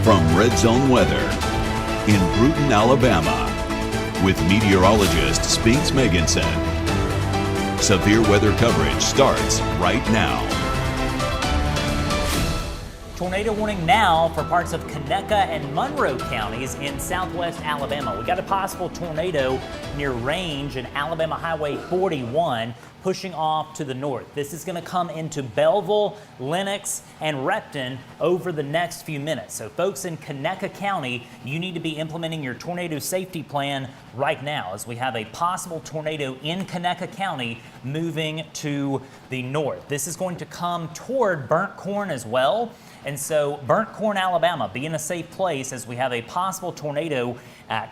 From Red Zone Weather in Bruton, Alabama, with meteorologist Spinks Meganson. Severe weather coverage starts right now. Tornado warning now for parts of Conecuh and Monroe counties in southwest Alabama. We got a possible tornado near Range and Alabama Highway 41 pushing off to the north. This is going to come into Belleville, Lenox, and Repton over the next few minutes. So folks in Conecuh County, you need to be implementing your tornado safety plan right now as we have a possible tornado in Conecuh County moving to the north. This is going to come toward Burnt Corn as well. And so Burnt Corn, Alabama, be in a safe place as we have a possible tornado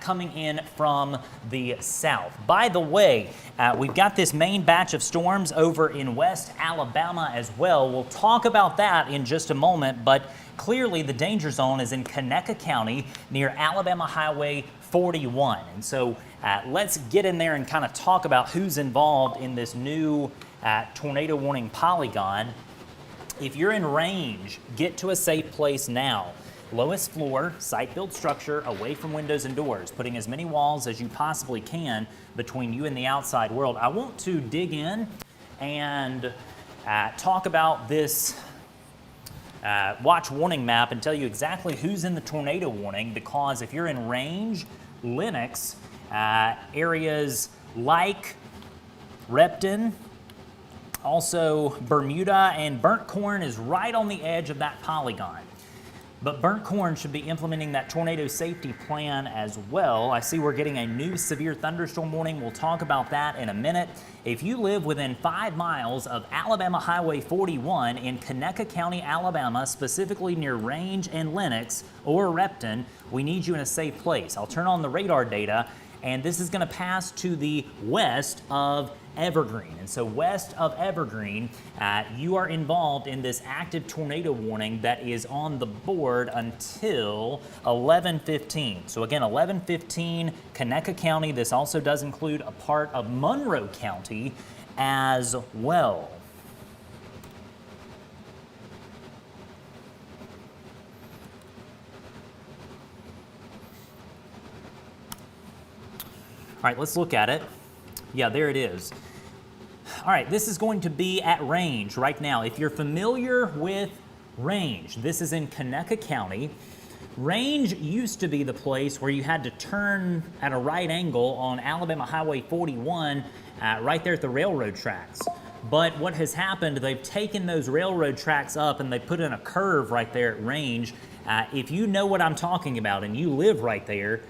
coming in from the south. By the way, we've got this main batch of storms over in West Alabama as well. We'll talk about that in just a moment, but clearly the danger zone is in Conecuh County near Alabama Highway 41. And so let's get in there and kind of talk about who's involved in this new tornado warning polygon. If you're in Range, get to a safe place now. Lowest floor, site-built structure, away from windows and doors, putting as many walls as you possibly can between you and the outside world. I want to dig in and talk about this watch warning map and tell you exactly who's in the tornado warning, because if you're in Range, Lenox, areas like Repton, also Bermuda, and Burnt Corn is right on the edge of that polygon. But Burnt Corn should be implementing that tornado safety plan as well. I see we're getting a new severe thunderstorm warning. We'll talk about that in a minute. If you live within 5 miles of Alabama Highway 41 in Conecuh County, Alabama, specifically near Range and Lenox or Repton, we need you in a safe place. I'll turn on the radar data, and this is going to pass to the west of Evergreen. And so west of Evergreen, you are involved in this active tornado warning that is on the board until 11:15. So again, 11:15, Conecuh County. This also does include a part of Monroe County as well. All right, let's look at it. Yeah, there it is. All right, this is going to be at Range right now. If you're familiar with Range, this is in Conecuh County. Range used to be the place where you had to turn at a right angle on Alabama Highway 41 right there at the railroad tracks. But what has happened, they've taken those railroad tracks up and they put in a curve right there at Range. If you know what I'm talking about and you live right there,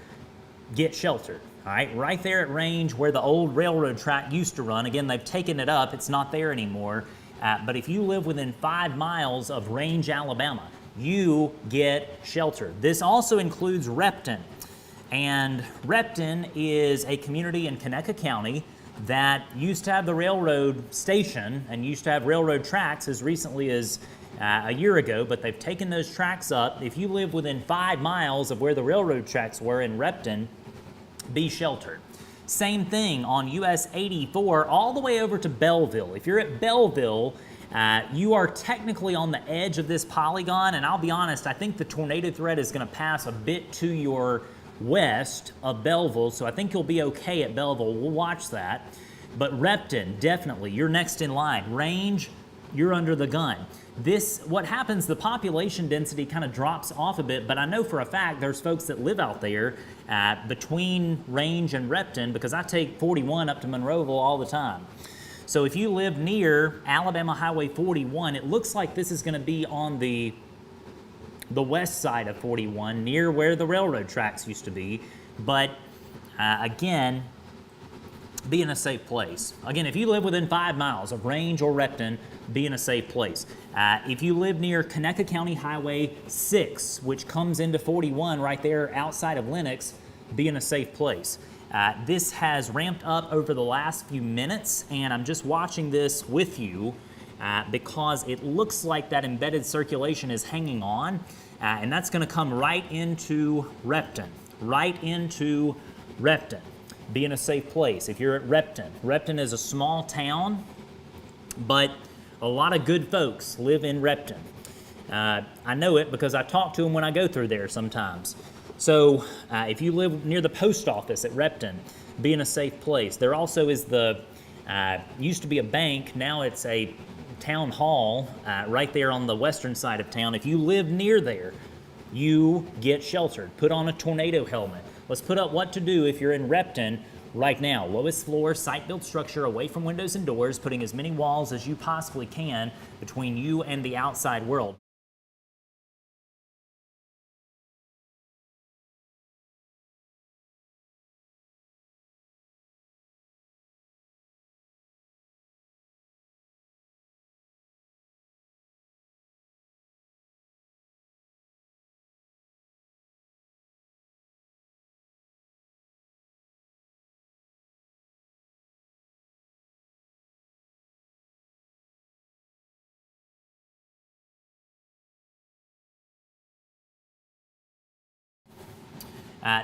get sheltered. All right there at Range where the old railroad track used to run. Again, they've taken it up. It's not there anymore. But if you live within 5 miles of Range, Alabama, you get shelter. This also includes Repton. And Repton is a community in Conecuh County that used to have the railroad station and used to have railroad tracks as recently as a year ago, but they've taken those tracks up. If you live within 5 miles of where the railroad tracks were in Repton, be sheltered. Same thing on US 84 all the way over to Belleville. If you're at Belleville, you are technically on the edge of this polygon, and I'll be honest, I think the tornado threat is going to pass a bit to your west of Belleville, so I think you'll be okay at Belleville. We'll watch that. But Repton, definitely, you're next in line. Range, you're under the gun. What happens, the population density kind of drops off a bit, but I know for a fact there's folks that live out there between Range and Repton, because I take 41 up to Monroeville all the time. So if you live near Alabama Highway 41, it looks like this is going to be on the west side of 41, near where the railroad tracks used to be. But again, be in a safe place. Again, if you live within 5 miles of Range or Repton, be in a safe place. If you live near Conecuh County Highway 6, which comes into 41 right there outside of Lenox, be in a safe place. This has ramped up over the last few minutes, and I'm just watching this with you because it looks like that embedded circulation is hanging on, and that's going to come right into Repton. Be in a safe place. If you're at Repton, Repton is a small town, but a lot of good folks live in Repton. I know it because I talk to them when I go through there sometimes. So if you live near the post office at Repton, be in a safe place. There also is used to be a bank, now it's a town hall right there on the western side of town. If you live near there, you get sheltered. Put on a tornado helmet. Let's put up what to do if you're in Repton right now. Lowest floor, site-built structure away from windows and doors, putting as many walls as you possibly can between you and the outside world.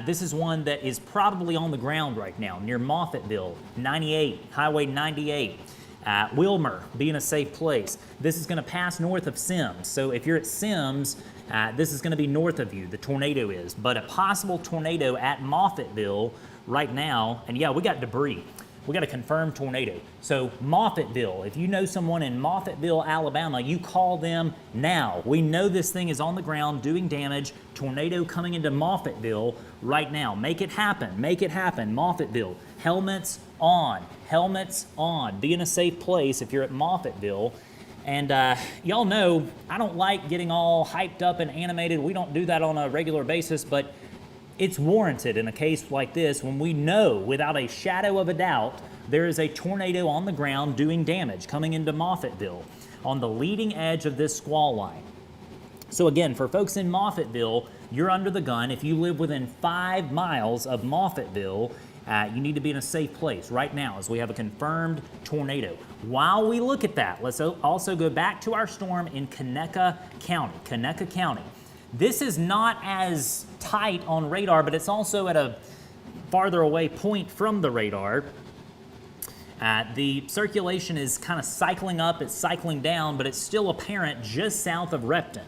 This is one that is probably on the ground right now, near Moffattville, 98, Highway 98. Wilmer, be in a safe place. This is going to pass north of Sims. So if you're at Sims, this is going to be north of you, the tornado is. But a possible tornado at Moffattville right now, and yeah, we got debris. We got a confirmed tornado. So Moffattville, if you know someone in Moffattville, Alabama, you call them now. We know this thing is on the ground doing damage. Tornado coming into Moffattville right now. Make it happen. Make it happen. Moffattville. Helmets on. Helmets on. Be in a safe place if you're at Moffattville. And y'all know I don't like getting all hyped up and animated. We don't do that on a regular basis, but it's warranted in a case like this when we know without a shadow of a doubt there is a tornado on the ground doing damage coming into Moffattville on the leading edge of this squall line. So again, for folks in Moffattville, you're under the gun. If you live within 5 miles of Moffattville, you need to be in a safe place right now as we have a confirmed tornado. While we look at that, let's also go back to our storm in Conecuh County. Conecuh County. This is not as tight on radar, but it's also at a farther away point from the radar. The circulation is kind of cycling up, it's cycling down, but it's still apparent just south of Repton.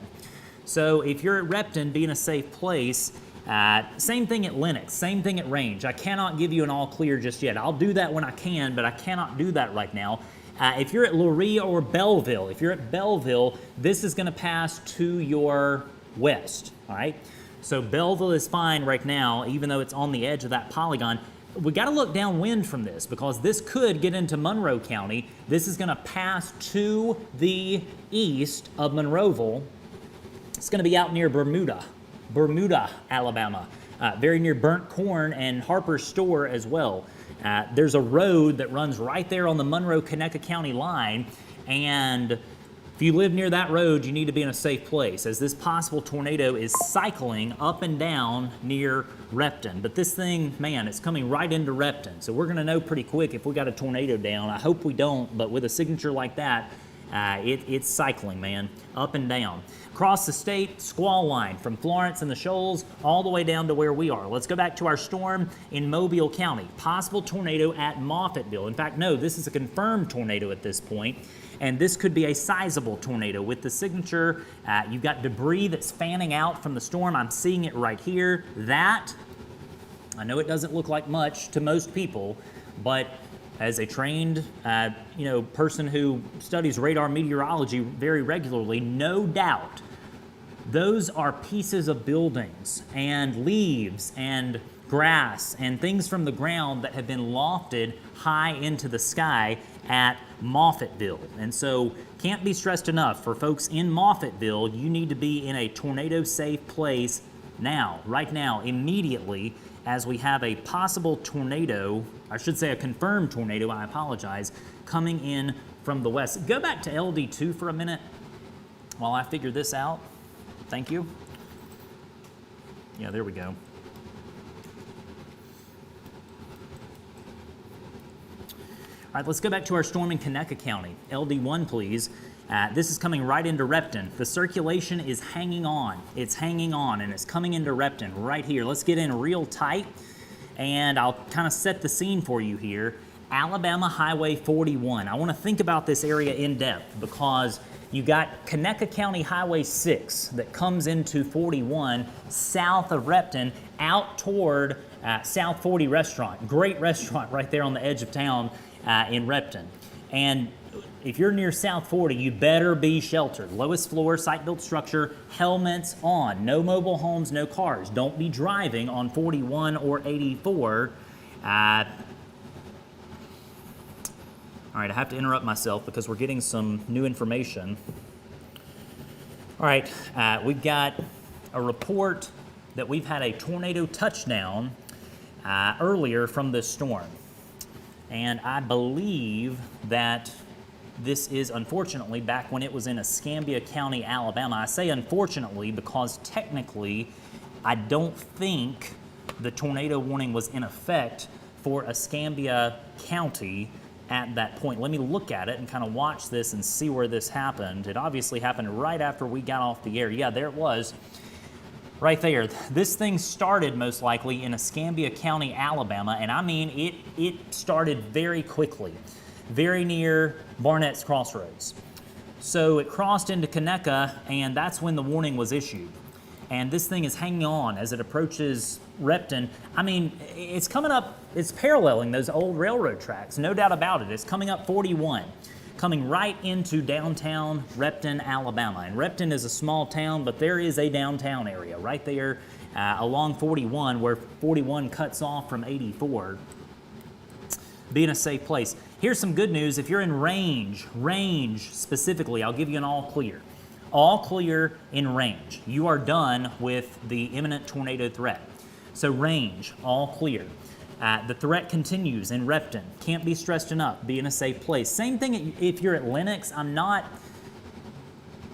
So if you're at Repton, be in a safe place. Same thing at Lenox, same thing at Range. I cannot give you an all clear just yet. I'll do that when I can, but I cannot do that right now. If you're at Lurie or Belleville, this is going to pass to your west, all right? So Belleville is fine right now, even though it's on the edge of that polygon. We got to look downwind from this because this could get into Monroe County. This is going to pass to the east of Monroeville. It's going to be out near Bermuda, Alabama, very near Burnt Corn and Harper's Store as well. There's a road that runs right there on the Monroe-Conecuh County line, and if you live near that road, you need to be in a safe place as this possible tornado is cycling up and down near Repton. But this thing, man, it's coming right into Repton. So we're going to know pretty quick if we got a tornado down. I hope we don't, but with a signature like that, it's cycling, man, up and down. Across the state, squall line from Florence and the Shoals all the way down to where we are. Let's go back to our storm in Mobile County. Possible tornado at Moffattville. In fact, no, this is a confirmed tornado at this point. And this could be a sizable tornado with the signature. You've got debris that's fanning out from the storm. I'm seeing it right here. That, I know it doesn't look like much to most people, but as a trained person who studies radar meteorology very regularly, no doubt those are pieces of buildings and leaves and grass and things from the ground that have been lofted high into the sky at Moffattville. And so can't be stressed enough for folks in Moffattville, you need to be in a tornado safe place now, right now, immediately, as we have a possible tornado, I should say a confirmed tornado, I apologize, coming in from the west. Go back to LD2 for a minute while I figure this out. Thank you. Yeah, there we go. All right, let's go back to our storm in Conecuh County. LD1, please. This is coming right into Repton. The circulation is hanging on. It's hanging on, and it's coming into Repton right here. Let's get in real tight, and I'll kind of set the scene for you here. Alabama Highway 41. I want to think about this area in depth because You got Conecuh County Highway 6 that comes into 41 south of Repton out toward South 40 Restaurant. Great restaurant right there on the edge of town in Repton. And if you're near South 40, you better be sheltered. Lowest floor, site-built structure, helmets on. No mobile homes, no cars. Don't be driving on 41 or 84. All right, I have to interrupt myself because we're getting some new information. All right, we've got a report that we've had a tornado touchdown earlier from this storm. And I believe that this is unfortunately back when it was in Escambia County, Alabama. I say unfortunately because technically I don't think the tornado warning was in effect for Escambia County at that point. Let me look at it and kind of watch this and see where this happened. It obviously happened right after we got off the air. Yeah, there it was. Right there. This thing started most likely in Escambia County, Alabama, and I mean it started very quickly, very near Barnett's Crossroads. So it crossed into Conecuh, and that's when the warning was issued. And this thing is hanging on as it approaches Repton. I mean, it's coming up, it's paralleling those old railroad tracks, no doubt about it. It's coming up 41, coming right into downtown Repton, Alabama. And Repton is a small town, but there is a downtown area right there along 41 where 41 cuts off from 84. Be in a safe place. Here's some good news. If you're in range specifically, I'll give you an all clear. All clear in range. You are done with the imminent tornado threat. So range, all clear. The threat continues in Repton. Can't be stressed enough. Be in a safe place. Same thing if you're at Lenox. I'm not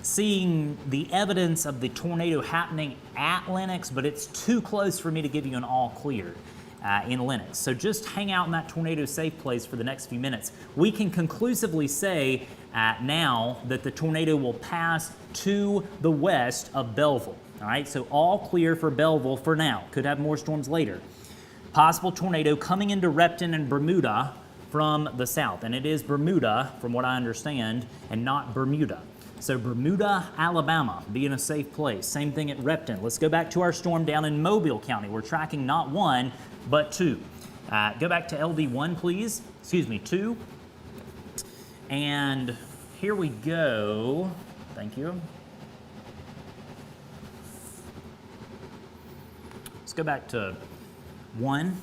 seeing the evidence of the tornado happening at Lenox, but it's too close for me to give you an all clear in Lenox. So just hang out in that tornado safe place for the next few minutes. We can conclusively say now that the tornado will pass to the west of Belleville. All right, so all clear for Belleville for now. Could have more storms later. Possible tornado coming into Repton and Bermuda from the south. And it is Bermuda, from what I understand, and not Bermuda. So Bermuda, Alabama, be in a safe place. Same thing at Repton. Let's go back to our storm down in Mobile County. We're tracking not one, but two. Go back to LD1, please. Excuse me, 2. And here we go. Thank you. Let's go back to 1.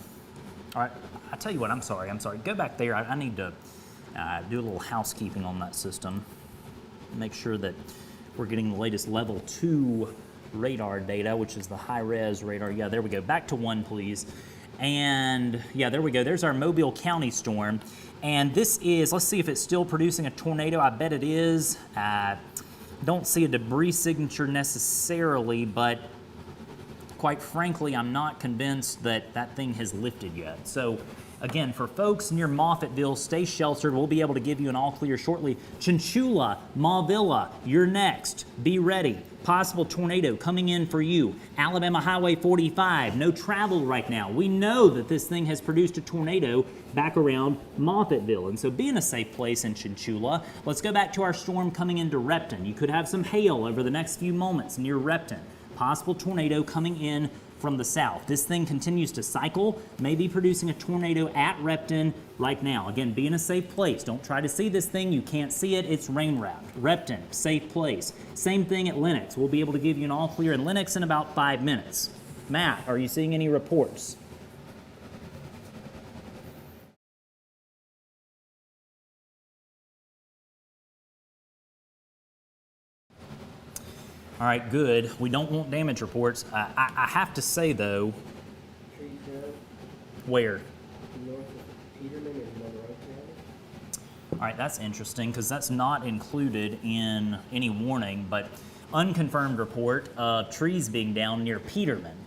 All right, I'll tell you what, I'm sorry. Go back there. I need to do a little housekeeping on that system. Make sure that we're getting the latest level 2 radar data, which is the high-res radar. Yeah, there we go. Back to 1, please. And yeah, there we go. There's our Mobile County storm. And this is, let's see if it's still producing a tornado. I bet it is. Don't see a debris signature necessarily, but quite frankly, I'm not convinced that that thing has lifted yet. So again, for folks near Moffattville, stay sheltered. We'll be able to give you an all clear shortly. Chinchula, Mauvilla, you're next. Be ready. Possible tornado coming in for you. Alabama Highway 45, no travel right now. We know that this thing has produced a tornado back around Moffattville, and so be in a safe place in Chinchula. Let's go back to our storm coming into Repton. You could have some hail over the next few moments near Repton. Possible tornado coming in from the south. This thing continues to cycle, maybe producing a tornado at Repton right now. Again, be in a safe place. Don't try to see this thing. You can't see it. It's rain wrapped. Repton, safe place. Same thing at Lenox. We'll be able to give you an all clear in Lenox in about 5 minutes. Matt, are you seeing any reports? All right, good. We don't want damage reports. I have to say, though, where? North of Peterman in Monroe County. All right, that's interesting because that's not included in any warning, but unconfirmed report of trees being down near Peterman.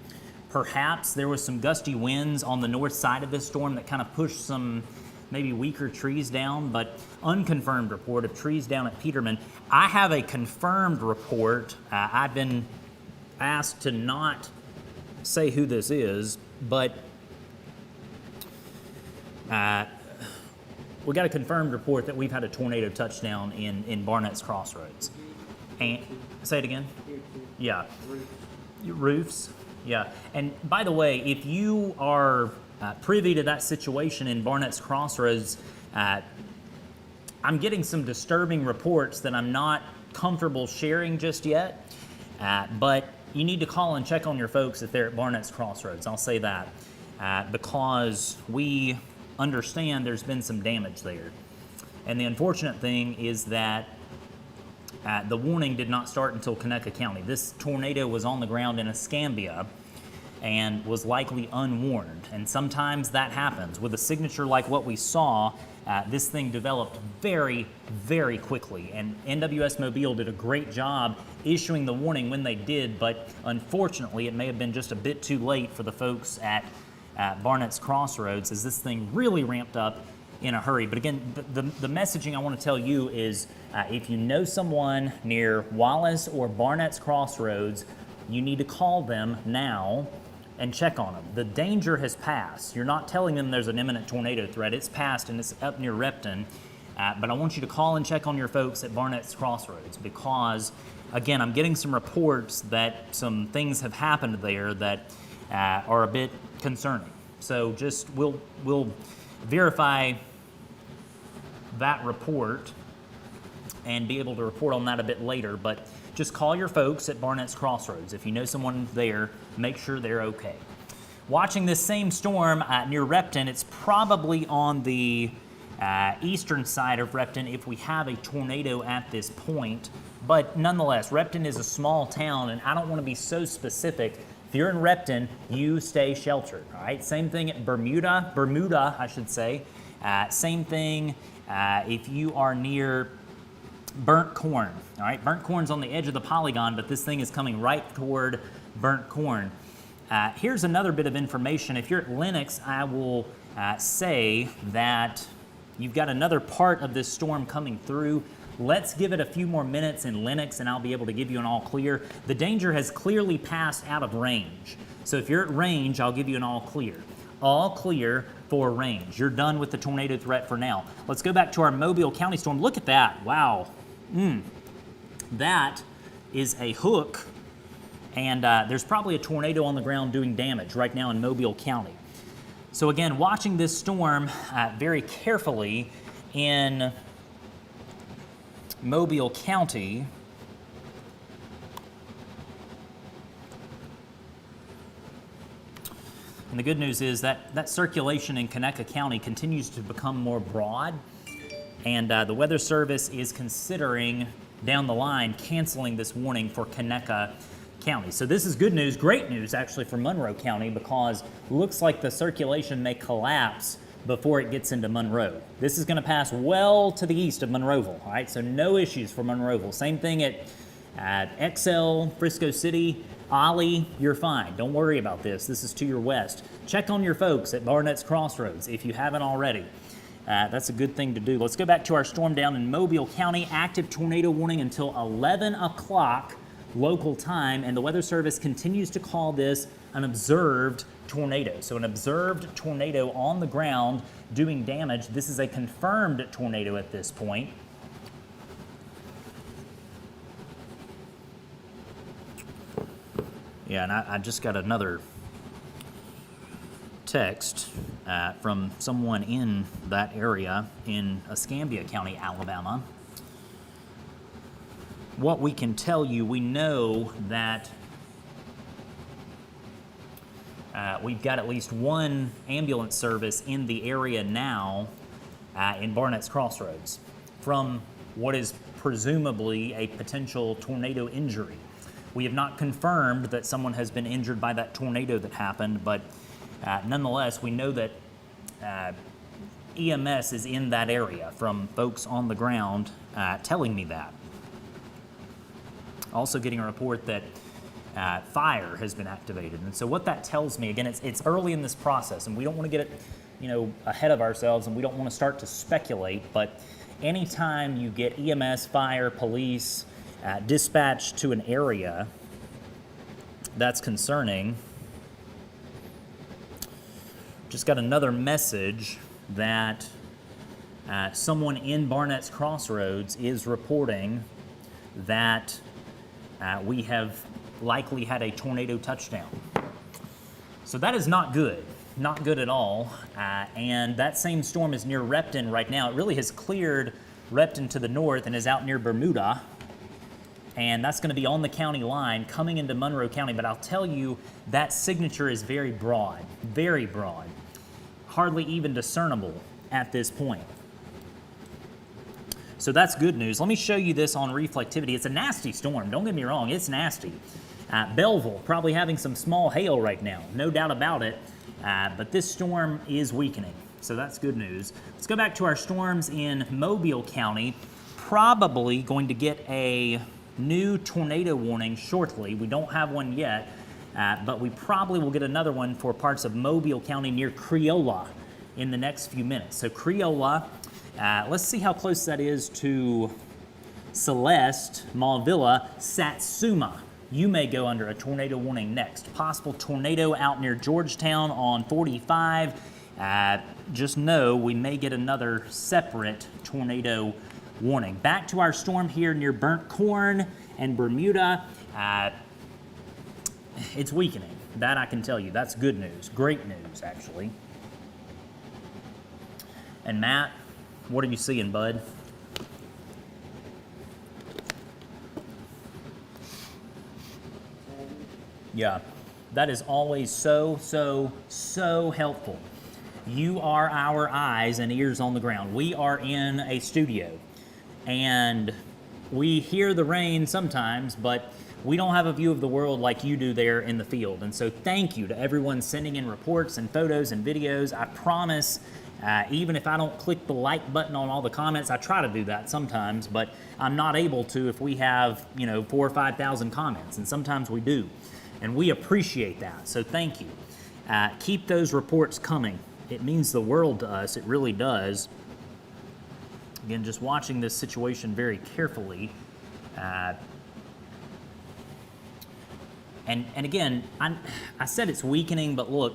Perhaps there was some gusty winds on the north side of this storm that kind of pushed some maybe weaker trees down, but unconfirmed report of trees down at Peterman. I have a confirmed report. I've been asked to not say who this is, but we got a confirmed report that we've had a tornado touchdown in Barnett's Crossroads. And say it again. Yeah. Roofs. Yeah. And by the way, if you are privy to that situation in Barnett's Crossroads, I'm getting some disturbing reports that I'm not comfortable sharing just yet, but you need to call and check on your folks if they're at Barnett's Crossroads. I'll say that because we understand there's been some damage there. And the unfortunate thing is that the warning did not start until Conecuh County. This tornado was on the ground in Escambia and was likely unwarned. And sometimes that happens. With a signature like what we saw, this thing developed very, very quickly. And NWS Mobile did a great job issuing the warning when they did, but unfortunately it may have been just a bit too late for the folks at Barnett's Crossroads as this thing really ramped up in a hurry. But again, the messaging I want to tell you is if you know someone near Wallace or Barnett's Crossroads, you need to call them now and check on them. The danger has passed. You're not telling them there's an imminent tornado threat. It's passed and it's up near Repton. But I want you to call and check on your folks at Barnett's Crossroads because, again, I'm getting some reports that some things have happened there that are a bit concerning. So just we'll verify that report and be able to report on that a bit later, but just call your folks at Barnett's Crossroads. If you know someone there, make sure they're okay. Watching this same storm near Repton, it's probably on the eastern side of Repton if we have a tornado at this point, but nonetheless, Repton is a small town and I don't want to be so specific. If you're in Repton, you stay sheltered, all right? Same thing at Bermuda, I should say. Same thing if you are near Burnt Corn, all right? Burnt Corn's on the edge of the polygon, but this thing is coming right toward Burnt Corn. Here's another bit of information. If you're at Lenox, I will say that you've got another part of this storm coming through. Let's give it a few more minutes in Lenox and I'll be able to give you an all clear. The danger has clearly passed out of range. So if you're at range, I'll give you an all clear. All clear for range. You're done with the tornado threat for now. Let's go back to our Mobile County storm. Look at that. Wow. That is a hook, and there's probably a tornado on the ground doing damage right now in Mobile County. So again, watching this storm very carefully in Mobile County. And the good news is that circulation in Conecuh County continues to become more broad, and the Weather Service is considering down the line canceling this warning for Conecuh County. So this is good news, great news actually for Monroe County because it looks like the circulation may collapse before it gets into Monroe. This is going to pass well to the east of Monroeville, all right? So no issues for Monroeville. Same thing at XL, Frisco City, Ollie, you're fine. Don't worry about this. This is to your west. Check on your folks at Barnett's Crossroads if you haven't already. That's a good thing to do. Let's go back to our storm down in Mobile County. Active tornado warning until 11 o'clock local time, and the Weather Service continues to call this an observed tornado. So an observed tornado on the ground doing damage. This is a confirmed tornado at this point. Yeah, and I just got another text from someone in that area in Escambia County, Alabama. What we can tell you, we know that we've got at least one ambulance service in the area now in Barnett's Crossroads from what is presumably a potential tornado injury. We have not confirmed that someone has been injured by that tornado that happened, but nonetheless, we know that EMS is in that area from folks on the ground telling me that. Also getting a report that fire has been activated. And so what that tells me, again, it's early in this process, and we don't want to get it ahead of ourselves, and we don't want to start to speculate, but anytime you get EMS, fire, police, dispatched to an area that's concerning. Just got another message that Someone in Barnett's Crossroads is reporting that we have likely had a tornado touchdown. So that is not good. Not good at all. And that same storm is near Repton right now. It really has cleared Repton to the north and is out near Bermuda. And that's going to be on the county line coming into Monroe County. But I'll tell you, that signature is very broad, hardly even discernible at this point. So that's good news. Let me show you this on reflectivity. It's a nasty storm. Don't get me wrong, it's nasty. Belleville probably having some small hail right now, no doubt about it. But this storm is weakening, so that's good news. Let's go back to our storms in Mobile County. Probably going to get a new tornado warning shortly. We don't have one yet, but we probably will get another one for parts of Mobile County near Creola in the next few minutes. So Creola, let's see how close that is to Celeste, Mauvilla, Satsuma. You may go under a tornado warning next. Possible tornado out near Georgetown on 45. Just know we may get another separate tornado warning. Back to our storm here near Burnt Corn and Bermuda. It's weakening. That I can tell you. That's good news. Great news, actually. And Matt, what are you seeing, bud? Yeah, that is always so helpful. You are our eyes and ears on the ground. We are in a studio, and we hear the rain sometimes, but we don't have a view of the world like you do there in the field. And so thank you to everyone sending in reports and photos and videos. I promise, even if I don't click the like button on all the comments, I try to do that sometimes, but I'm not able to if we have, 4,000 or 5,000 comments, and sometimes we do. And we appreciate that, so thank you. Keep those reports coming. It means the world to us, it really does. Again, just watching this situation very carefully. And again, I said it's weakening, but look,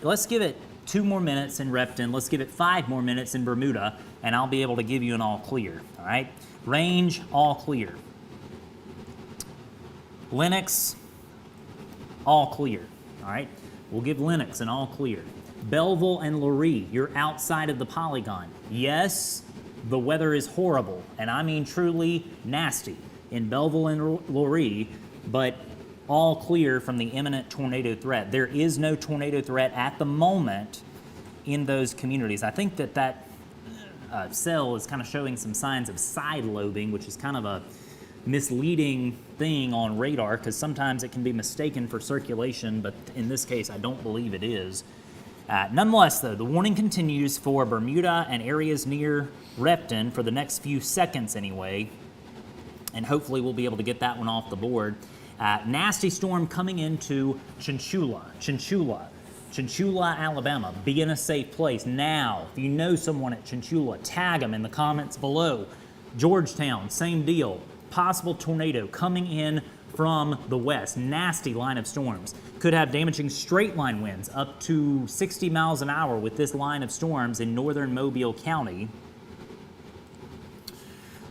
let's give it 2 more minutes in Repton, let's give it 5 more minutes in Bermuda, and I'll be able to give you an all clear, all right? Range, all clear. Lennox, all clear, all right? We'll give Lennox an all clear. Belleville and Lurie, you're outside of the polygon. Yes, the weather is horrible, and I mean truly nasty in Belleville and Lurie, but all clear from the imminent tornado threat. There is no tornado threat at the moment in those communities. I think that cell is kind of showing some signs of side lobing, which is kind of a misleading thing on radar because sometimes it can be mistaken for circulation, but in this case I don't believe it is. Nonetheless though, the warning continues for Bermuda and areas near Repton for the next few seconds anyway, and hopefully we'll be able to get that one off the board. Nasty storm coming into Chinchula, Alabama. Be in a safe place now. If you know someone at Chinchula, tag them in the comments below. Georgetown, same deal. Possible tornado coming in from the west. Nasty line of storms. Could have damaging straight line winds up to 60 miles an hour with this line of storms in northern Mobile County.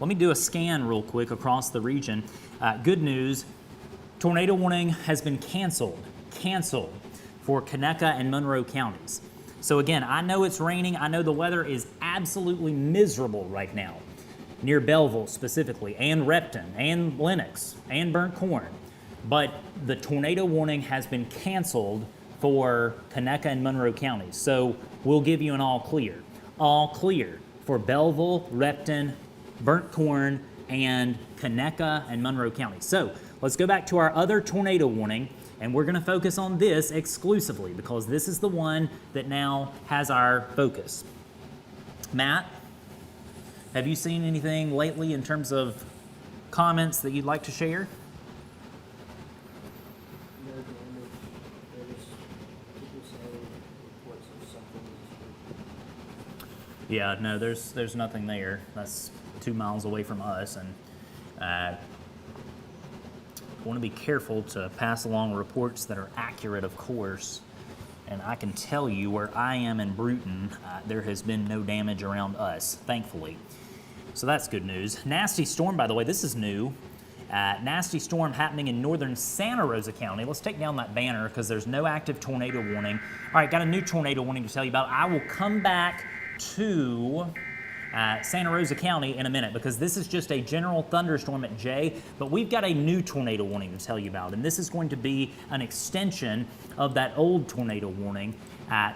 Let me do a scan real quick across the region. Good news, tornado warning has been canceled for Conecuh and Monroe counties. So again, I know it's raining. I know the weather is absolutely miserable right now, near Belleville specifically, and Repton, and Lennox, and Burnt Corn. But the tornado warning has been canceled for Conecuh and Monroe counties. So we'll give you an all clear. All clear for Belleville, Repton, Burnt Corn, and Conecuh and Monroe counties. So let's go back to our other tornado warning, and we're gonna focus on this exclusively because this is the one that now has our focus. Matt, have you seen anything lately in terms of comments that you'd like to share? No damage. There's people saying reports of something. Yeah, no, there's nothing there. That's 2 miles away from us, and want to be careful to pass along reports that are accurate, of course. And I can tell you where I am in Bruton, there has been no damage around us, thankfully. So that's good news. Nasty storm, by the way, this is new. Nasty storm happening in northern Santa Rosa County. Let's take down that banner because there's no active tornado warning. All right, got a new tornado warning to tell you about. I will come back to Santa Rosa County in a minute because this is just a general thunderstorm at J, but we've got a new tornado warning to tell you about, and this is going to be an extension of that old tornado warning.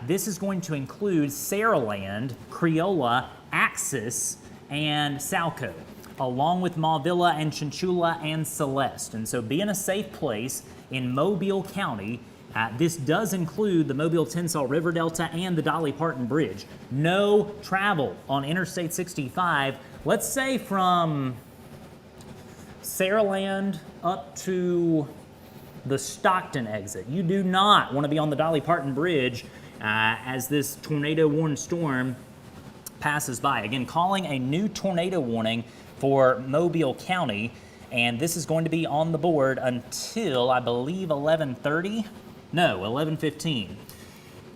This is going to include Saraland, Creola, Axis, and Salco, along with Mauvilla and Chinchula and Celeste. And so be in a safe place in Mobile County. This does include the Mobile-Tensas River Delta and the Dolly Parton Bridge. No travel on Interstate 65, let's say from Saraland up to the Stockton exit. You do not want to be on the Dolly Parton Bridge as this tornado-warned storm passes by. Again, calling a new tornado warning for Mobile County, and this is going to be on the board until, I believe, 11:30? No, 11:15.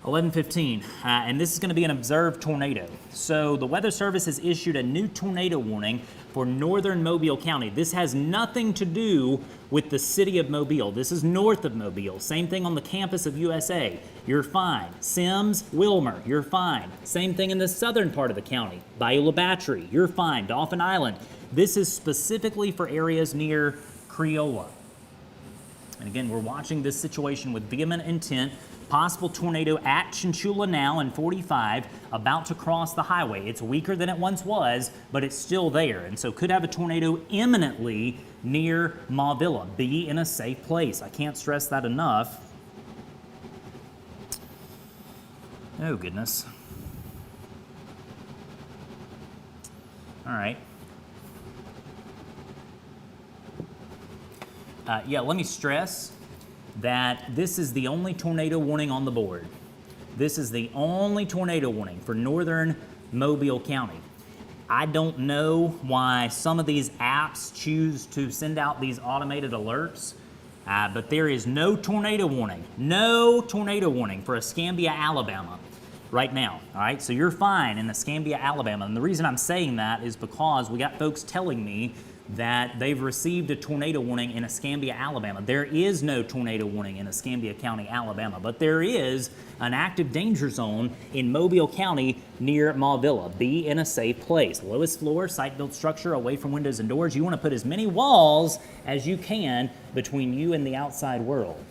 11:15, and this is going to be an observed tornado. So the Weather Service has issued a new tornado warning for northern Mobile County. This has nothing to do with the city of Mobile. This is north of Mobile. Same thing on the campus of USA. You're fine. Sims, Wilmer, you're fine. Same thing in the southern part of the county. Beulah Battery, you're fine. Dauphin Island. This is specifically for areas near Creola. And again, we're watching this situation with vehement intent. Possible tornado at Chinchula now in 45, about to cross the highway. It's weaker than it once was, but it's still there. And so could have a tornado imminently near Mauvilla. Be in a safe place. I can't stress that enough. Oh, goodness. All right. Yeah, let me stress that this is the only tornado warning on the board. This is the only tornado warning for northern Mobile County. I don't know why some of these apps choose to send out these automated alerts, but there is no tornado warning for Escambia, Alabama right now, all right? So you're fine in Escambia, Alabama. And the reason I'm saying that is because we got folks telling me that they've received a tornado warning in Escambia, Alabama. There is no tornado warning in Escambia County, Alabama, but there is an active danger zone in Mobile County near Mauvilla. Be in a safe place. Lowest floor, site-built structure, away from windows and doors. You want to put as many walls as you can between you and the outside world.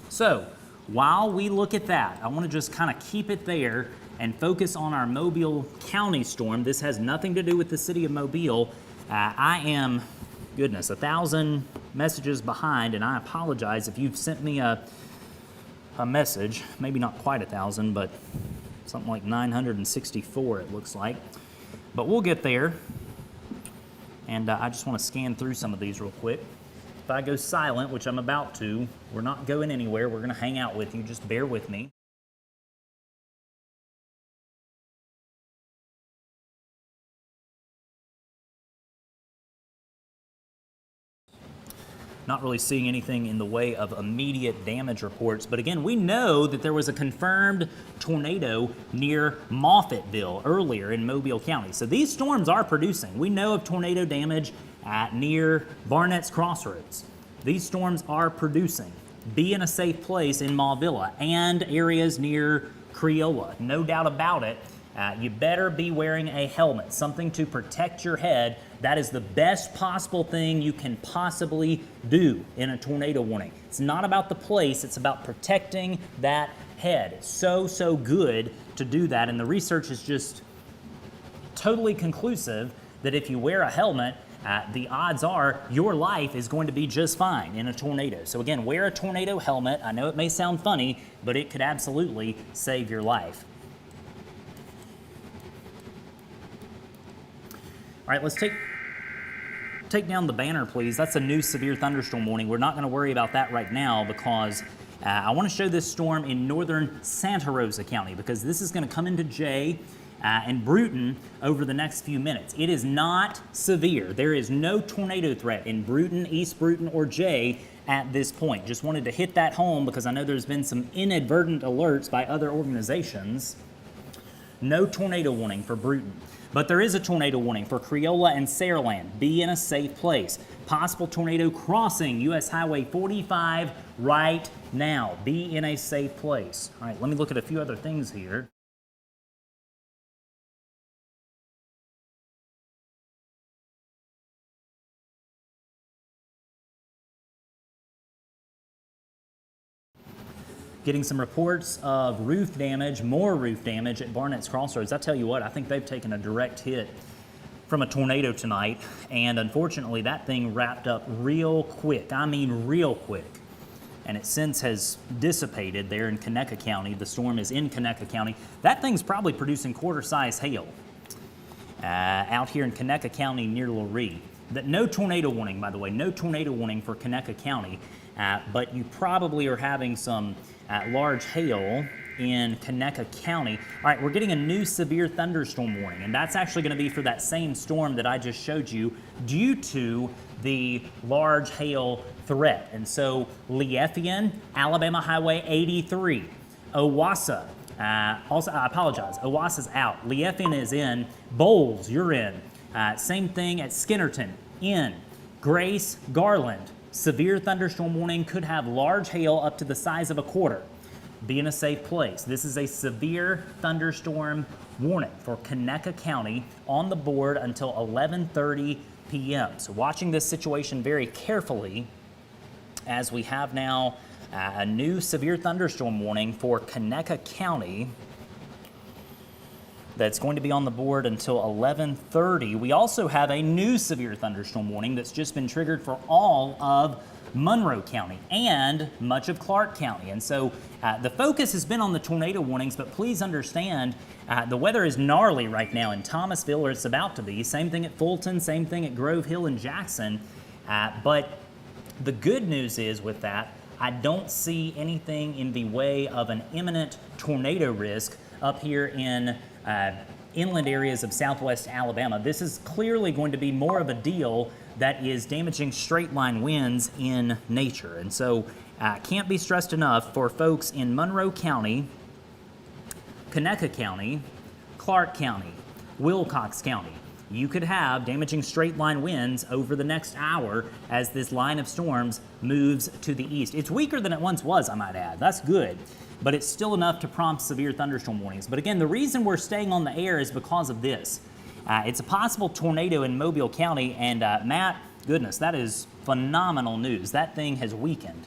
So, while we look at that, I want to just kind of keep it there and focus on our Mobile County storm. This has nothing to do with the city of Mobile. I am, goodness, 1,000 messages behind, and I apologize if you've sent me a message, maybe not quite 1,000, but something like 964 it looks like. But we'll get there, and I just want to scan through some of these real quick. If I go silent, which I'm about to, we're not going anywhere. We're going to hang out with you. Just bear with me. Not really seeing anything in the way of immediate damage reports, but again, we know that there was a confirmed tornado near Moffattville earlier in Mobile County. So these storms are producing. We know of tornado damage near Barnett's Crossroads. These storms are producing. Be in a safe place in Mauvilla and areas near Creola. No doubt about it. You better be wearing a helmet, something to protect your head. That is the best possible thing you can possibly do in a tornado warning. It's not about the place, it's about protecting that head. It's so good to do that, and the research is just totally conclusive that if you wear a helmet, the odds are your life is going to be just fine in a tornado. So again, wear a tornado helmet. I know it may sound funny, but it could absolutely save your life. All right, let's take down the banner, please. That's a new severe thunderstorm warning. We're not going to worry about that right now because I want to show this storm in northern Santa Rosa County because this is going to come into J and Bruton over the next few minutes. It is not severe. There is no tornado threat in Bruton, East Bruton, or Jay at this point. Just wanted to hit that home because I know there's been some inadvertent alerts by other organizations. No tornado warning for Bruton. But there is a tornado warning for Creola and Saraland. Be in a safe place. Possible tornado crossing US Highway 45 right now. Be in a safe place. All right, let me look at a few other things here. Getting some reports of roof damage, more roof damage at Barnett's Crossroads. I tell you what, I think they've taken a direct hit from a tornado tonight, and unfortunately that thing wrapped up real quick. I mean real quick. And it since has dissipated there in Conecuh County. The storm is in Conecuh County. That thing's probably producing quarter-size hail out here in Conecuh County near Lurie. No tornado warning, by the way, no tornado warning for Conecuh County, but you probably are having some large hail in Conecuh County. All right, we're getting a new severe thunderstorm warning, and that's actually going to be for that same storm that I just showed you due to the large hail threat. And so Liefien, Alabama Highway 83, Owassa, also I apologize, Owassa's out. Liefien is in, Bowles, you're in. Same thing at Skinnerton, in. Grace, Garland, severe thunderstorm warning, could have large hail up to the size of a quarter. Be in a safe place. This is a severe thunderstorm warning for Conecuh County on the board until 11:30 p.m. So watching this situation very carefully as we have now a new severe thunderstorm warning for Conecuh County that's going to be on the board until 11:30. We also have a new severe thunderstorm warning that's just been triggered for all of Monroe County and much of Clark County. And so the focus has been on the tornado warnings, but please understand the weather is gnarly right now in Thomasville, or it's about to be. Same thing at Fulton, same thing at Grove Hill and Jackson. But the good news is with that, I don't see anything in the way of an imminent tornado risk up here in inland areas of southwest Alabama. This is clearly going to be more of a deal that is damaging straight line winds in nature. And so can't be stressed enough for folks in Monroe County, Conecuh County, Clark County, Wilcox County. You could have damaging straight line winds over the next hour as this line of storms moves to the east. It's weaker than it once was, I might add. That's good. But it's still enough to prompt severe thunderstorm warnings. But again, the reason we're staying on the air is because of this. It's a possible tornado in Mobile County, and Matt, goodness, that is phenomenal news. That thing has weakened.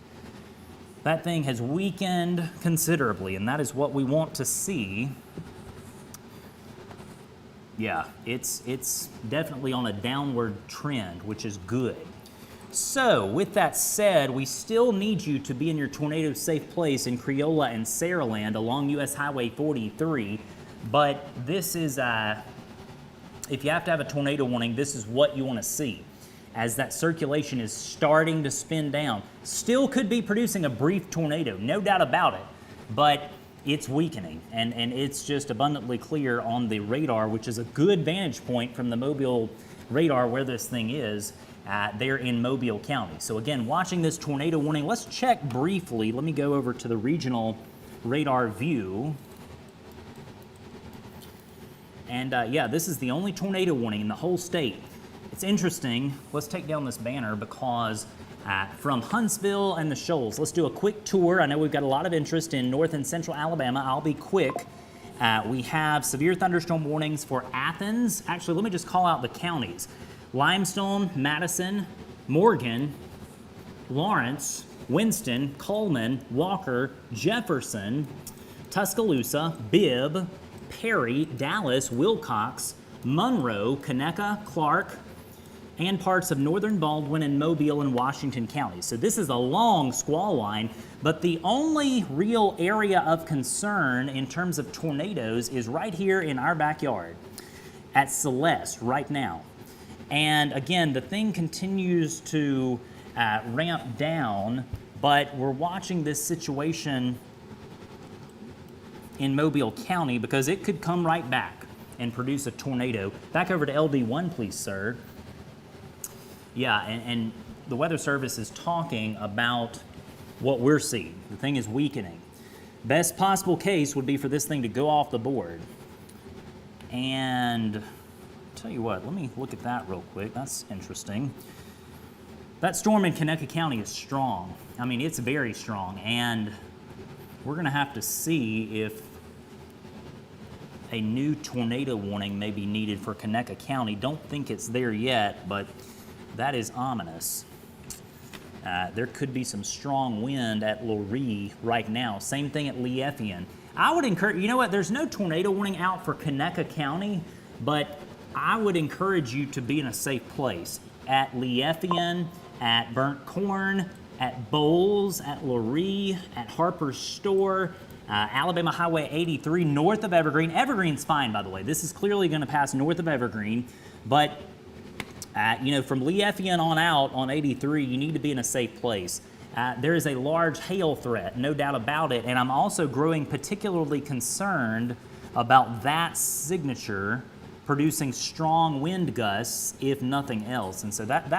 That thing has weakened considerably, and that is what we want to see. Yeah, it's definitely on a downward trend, which is good. So, with that said, we still need you to be in your tornado safe place in Creola and Saraland along US Highway 43, but this is, if you have to have a tornado warning, this is what you want to see as that circulation is starting to spin down. Still could be producing a brief tornado, no doubt about it, but it's weakening, and it's just abundantly clear on the radar, which is a good vantage point from the Mobile radar where this thing is. There in Mobile County. So again, watching this tornado warning, let's check briefly. Let me go over to the regional radar view. And yeah, this is the only tornado warning in the whole state. It's interesting. Let's take down this banner because from Huntsville and the Shoals, let's do a quick tour. I know we've got a lot of interest in North and Central Alabama. I'll be quick. We have severe thunderstorm warnings for Athens. Actually, let me just call out the counties. Limestone, Madison, Morgan, Lawrence, Winston, Coleman, Walker, Jefferson, Tuscaloosa, Bibb, Perry, Dallas, Wilcox, Monroe, Conecuh, Clark, and parts of northern Baldwin and Mobile and Washington counties. So this is a long squall line, but the only real area of concern in terms of tornadoes is right here in our backyard at Celeste right now. And again, the thing continues to ramp down, but we're watching this situation in Mobile County because it could come right back. and produce a tornado. Back over to LD1, please, sir. Yeah, and the Weather Service is talking about what we're seeing. The thing is weakening. Best possible case would be for this thing to go off the board. And I'll tell you what, let me look at that real quick. That's interesting. That storm in Conecuh County is strong. I mean, it's very strong, and we're going to have to see if a new tornado warning may be needed for Conecuh County. Don't think it's there yet, but that is ominous. There could be some strong wind at Lurie right now. Same thing at Liefien. I would encourage, you know what, there's no tornado warning out for Conecuh County, but I would encourage you to be in a safe place. At Liefien, at Burnt Corn, at Bowles, at Lurie, at Harper's Store, Alabama Highway 83, north of Evergreen. Evergreen's fine, by the way. This is clearly going to pass north of Evergreen, but you know, from Liefien on out on 83, you need to be in a safe place. There is a large hail threat, no doubt about it, and I'm also growing particularly concerned about that signature producing strong wind gusts, if nothing else. And so that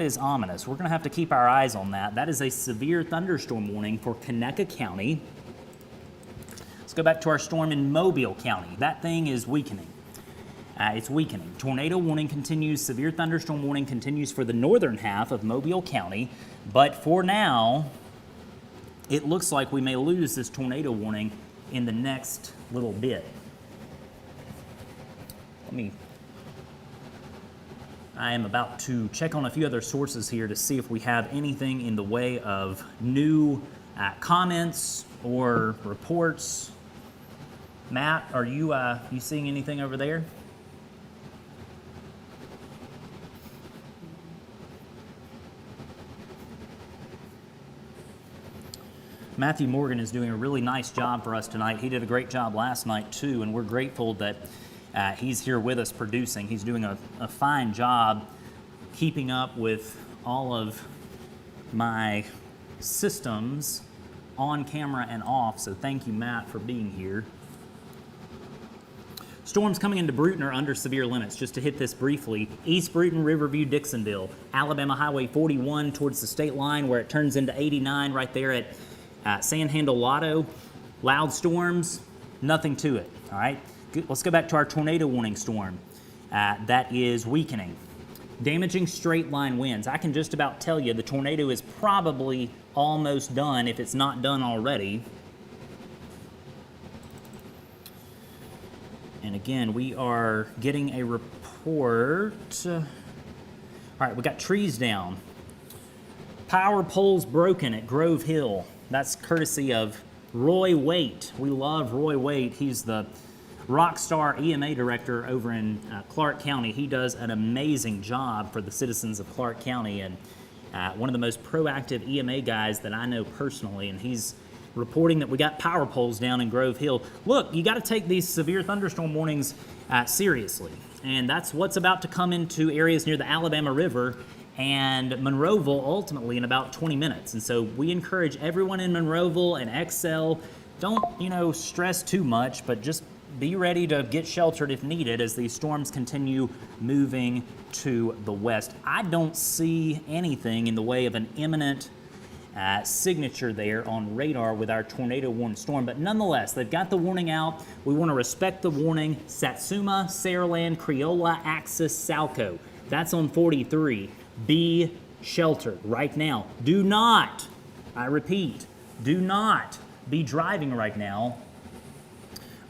is ominous. We're going to have to keep our eyes on that. That is a severe thunderstorm warning for Conecuh County. Let's go back to our storm in Mobile County. That thing is weakening. It's weakening. Tornado warning continues. Severe thunderstorm warning continues for the northern half of Mobile County. But for now, it looks like we may lose this tornado warning in the next little bit. I am about to check on a few other sources here to see if we have anything in the way of new comments or reports. Matt, are you seeing anything over there? Matthew Morgan is doing a really nice job for us tonight. He did a great job last night too, and we're grateful that he's here with us producing. He's doing a fine job keeping up with all of my systems on camera and off, so thank you, Matt, for being here. Storms coming into Bruton are under severe limits. Just to hit this briefly, East Bruton, Riverview, Dixonville, Alabama Highway 41 towards the state line where it turns into 89 right there at San Handle Lotto. Loud storms, nothing to it, all right? Let's go back to our tornado warning storm. That is weakening. Damaging straight line winds. I can just about tell you the tornado is probably almost done if it's not done already. And again, we are getting a report. All right, we got trees down. Power poles broken at Grove Hill. That's courtesy of Roy Waite. We love Roy Waite. He's the Rockstar EMA director over in Clark County. He does an amazing job for the citizens of Clark County, and one of the most proactive EMA guys that I know personally, and he's reporting that we got power poles down in Grove Hill. Look, you got to take these severe thunderstorm warnings seriously, and that's what's about to come into areas near the Alabama River and Monroeville ultimately in about 20 minutes. And so we encourage everyone in Monroeville and Excel, don't, stress too much, but just be ready to get sheltered if needed as these storms continue moving to the west. I don't see anything in the way of an imminent signature there on radar with our tornado warning storm, but nonetheless, they've got the warning out. We want to respect the warning. Satsuma, Saraland, Creola, Axis, Salco. That's on 43. Be sheltered right now. Do not, I repeat, do not be driving right now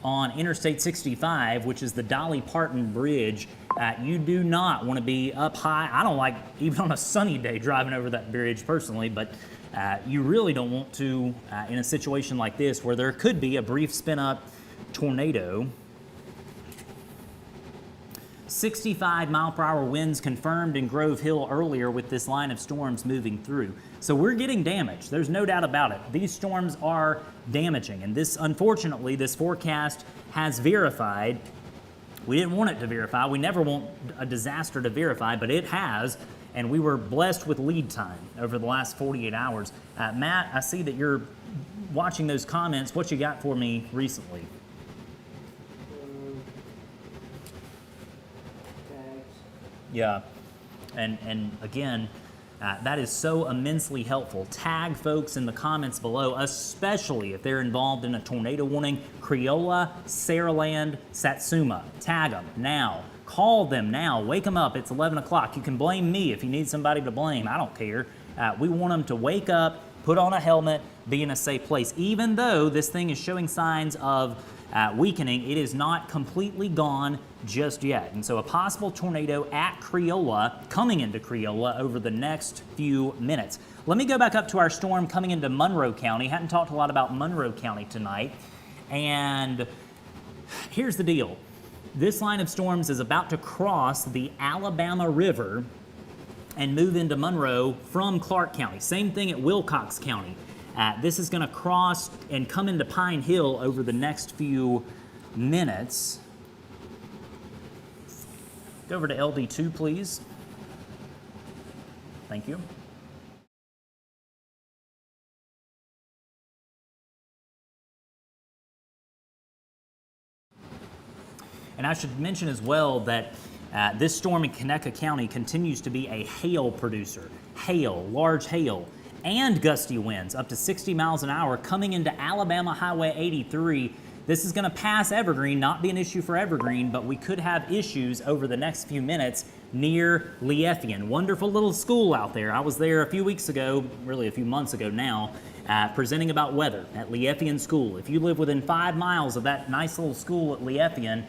on Interstate 65, which is the Dolly Parton Bridge. You do not want to be up high. I don't like, even on a sunny day, driving over that bridge personally, but you really don't want to in a situation like this where there could be a brief spin-up tornado. 65 mile per hour winds confirmed in Grove Hill earlier with this line of storms moving through. So we're getting damage. There's no doubt about it. These storms are damaging, and this, unfortunately, this forecast has verified. We didn't want it to verify. We never want a disaster to verify, but it has, and we were blessed with lead time over the last 48 hours. Matt, I see that you're watching those comments. What you got for me recently? Yeah, and again, that is so immensely helpful. Tag folks in the comments below, especially if they're involved in a tornado warning. Criolla, Saraland, Satsuma. Tag them now. Call them now. Wake them up. It's 11 o'clock. You can blame me if you need somebody to blame. I don't care. We want them to wake up, put on a helmet, be in a safe place. Even though this thing is showing signs of weakening, it is not completely gone just yet. And so a possible tornado at Criolla, coming into Criolla over the next few minutes. Let me go back up to our storm coming into Monroe County. Hadn't talked a lot about Monroe County tonight. And here's the deal. This line of storms is about to cross the Alabama River and move into Monroe from Clark County. Same thing at Wilcox County. This is going to cross and come into Pine Hill over the next few minutes. Go over to LD2, please. Thank you. And I should mention as well that this storm in Conecuh County continues to be a hail producer. Hail, large hail, and gusty winds up to 60 miles an hour coming into Alabama Highway 83. This is going to pass Evergreen, not be an issue for Evergreen, but we could have issues over the next few minutes near Lieffian. Wonderful little school out there. I was there a few weeks ago, really a few months ago now, presenting about weather at Lieffian School. If you live within 5 miles of that nice little school at Lieffian,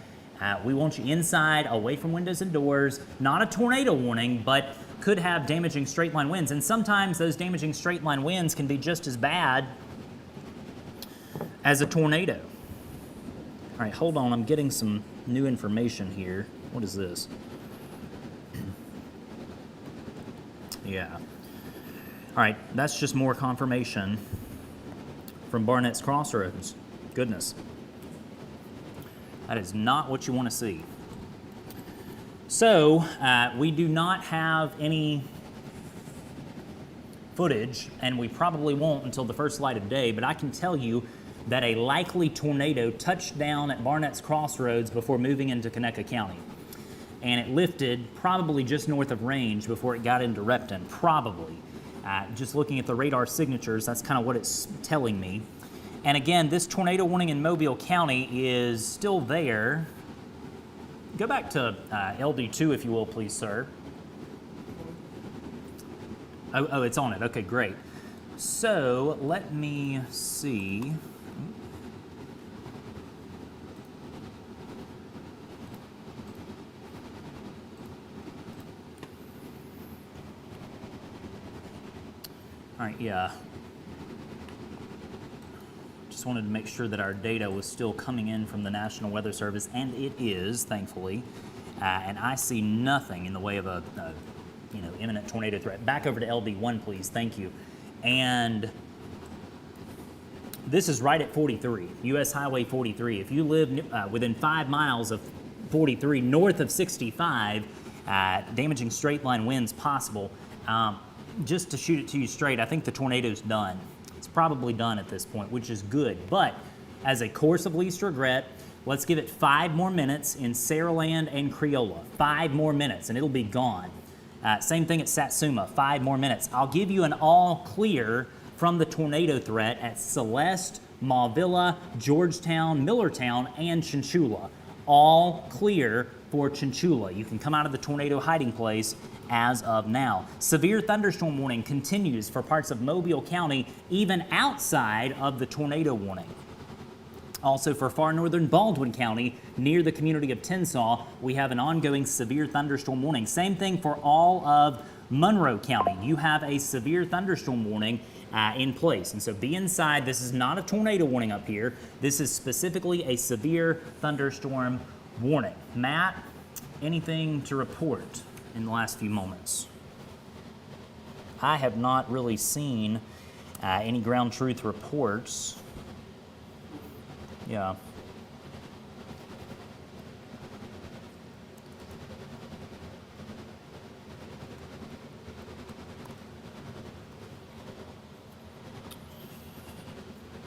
we want you inside, away from windows and doors. Not a tornado warning, but could have damaging straight line winds. And sometimes those damaging straight line winds can be just as bad as a tornado. All right, hold on. I'm getting some new information here. What is this? Yeah. All right, that's just more confirmation from Barnett's Crossroads. Goodness. That is not what you want to see. So, we do not have any footage, and we probably won't until the first light of day, but I can tell you that a likely tornado touched down at Barnett's Crossroads before moving into Conecuh County. And it lifted probably just north of range before it got into Repton, probably. Just looking at the radar signatures, that's kind of what it's telling me. And again, this tornado warning in Mobile County is still there. Go back to LD2, if you will, please, sir. Oh, it's on it. Okay, great. So let me see. All right, yeah. Just wanted to make sure that our data was still coming in from the National Weather Service, and it is, thankfully. And I see nothing in the way of a imminent tornado threat. Back over to LD1, please. Thank you. And this is right at 43, U.S. Highway 43. If you live within 5 miles of 43, north of 65, damaging straight line winds possible. Just to shoot it to you straight, I think the tornado's done. It's probably done at this point, which is good. But as a course of least regret, let's give it 5 more minutes in Saraland and Criolla. 5 more minutes, and it'll be gone. Same thing at Satsuma, 5 more minutes. I'll give you an all clear from the tornado threat at Celeste, Mauvilla, Georgetown, Millertown, and Chinchula. All clear for Chinchula. You can come out of the tornado hiding place as of now. Severe thunderstorm warning continues for parts of Mobile County, even outside of the tornado warning. Also for far northern Baldwin County, near the community of Tensaw, we have an ongoing severe thunderstorm warning. Same thing for all of Monroe County. You have a severe thunderstorm warning in place. And so be inside. This is not a tornado warning up here. This is specifically a severe thunderstorm warning. Matt, anything to report in the last few moments? I have not really seen any ground truth reports. Yeah.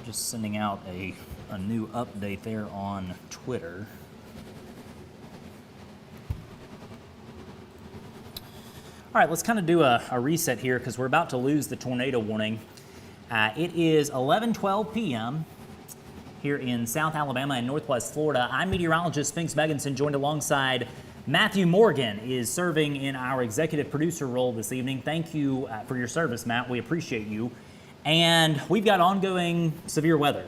Just sending out a new update there on Twitter. All right, let's kind of do a reset here because we're about to lose the tornado warning. It is 11:12 p.m. here in South Alabama and Northwest Florida. I'm meteorologist Spinks Meganson, joined alongside Matthew Morgan, is serving in our executive producer role this evening. Thank you for your service, Matt. We appreciate you. And we've got ongoing severe weather.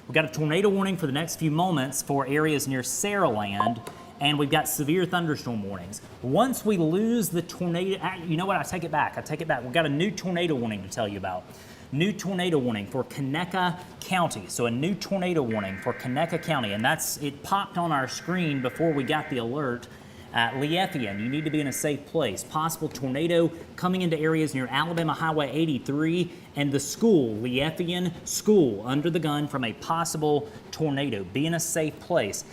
We've got a tornado warning for the next few moments for areas near Saraland, and we've got severe thunderstorm warnings. Once we lose the tornado, you know what, I take it back. We've got a new tornado warning to tell you about. New tornado warning for Conecuh County. So a new tornado warning for Conecuh County, and it popped on our screen before we got the alert. Liefien, you need to be in a safe place. Possible tornado coming into areas near Alabama Highway 83 and the school, Liefien School, under the gun from a possible tornado. Be in a safe place.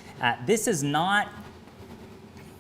This is not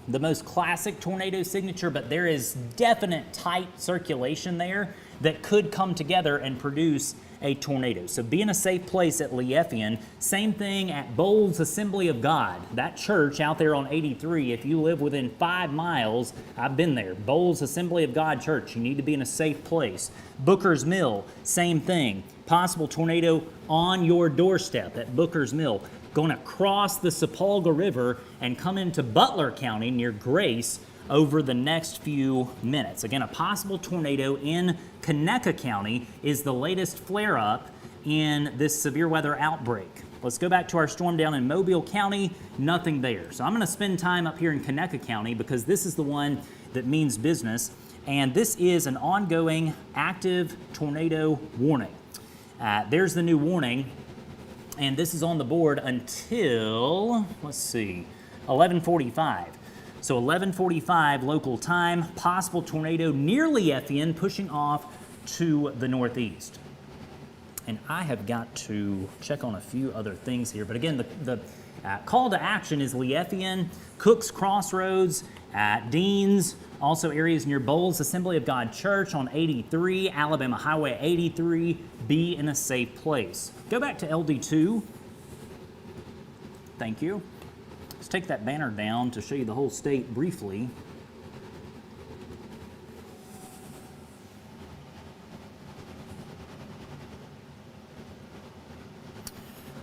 the most classic tornado signature, but there is definite tight circulation there that could come together and produce a tornado. So be in a safe place at Liefien. Same thing at Bowles Assembly of God, that church out there on 83. If you live within 5 miles, I've been there. Bowles Assembly of God Church, you need to be in a safe place. Booker's Mill, same thing. Possible tornado on your doorstep at Booker's Mill. Going to cross the Sapulga River and come into Butler County near Grace over the next few minutes. Again, a possible tornado in Conecuh County is the latest flare-up in this severe weather outbreak. Let's go back to our storm down in Mobile County, nothing there. So I'm going to spend time up here in Conecuh County because this is the one that means business, and this is an ongoing active tornado warning. There's the new warning. And this is on the board until, let's see, 11:45. So 11:45 local time, possible tornado near Liefien pushing off to the northeast. And I have got to check on a few other things here. But again, the call to action is Liefien, Cook's Crossroads, Deans, also areas near Bowles Assembly of God Church on 83, Alabama Highway 83. Be in a safe place. Go back to LD2. Thank you. Let's take that banner down to show you the whole state briefly.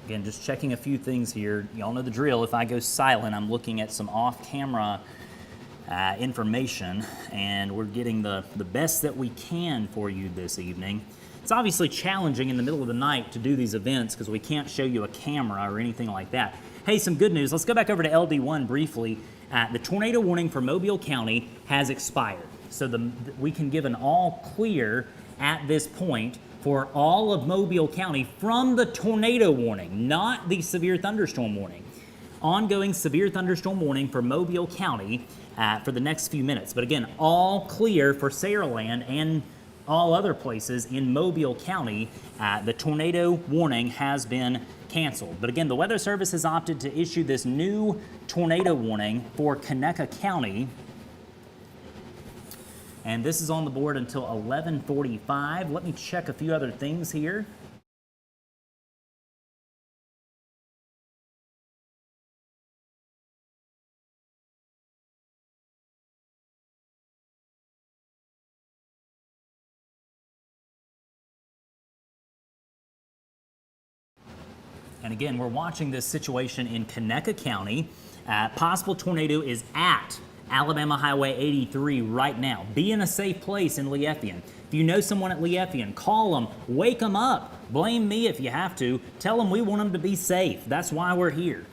Again, just checking a few things here. Y'all know the drill. If I go silent, I'm looking at some off-camera information, and we're getting the best that we can for you this evening. It's obviously challenging in the middle of the night to do these events because we can't show you a camera or anything like that. Hey, some good news. Let's go back over to LD1 briefly. The tornado warning for Mobile County has expired. So we can give an all clear at this point for all of Mobile County from the tornado warning, not the severe thunderstorm warning. Ongoing severe thunderstorm warning for Mobile County for the next few minutes. But again, all clear for Saraland and all other places in Mobile County. The tornado warning has been canceled. But again, the Weather Service has opted to issue this new tornado warning for Conecuh County. And this is on the board until 11:45. Let me check a few other things here. And again, we're watching this situation in Conecuh County. Possible tornado is at Alabama Highway 83 right now. Be in a safe place in Liefien. If you know someone at Liefien, call them, wake them up. Blame me if you have to. Tell them we want them to be safe. That's why we're here.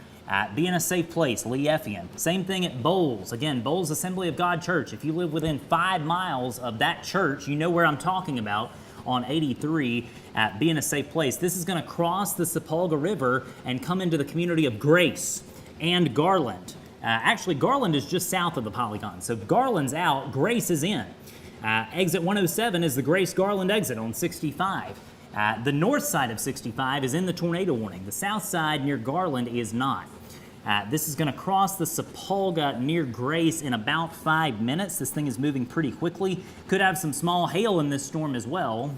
Be in a safe place, Liefien. Same thing at Bowles. Again, Bowles Assembly of God Church. If you live within 5 miles of that church, you know where I'm talking about. On 83, be in a safe place. This is going to cross the Sapulga River and come into the community of Grace and Garland. Actually, Garland is just south of the polygon. So Garland's out, Grace is in. Exit 107 is the Grace-Garland exit on 65. The north side of 65 is in the tornado warning. The south side near Garland is not. This is going to cross the Sapulga near Grace in about 5 minutes. This thing is moving pretty quickly. Could have some small hail in this storm as well.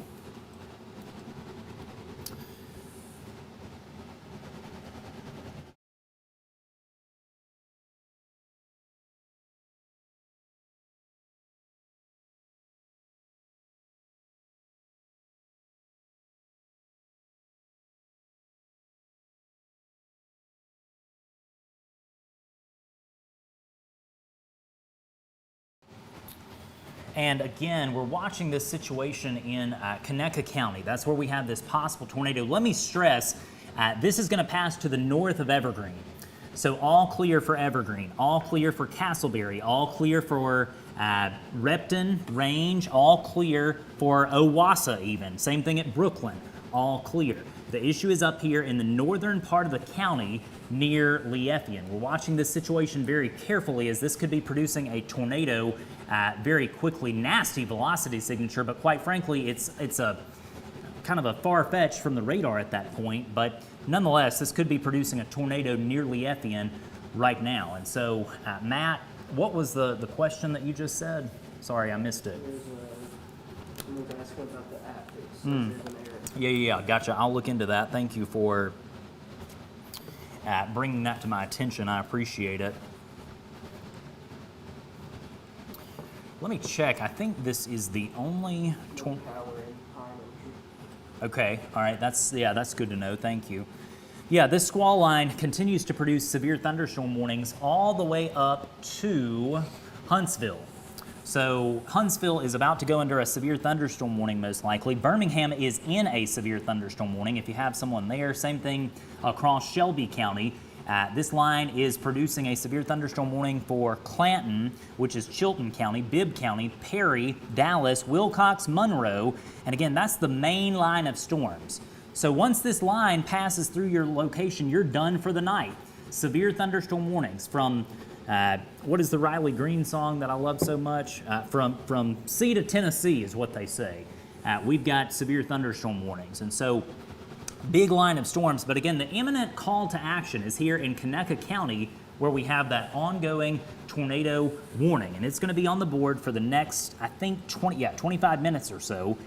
And again, we're watching this situation in Conecuh County. That's where we have this possible tornado. Let me stress, this is going to pass to the north of Evergreen. So all clear for Evergreen, all clear for Castleberry, all clear for Repton, Range, all clear for Owassa even. Same thing at Brooklyn, all clear. The issue is up here in the northern part of the county near Liefien. We're watching this situation very carefully as this could be producing a tornado very quickly. Nasty velocity signature, but quite frankly, it's a kind of a far-fetched from the radar at that point, but nonetheless, this could be producing a tornado near Liefien right now. And so, Matt, what was the question that you just said? Sorry, I missed it. Someone was asking about the app. It says there's an error. Yeah, gotcha. I'll look into that. Thank you for bringing that to my attention. I appreciate it. Let me check. I think this is the only No power in high entry. Okay, all right, that's good to know, thank you. Yeah, this squall line continues to produce severe thunderstorm warnings all the way up to Huntsville. So Huntsville is about to go under a severe thunderstorm warning most likely. Birmingham is in a severe thunderstorm warning if you have someone there. Same thing across Shelby County. This line is producing a severe thunderstorm warning for Clanton, which is Chilton County, Bibb County, Perry, Dallas, Wilcox, Monroe, and again, that's the main line of storms. So once this line passes through your location, you're done for the night. Severe thunderstorm warnings from, what is the Riley Green song that I love so much? From sea to Tennessee is what they say. We've got severe thunderstorm warnings, and so big line of storms, but again, the imminent call to action is here in Conecuh County where we have that ongoing tornado warning, and it's going to be on the board for the next, I think, 25 minutes or so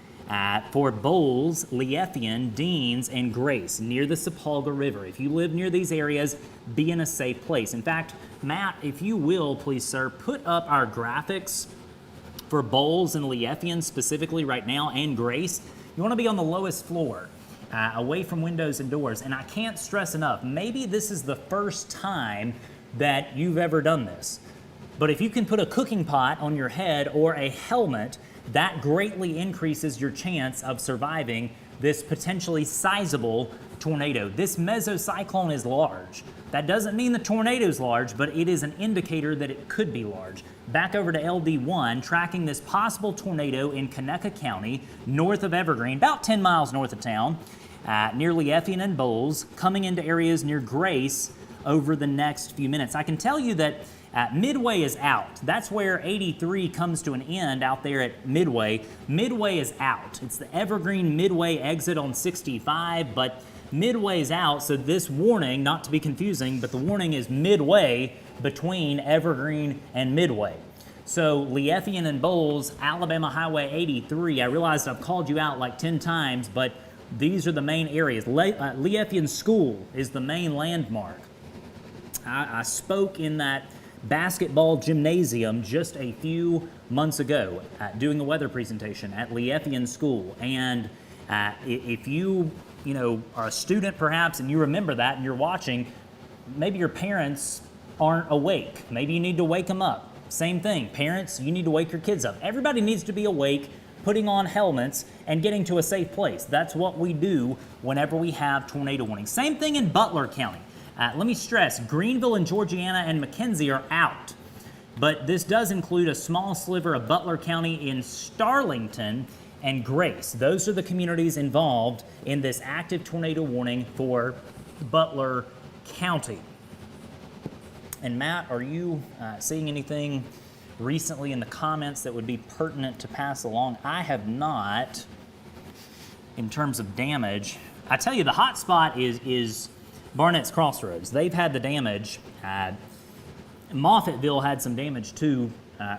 for Bowles, Liefien, Deans, and Grace near the Sapulga River. If you live near these areas, be in a safe place. In fact, Matt, if you will, please, sir, put up our graphics for Bowles and Liefien specifically right now, and Grace. You want to be on the lowest floor. Away from windows and doors. And I can't stress enough, maybe this is the first time that you've ever done this. But if you can put a cooking pot on your head or a helmet, that greatly increases your chance of surviving this potentially sizable tornado. This mesocyclone is large. That doesn't mean the tornado is large, but it is an indicator that it could be large. Back over to LD1, tracking this possible tornado in Conecuh County, north of Evergreen, about 10 miles north of town, near Liefien and Bowles, coming into areas near Grace over the next few minutes. I can tell you that Midway is out. That's where 83 comes to an end out there at Midway. Midway is out. It's the Evergreen Midway exit on 65, but Midway is out, so this warning, not to be confusing, but the warning is midway between Evergreen and Midway. So Liefien and Bowles, Alabama Highway 83, I realized I've called you out like 10 times, but these are the main areas. Liefien School is the main landmark. I spoke in that basketball gymnasium just a few months ago doing a weather presentation at Liefien School. And if you are a student perhaps and you remember that and you're watching, maybe your parents aren't awake. Maybe you need to wake them up. Same thing, parents, you need to wake your kids up. Everybody needs to be awake, putting on helmets, and getting to a safe place. That's what we do whenever we have tornado warnings. Same thing in Butler County. Let me stress, Greenville and Georgiana and McKenzie are out. But this does include a small sliver of Butler County in Starlington and Grace. Those are the communities involved in this active tornado warning for Butler County. And Matt, are you seeing anything recently in the comments that would be pertinent to pass along? I have not, in terms of damage. I tell you, the hot spot is Barnett's Crossroads. They've had the damage. Moffattville had some damage too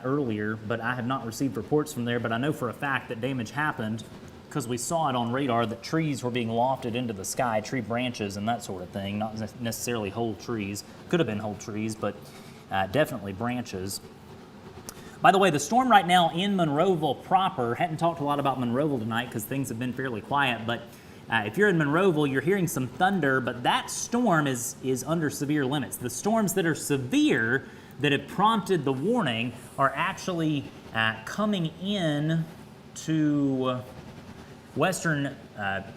earlier, but I have not received reports from there. But I know for a fact that damage happened because we saw it on radar that trees were being lofted into the sky, tree branches and that sort of thing, not necessarily whole trees. Could have been whole trees, but definitely branches. By the way, the storm right now in Monroeville proper, hadn't talked a lot about Monroeville tonight because things have been fairly quiet, but if you're in Monroeville, you're hearing some thunder, but that storm is under severe limits. The storms that are severe that have prompted the warning are actually coming in to western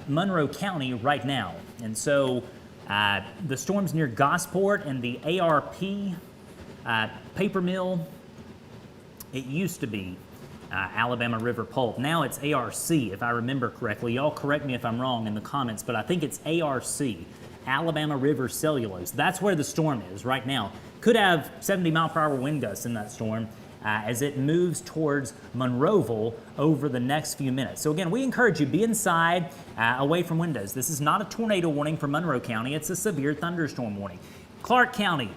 Monroe County right now. And so the storm's near Gosport and the ARP paper mill. It used to be Alabama River Pulp. Now it's ARC, if I remember correctly. Y'all correct me if I'm wrong in the comments, but I think it's ARC, Alabama River Cellulose. That's where the storm is right now. Could have 70-mile-per-hour wind gusts in that storm as it moves towards Monroeville over the next few minutes. So again, we encourage you, be inside, away from windows. This is not a tornado warning for Monroe County. It's a severe thunderstorm warning. Clark County,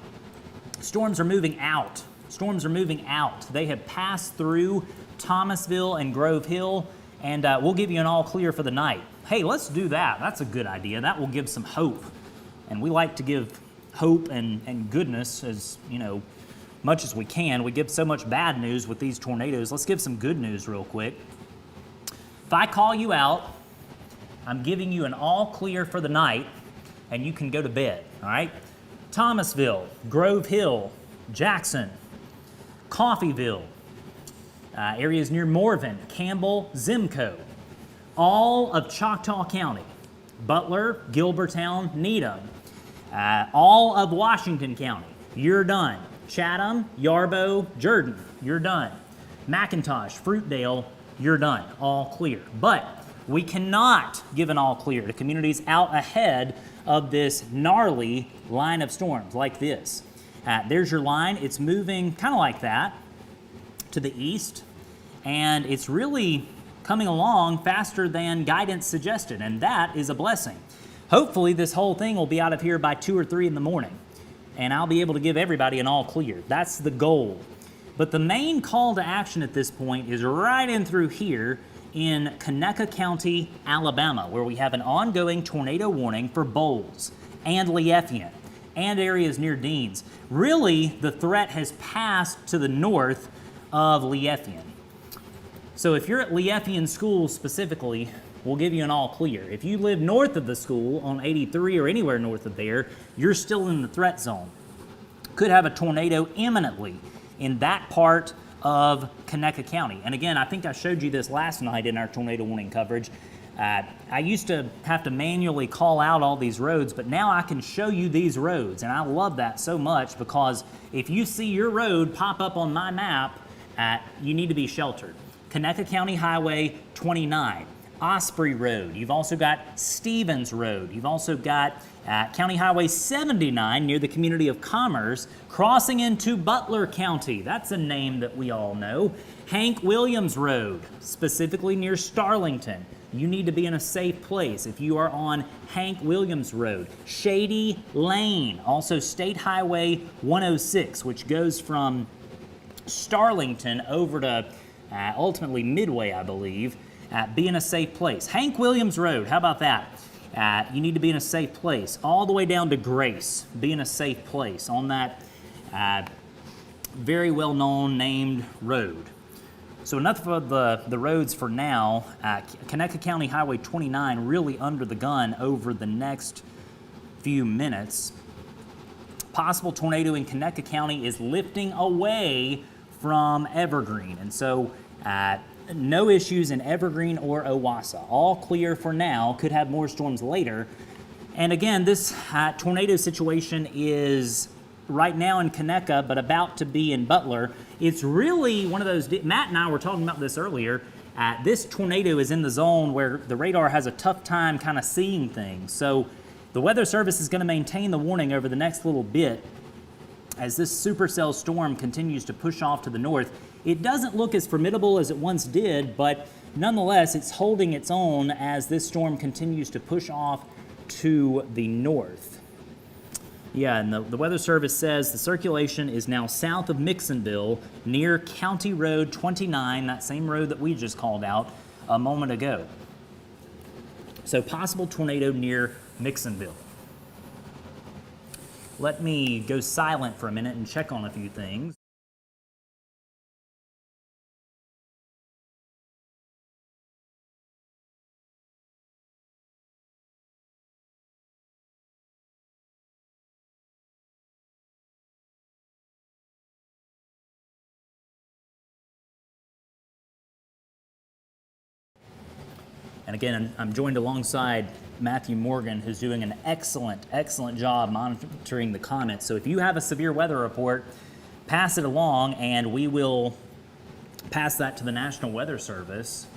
storms are moving out. Storms are moving out. They have passed through Thomasville and Grove Hill, and we'll give you an all clear for the night. Hey, let's do that. That's a good idea. That will give some hope. And we like to give hope and goodness as, much as we can. We give so much bad news with these tornadoes. Let's give some good news real quick. If I call you out, I'm giving you an all clear for the night, and you can go to bed, all right? Thomasville, Grove Hill, Jackson, Coffeyville, areas near Morven, Campbell, Zimco, all of Choctaw County, Butler, Gilbertown, Needham, all of Washington County, you're done. Chatham, Yarbo, Jordan, you're done. McIntosh, Fruitdale, you're done. All clear. But we cannot give an all clear to communities out ahead of this gnarly line of storms like this. There's your line. It's moving kind of like that to the east, and it's really coming along faster than guidance suggested, and that is a blessing. Hopefully this whole thing will be out of here by 2 or 3 in the morning, and I'll be able to give everybody an all clear. That's the goal. But the main call to action at this point is right in through here in Conecuh County, Alabama, where we have an ongoing tornado warning for Bowles and Liefien and areas near Deans. Really, the threat has passed to the north of Liefien. So if you're at Liefien School specifically, we'll give you an all clear. If you live north of the school on 83 or anywhere north of there, you're still in the threat zone. Could have a tornado imminently in that part of Conecuh County. And again, I think I showed you this last night in our tornado warning coverage. I used to have to manually call out all these roads, but now I can show you these roads, and I love that so much because if you see your road pop up on my map, you need to be sheltered. Conecuh County Highway 29, Osprey Road. You've also got Stevens Road. You've also got County Highway 79 near the community of Commerce, crossing into Butler County. That's a name that we all know. Hank Williams Road, specifically near Starlington. You need to be in a safe place if you are on Hank Williams Road. Shady Lane, also State Highway 106, which goes from Starlington over to ultimately Midway, I believe. Be in a safe place. Hank Williams Road, how about that? You need to be in a safe place. All the way down to Grace, be in a safe place on that very well-known named road. So enough of the roads for now. Conecuh County Highway 29 really under the gun over the next few minutes. Possible tornado in Conecuh County is lifting away from Evergreen. And so no issues in Evergreen or Owassa. All clear for now. Could have more storms later. And again, this tornado situation is right now in Conecuh, but about to be in Butler. It's really one of those, Matt and I were talking about this earlier, this tornado is in the zone where the radar has a tough time kind of seeing things. So the Weather Service is going to maintain the warning over the next little bit as this supercell storm continues to push off to the north. It doesn't look as formidable as it once did, but nonetheless, it's holding its own as this storm continues to push off to the north. Yeah, and the Weather Service says the circulation is now south of Mixonville near County Road 29, that same road that we just called out a moment ago. So possible tornado near Mixonville. Let me go silent for a minute and check on a few things. And again, I'm joined alongside Matthew Morgan, who's doing an excellent job monitoring the comments. So if you have a severe weather report, pass it along and we will pass that to the National Weather Service.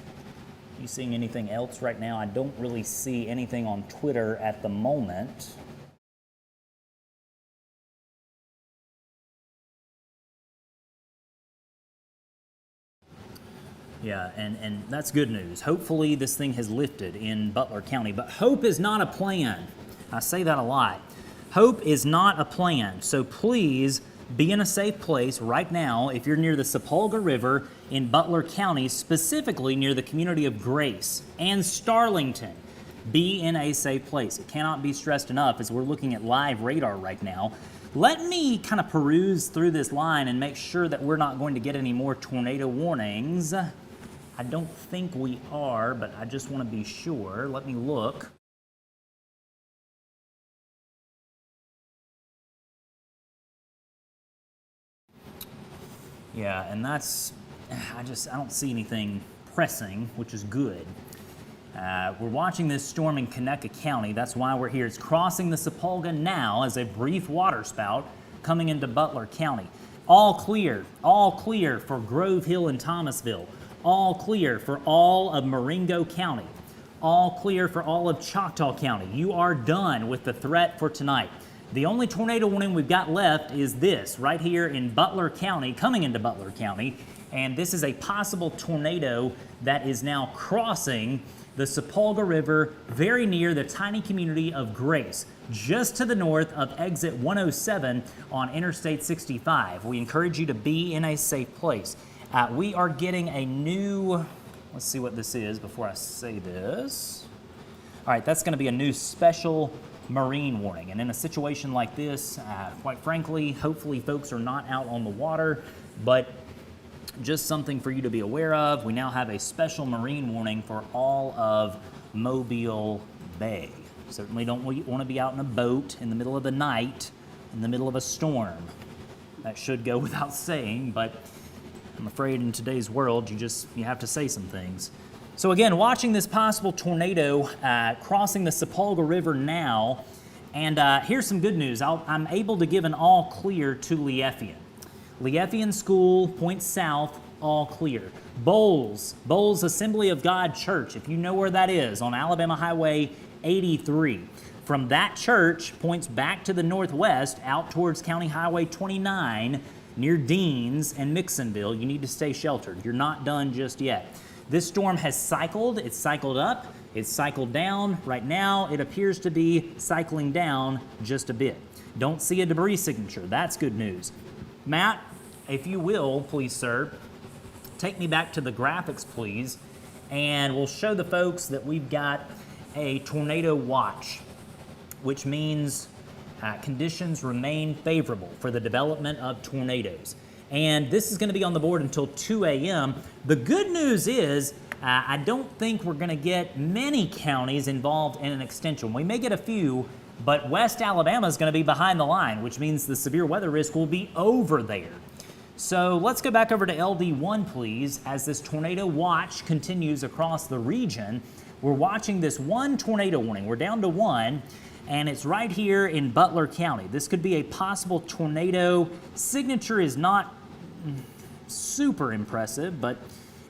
You seeing anything else right now? I don't really see anything on Twitter at the moment. Yeah, and that's good news. Hopefully this thing has lifted in Butler County, but hope is not a plan. I say that a lot. Hope is not a plan, so please be in a safe place right now if you're near the Sapulga River in Butler County, specifically near the community of Grace and Starlington. Be in a safe place. It cannot be stressed enough as we're looking at live radar right now. Let me kind of peruse through this line and make sure that we're not going to get any more tornado warnings. I don't think we are, but I just want to be sure. Let me look. Yeah, and that's, I don't see anything pressing, which is good. We're watching this storm in Conecuh County. That's why we're here. It's crossing the Sapulga now as a brief waterspout coming into Butler County. All clear for Grove Hill and Thomasville. All clear for all of Marengo County. All clear for all of Choctaw County. You are done with the threat for tonight. The only tornado warning we've got left is this right here in Butler County, coming into Butler County. And this is a possible tornado that is now crossing the Sapulga River very near the tiny community of Grace, just to the north of exit 107 on Interstate 65. We encourage you to be in a safe place. We are getting a new, let's see what this is before I say this. All right, that's going to be a new special marine warning. And in a situation like this, quite frankly, hopefully folks are not out on the water, but just something for you to be aware of. We now have a special marine warning for all of Mobile Bay. Certainly don't want to be out in a boat in the middle of the night, in the middle of a storm. That should go without saying, but I'm afraid in today's world, you have to say some things. So again, watching this possible tornado crossing the Sapulga River now, and here's some good news. I'm able to give an all clear to Lieffian. Lieffian School points south, all clear. Bowles Assembly of God Church, if you know where that is, on Alabama Highway 83. From that church points back to the northwest out towards County Highway 29 near Deans and Mixonville. You need to stay sheltered. You're not done just yet. This storm has cycled. It's cycled up. It's cycled down. Right now, it appears to be cycling down just a bit. Don't see a debris signature. That's good news. Matt, if you will, please, sir, take me back to the graphics, please, and we'll show the folks that we've got a tornado watch, which means conditions remain favorable for the development of tornadoes. And this is going to be on the board until 2 a.m. The good news is I don't think we're going to get many counties involved in an extension. We may get a few, but West Alabama is going to be behind the line, which means the severe weather risk will be over there. So let's go back over to LD1, please, as this tornado watch continues across the region. We're watching this one tornado warning. We're down to one, and it's right here in Butler County. This could be a possible tornado. Signature is not super impressive, but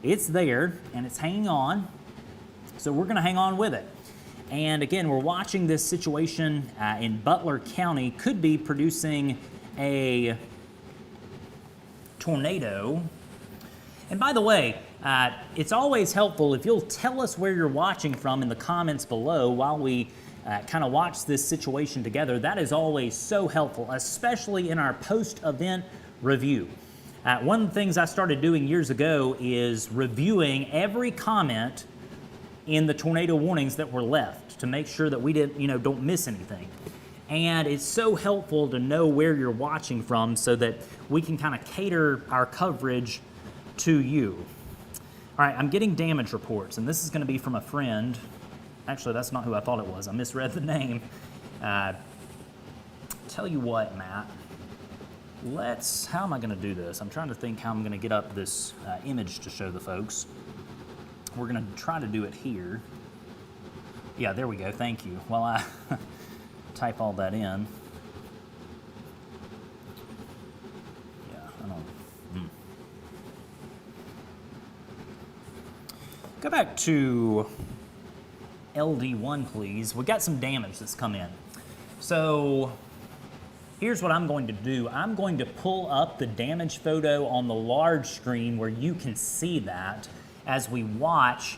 it's there, and it's hanging on. So we're going to hang on with it. And again, we're watching this situation in Butler County. Could be producing a tornado. And by the way, it's always helpful if you'll tell us where you're watching from in the comments below while we kind of watch this situation together. That is always so helpful, especially in our post-event review. One of the things I started doing years ago is reviewing every comment in the tornado warnings that were left to make sure that we don't miss anything. And it's so helpful to know where you're watching from so that we can kind of cater our coverage to you. All right, I'm getting damage reports, and this is going to be from a friend. Actually, that's not who I thought it was. I misread the name. Tell you what, Matt. How am I going to do this? I'm trying to think how I'm going to get up this image to show the folks. We're going to try to do it here. Yeah, there we go, thank you. Well, I type all that in. Yeah, I don't. Go back to LD1, please. We got some damage that's come in. So here's what I'm going to do. I'm going to pull up the damage photo on the large screen where you can see that as we watch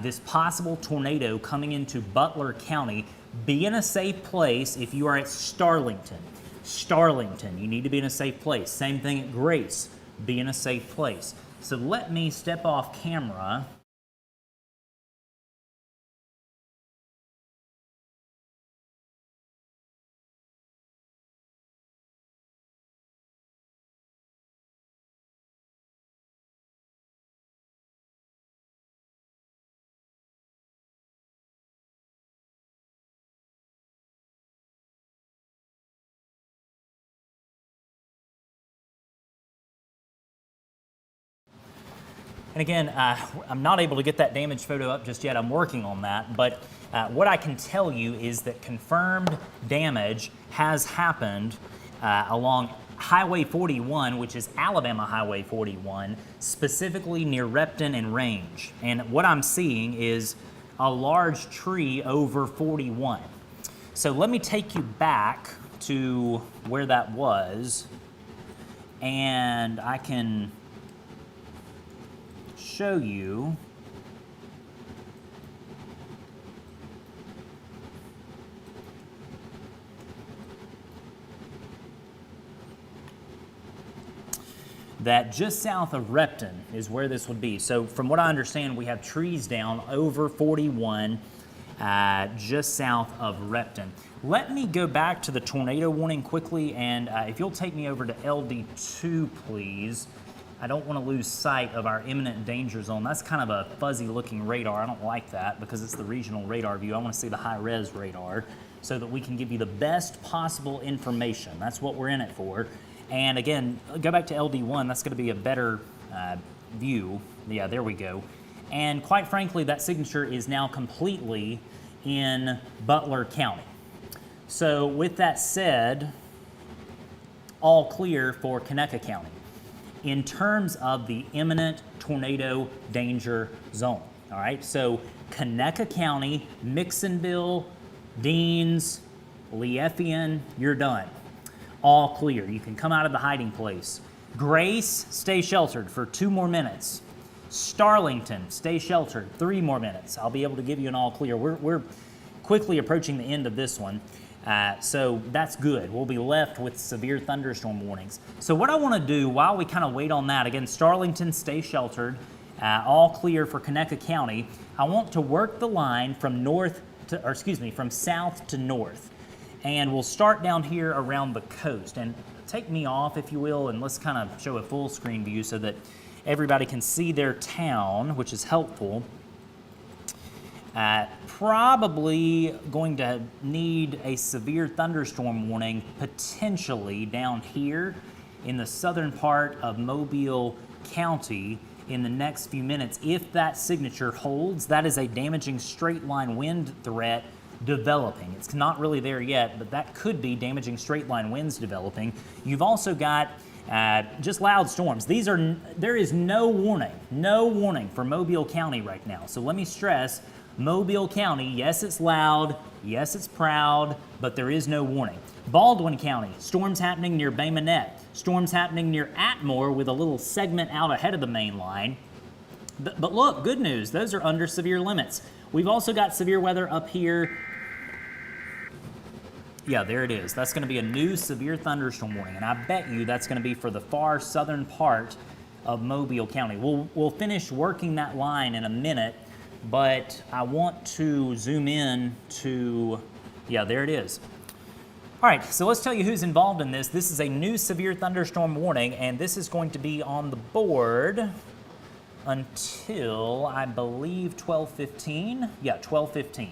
this possible tornado coming into Butler County. Be in a safe place if you are at Starlington. Starlington, you need to be in a safe place. Same thing at Grace, be in a safe place. So let me step off camera. And again, I'm not able to get that damage photo up just yet. I'm working on that. But what I can tell you is that confirmed damage has happened along Highway 41, which is Alabama Highway 41, specifically near Repton and Range. And what I'm seeing is a large tree over 41. So let me take you back to where that was, and I can show you that just south of Repton is where this would be. So from what I understand, we have trees down over 41 just south of Repton. Let me go back to the tornado warning quickly, and if you'll take me over to LD2, please. I don't want to lose sight of our imminent danger zone. That's kind of a fuzzy looking radar. I don't like that because it's the regional radar view. I want to see the high res radar so that we can give you the best possible information. That's what we're in it for. And again, go back to LD1. That's going to be a better view. Yeah, there we go. And quite frankly, that signature is now completely in Butler County. So with that said, all clear for Conecuh County in terms of the imminent tornado danger zone. All right, so Conecuh County, Mixonville, Deans, Lieffian, you're done. All clear. You can come out of the hiding place. Grace, stay sheltered for 2 more minutes. Starlington, stay sheltered 3 more minutes. I'll be able to give you an all clear. We're quickly approaching the end of this one. So that's good. We'll be left with severe thunderstorm warnings. So what I want to do while we kind of wait on that, again, Starlington, stay sheltered, all clear for Conecuh County. I want to work the line from from south to north. And we'll start down here around the coast. And take me off, if you will, and let's kind of show a full screen view so that everybody can see their town, which is helpful. Probably going to need a severe thunderstorm warning potentially down here in the southern part of Mobile County in the next few minutes. If that signature holds, that is a damaging straight line wind threat developing. It's not really there yet, but that could be damaging straight line winds developing. You've also got just loud storms. There is no warning for Mobile County right now. So let me stress, Mobile County, yes, it's loud, yes, it's proud, but there is no warning. Baldwin County, storms happening near Bay Minette, storms happening near Atmore with a little segment out ahead of the main line. But look, good news, those are under severe limits. We've also got severe weather up here. Yeah, there it is. That's going to be a new severe thunderstorm warning, and I bet you that's going to be for the far southern part of Mobile County. We'll finish working that line in a minute, but I want to zoom in to, yeah, there it is. All right, so let's tell you who's involved in this. This is a new severe thunderstorm warning, and this is going to be on the board until, I believe, 12:15. Yeah, 12:15.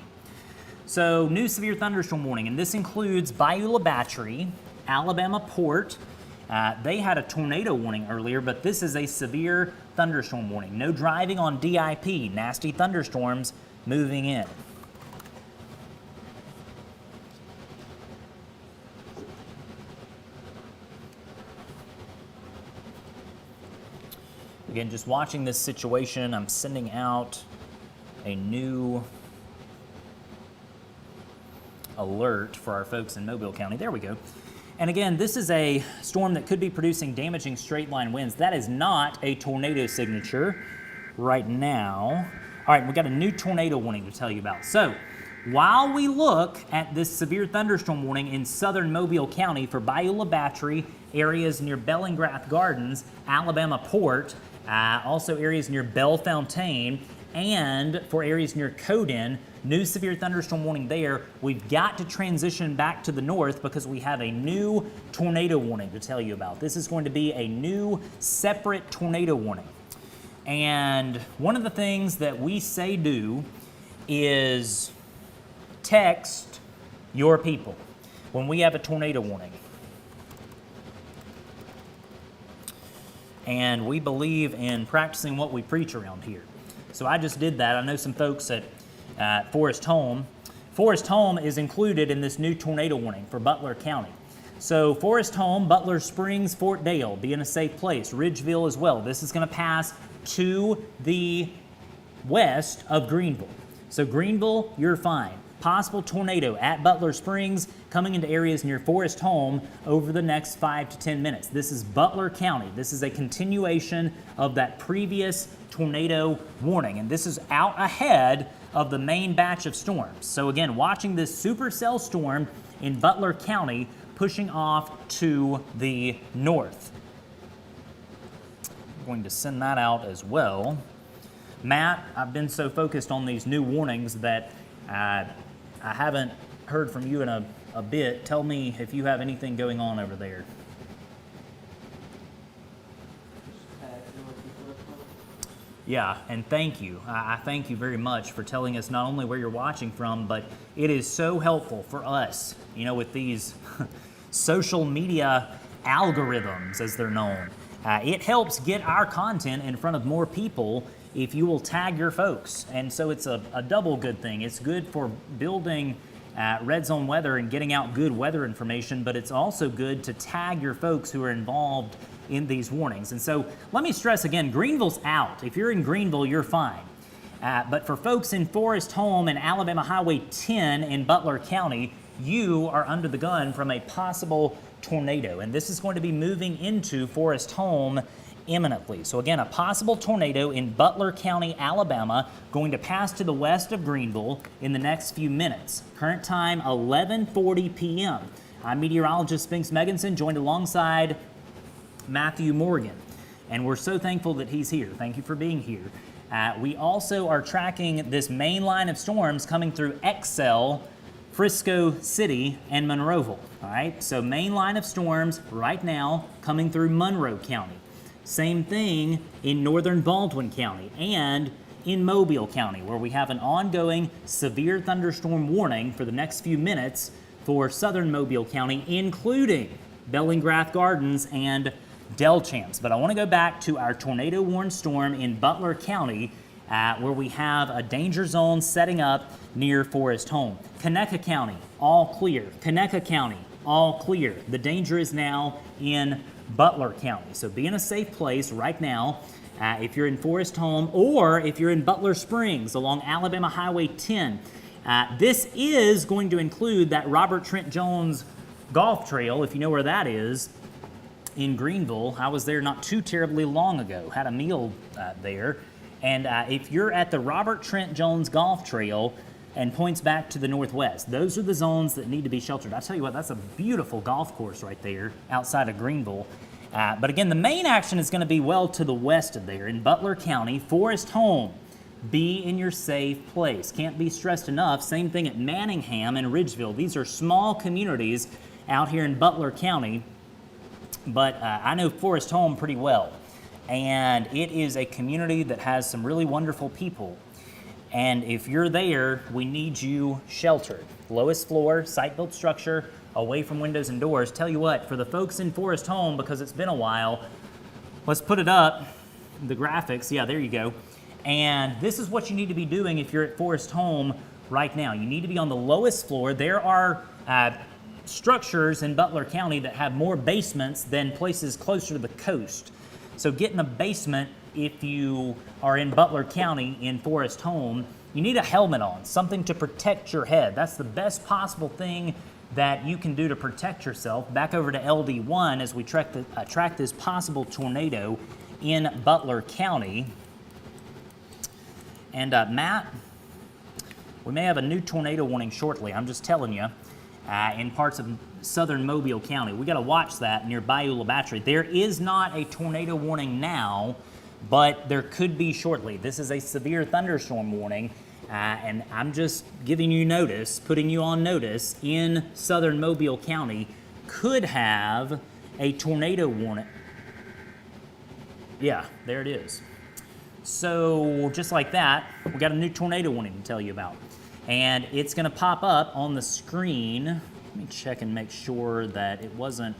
So, new severe thunderstorm warning, and this includes Bayou La Battery, Alabama Port. They had a tornado warning earlier, but this is a severe thunderstorm warning. No driving on DIP, nasty thunderstorms moving in. Again, just watching this situation, I'm sending out a new alert for our folks in Mobile County. There we go. And again, this is a storm that could be producing damaging straight line winds. That is not a tornado signature right now. All right, we've got a new tornado warning to tell you about. So while we look at this severe thunderstorm warning in southern Mobile County for Beulah Battery, areas near Bellingrath Gardens, Alabama Port, also areas near Bellefontaine, and for areas near Coden, new severe thunderstorm warning there. We've got to transition back to the north because we have a new tornado warning to tell you about. This is going to be a new separate tornado warning. And one of the things that we say do is text your people when we have a tornado warning. And we believe in practicing what we preach around here. So I just did that. I know some folks at Forest Home. Forest Home is included in this new tornado warning for Butler County. So Forest Home, Butler Springs, Fort Dale, be in a safe place. Ridgeville as well. This is going to pass to the west of Greenville. So Greenville, you're fine. Possible tornado at Butler Springs coming into areas near Forest Home over the next 5 to 10 minutes. This is Butler County. This is a continuation of that previous tornado warning, and this is out ahead of the main batch of storms. So again, watching this supercell storm in Butler County pushing off to the north. I'm going to send that out as well. Matt, I've been so focused on these new warnings that I haven't heard from you in a bit. Tell me if you have anything going on over there. Yeah, and thank you. I thank you very much for telling us not only where you're watching from, but it is so helpful for us, you know, with these social media algorithms, as they're known. It helps get our content in front of more people if you will tag your folks. And so it's a double good thing. It's good for building red zone weather and getting out good weather information, but it's also good to tag your folks who are involved in these warnings. And so let me stress again, Greenville's out. If you're in Greenville, you're fine. But for folks in Forest Home and Alabama Highway 10 in Butler County, you are under the gun from a possible tornado. And this is going to be moving into Forest Home imminently. So again, a possible tornado in Butler County, Alabama, going to pass to the west of Greenville in the next few minutes. Current time, 11:40 p.m. I'm meteorologist Spinks Meganson, joined alongside Matthew Morgan. And we're so thankful that he's here. Thank you for being here. We also are tracking this main line of storms coming through Excel, Frisco City, and Monroeville. All right, so main line of storms right now coming through Monroe County. Same thing in northern Baldwin County and in Mobile County, where we have an ongoing severe thunderstorm warning for the next few minutes for southern Mobile County, including Bellingrath Gardens and Delchamps. But I want to go back to our tornado warned storm in Butler County, where we have a danger zone setting up near Forest Home. Conecuh County, all clear. Conecuh County, all clear. The danger is now in Butler County. So be in a safe place right now if you're in Forest Home or if you're in Butler Springs along Alabama Highway 10. This is going to include that Robert Trent Jones golf trail, if you know where that is, in Greenville. I was there not too terribly long ago, had a meal there. And if you're at the Robert Trent Jones golf trail and points back to the northwest, those are the zones that need to be sheltered. I tell you what, that's a beautiful golf course right there outside of Greenville. But again, the main action is going to be well to the west of there in Butler County. Forest Home, be in your safe place. Can't be stressed enough. Same thing at Manningham and Ridgeville. These are small communities out here in Butler County, but I know Forest Home pretty well. And it is a community that has some really wonderful people. And if you're there, we need you sheltered. Lowest floor, site-built structure, away from windows and doors. Tell you what, for the folks in Forest Home, because it's been a while, let's put it up, the graphics. Yeah, there you go. And this is what you need to be doing if you're at Forest Home right now. You need to be on the lowest floor. There are structures in Butler County that have more basements than places closer to the coast. So get in a basement if you are in Butler County in Forest Home, you need a helmet on, something to protect your head. That's the best possible thing that you can do to protect yourself. Back over to LD1 as we track this possible tornado in Butler County. And Matt, we may have a new tornado warning shortly. I'm just telling you, in parts of southern Mobile County. We got to watch that near Bayou La Battery. There is not a tornado warning now, but there could be shortly. This is a severe thunderstorm warning, and I'm just giving you notice, putting you on notice, in southern Mobile County could have a tornado warning. Yeah, there it is. So just like that, we got a new tornado warning to tell you about. And it's going to pop up on the screen. Let me check and make sure that it wasn't.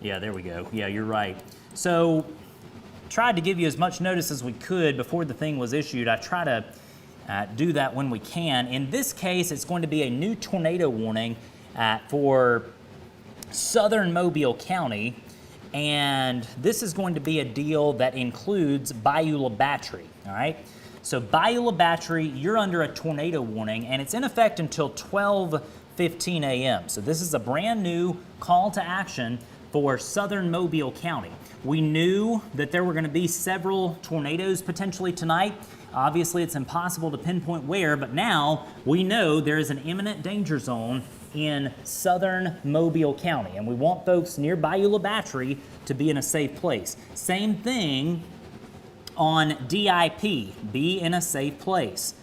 Yeah, there we go. Yeah, you're right. So tried to give you as much notice as we could before the thing was issued. I try to do that when we can. In this case, it's going to be a new tornado warning for southern Mobile County. And this is going to be a deal that includes Bayou La Battery, all right? So Bayou La Battery, you're under a tornado warning, and it's in effect until 12:15 a.m. So this is a brand new call to action for southern Mobile County. We knew that there were going to be several tornadoes potentially tonight. Obviously, it's impossible to pinpoint where, but now we know there is an imminent danger zone in southern Mobile County, and we want folks near Bayou La Battery to be in a safe place. Same thing on DIP, be in a safe place.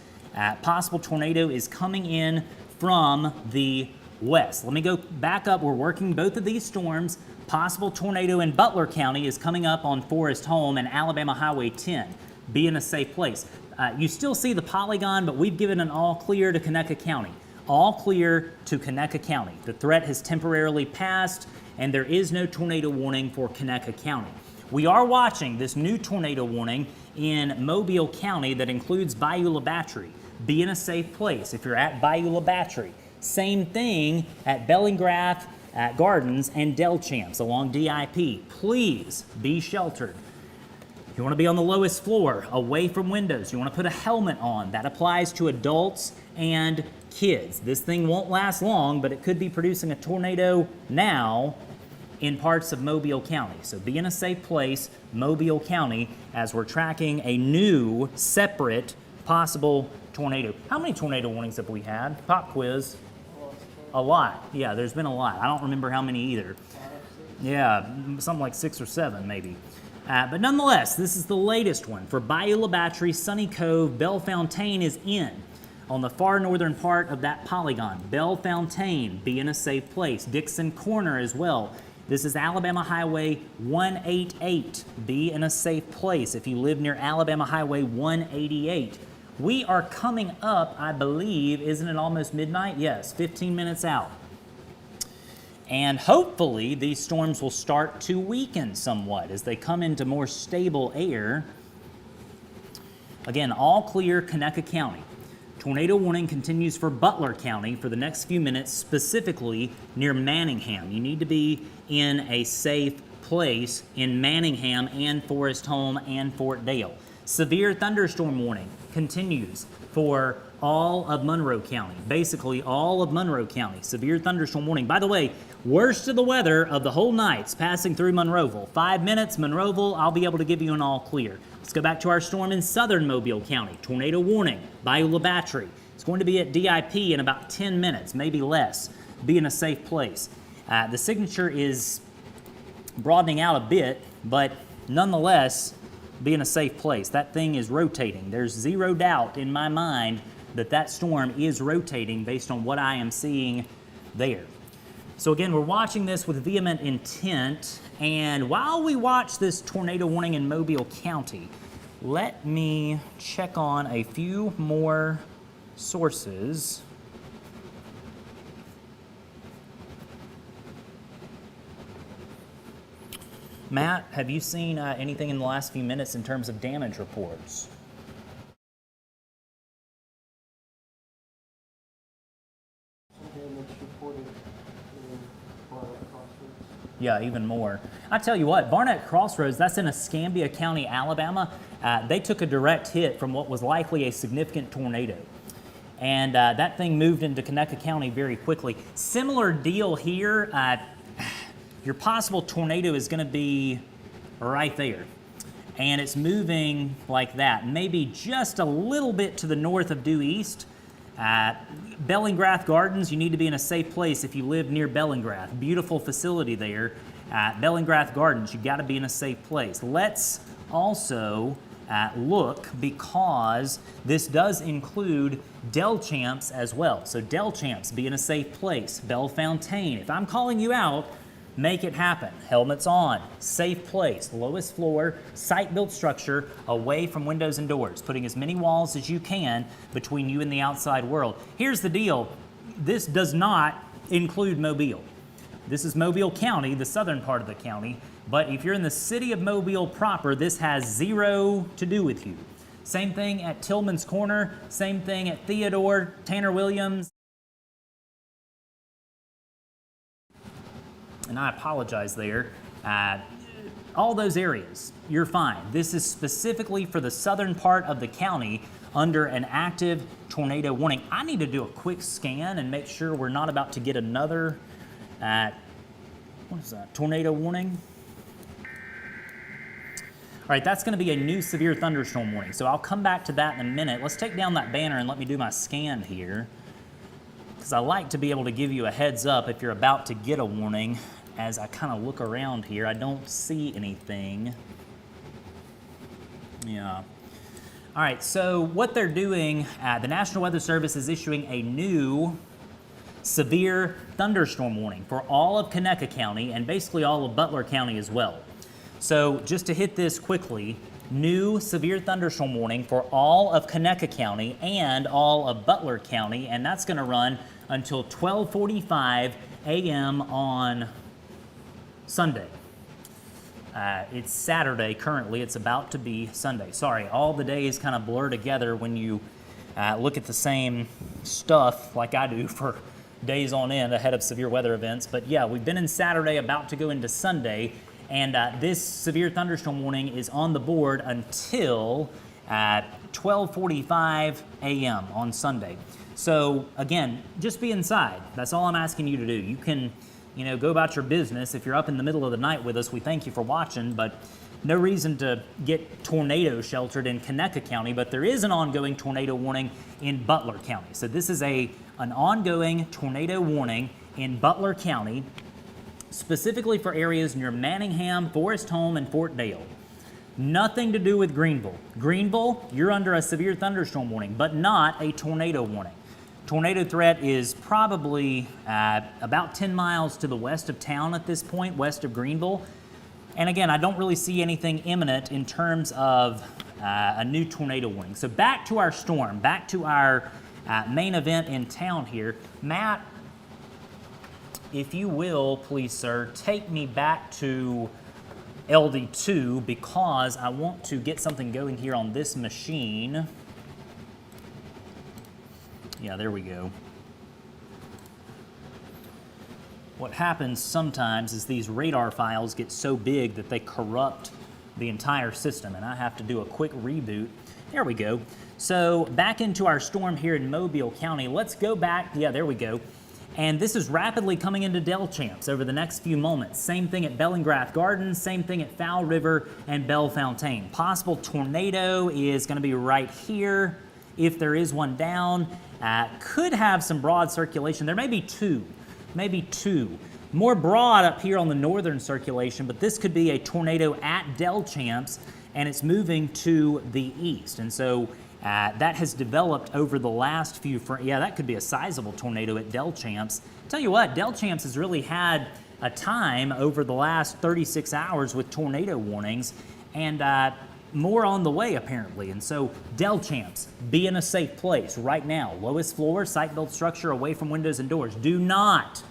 Possible tornado is coming in from the west. Let me go back up. We're working both of these storms. Possible tornado in Butler County is coming up on Forest Home and Alabama Highway 10. Be in a safe place. You still see the polygon, but we've given an all clear to Conecuh County. All clear to Conecuh County. The threat has temporarily passed, and there is no tornado warning for Conecuh County. We are watching this new tornado warning in Mobile County that includes Bayou La Battery. Be in a safe place if you're at Bayou La Battery. Same thing at Bellingraph, at Gardens, and Delchamps along DIP. Please be sheltered. You want to be on the lowest floor, away from windows. You want to put a helmet on. That applies to adults and kids. This thing won't last long, but it could be producing a tornado now in parts of Mobile County. So be in a safe place, Mobile County, as we're tracking a new, separate, possible tornado. How many tornado warnings have we had? Pop quiz. A lot. Yeah, there's been a lot. I don't remember how many either. Yeah, something like 6 or 7 maybe. But nonetheless, this is the latest one. For Bayou La Battery, Sunny Cove, Bellefontaine is in on the far northern part of that polygon. Bellefontaine, be in a safe place. Dixon Corner as well. This is Alabama Highway 188. Be in a safe place if you live near Alabama Highway 188. We are coming up, I believe, isn't it almost midnight? Yes, 15 minutes out. And hopefully these storms will start to weaken somewhat as they come into more stable air. Again, all clear Conecuh County. Tornado warning continues for Butler County for the next few minutes, specifically near Manningham. You need to be in a safe place in Manningham and Forest Home and Fort Dale. Severe thunderstorm warning continues for all of Monroe County, basically all of Monroe County. Severe thunderstorm warning. By the way, worst of the weather of the whole night's passing through Monroeville. 5 minutes, Monroeville, I'll be able to give you an all clear. Let's go back to our storm in southern Mobile County. Tornado warning, Bayou La Battery. It's going to be at DIP in about 10 minutes, maybe less. Be in a safe place. The signature is broadening out a bit, but nonetheless, be in a safe place. That thing is rotating. There's zero doubt in my mind that that storm is rotating based on what I am seeing there. So again, we're watching this with vehement intent, and while we watch this tornado warning in Mobile County, let me check on a few more sources. Matt, have you seen anything in the last few minutes in terms of damage reports? Some damage reported in Bartlett Crossroads. Yeah, even more. I tell you what, Barnett Crossroads, that's in Escambia County, Alabama. They took a direct hit from what was likely a significant tornado. And that thing moved into Conecuh County very quickly. Similar deal here. Your possible tornado is going to be right there. And it's moving like that, maybe just a little bit to the north of due east. Bellingrath Gardens, you need to be in a safe place if you live near Bellingrath. Beautiful facility there. Bellingrath Gardens, you got to be in a safe place. Let's also look, because this does include Delchamps as well. So Delchamps, be in a safe place. Bellefontaine, if I'm calling you out, make it happen. Helmets on, safe place, lowest floor, site-built structure, away from windows and doors, putting as many walls as you can between you and the outside world. Here's the deal. This does not include Mobile. This is Mobile County, the southern part of the county, but if you're in the city of Mobile proper, this has zero to do with you. Same thing at Tillman's Corner, same thing at Theodore, Tanner Williams. And I apologize there. All those areas, you're fine. This is specifically for the southern part of the county under an active tornado warning. I need to do a quick scan and make sure we're not about to get another, what is that, tornado warning? All right, that's going to be a new severe thunderstorm warning. So I'll come back to that in a minute. Let's take down that banner and let me do my scan here, because I like to be able to give you a heads up if you're about to get a warning. As I kind of look around here, I don't see anything. Yeah. All right, so what they're doing, the National Weather Service is issuing a new severe thunderstorm warning for all of Conecuh County and basically all of Butler County as well. So just to hit this quickly, new severe thunderstorm warning for all of Conecuh County and all of Butler County, and that's going to run until 12:45 a.m. on Sunday. It's Saturday currently. It's about to be Sunday. Sorry, all the days kind of blur together when you look at the same stuff like I do for days on end ahead of severe weather events. But yeah, we've been in Saturday, about to go into Sunday, and this severe thunderstorm warning is on the board until 12:45 a.m. on Sunday. So again, just be inside. That's all I'm asking you to do. You can, go about your business. If you're up in the middle of the night with us, we thank you for watching, but no reason to get tornado sheltered in Conecuh County, but there is an ongoing tornado warning in Butler County. So this is an ongoing tornado warning in Butler County, specifically for areas near Manningham, Forest Home, and Fort Dale. Nothing to do with Greenville. Greenville, you're under a severe thunderstorm warning, but not a tornado warning. Tornado threat is probably about 10 miles to the west of town at this point, west of Greenville. And again, I don't really see anything imminent in terms of a new tornado warning. So back to our storm, back to our main event in town here. Matt, if you will, please, sir, take me back to LD2 because I want to get something going here on this machine. Yeah, there we go. What happens sometimes is these radar files get so big that they corrupt the entire system, and I have to do a quick reboot. There we go. So back into our storm here in Mobile County. Let's go back. Yeah, there we go. And this is rapidly coming into Delchamps over the next few moments. Same thing at Bellingrath Gardens, same thing at Fowl River and Bellefontaine. Possible tornado is going to be right here, if there is one down. Could have some broad circulation. There may be two. More broad up here on the northern circulation, but this could be a tornado at Delchamps, and it's moving to the east. And so that has developed over the last few, that could be a sizable tornado at Delchamps. Tell you what, Delchamps has really had a time over the last 36 hours with tornado warnings, and more on the way apparently. And so Delchamps, be in a safe place right now. Lowest floor, site-built structure, away from windows and doors. Do not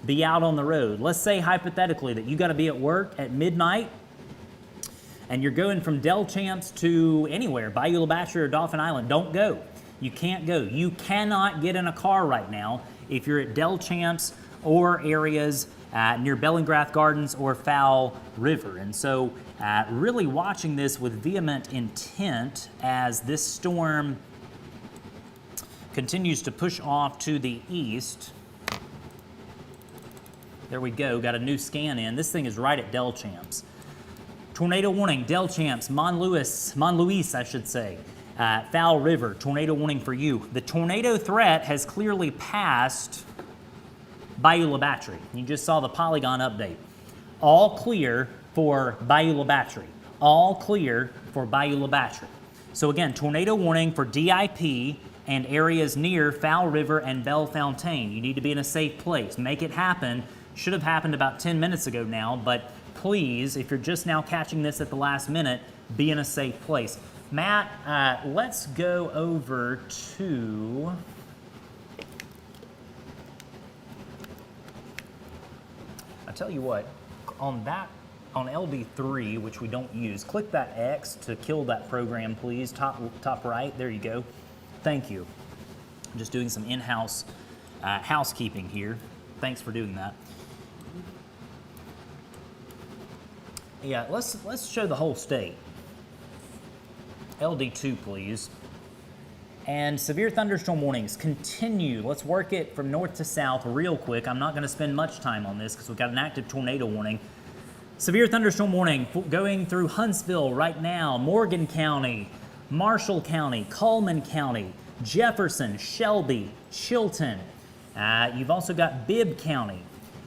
be out on the road. Let's say hypothetically that you got to be at work at midnight and you're going from Delchamps to anywhere, Bayou La Batre or Dauphin Island. Don't go. You can't go. You cannot get in a car right now if you're at Delchamps or areas near Bellingrath Gardens or Fowl River. And so really watching this with vehement intent as this storm continues to push off to the east. There we go, got a new scan in. This thing is right at Delchamps. Tornado warning, Delchamps, Monluis, I should say. Fowl River, tornado warning for you. The tornado threat has clearly passed Bayou La Battery. You just saw the polygon update. All clear for Bayou La Battery. All clear for Bayou La Battery. So again, tornado warning for DIP and areas near Fowl River and Bellefontaine. You need to be in a safe place. Make it happen. Should have happened about 10 minutes ago now, but please, if you're just now catching this at the last minute, be in a safe place. Matt, let's go over to... I tell you what, on LD3, which we don't use, click that X to kill that program, please. Top right, there you go. Thank you. I'm just doing some in-house housekeeping here. Thanks for doing that. Yeah, let's show the whole state. LD2, please. And severe thunderstorm warnings continue. Let's work it from north to south real quick. I'm not going to spend much time on this because we've got an active tornado warning. Severe thunderstorm warning going through Huntsville right now, Morgan County, Marshall County, Cullman County, Jefferson, Shelby, Chilton. You've also got Bibb County.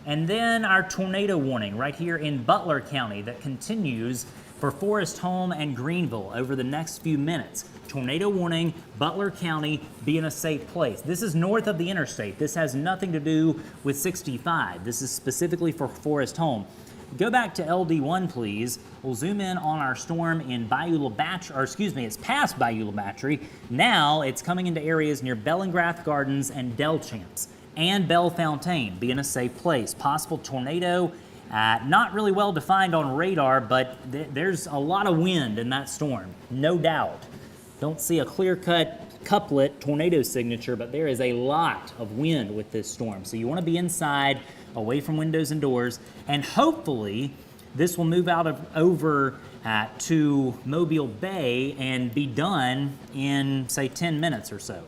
And then our tornado warning right here in Butler County that continues for Forest Home and Greenville over the next few minutes. Tornado warning, Butler County, be in a safe place. This is north of the interstate. This has nothing to do with 65. This is specifically for Forest Home. Go back to LD1, please. We'll zoom in on our storm in Bayou La Battery, or excuse me, it's past Bayou La Battery. Now it's coming into areas near Bellingrath Gardens and Delchamps and Bellefontaine. Be in a safe place. Possible tornado, not really well defined on radar, but there's a lot of wind in that storm, no doubt. Don't see a clear-cut couplet tornado signature, but there is a lot of wind with this storm. So you want to be inside, away from windows and doors, and hopefully this will move over to Mobile Bay and be done in, say, 10 minutes or so.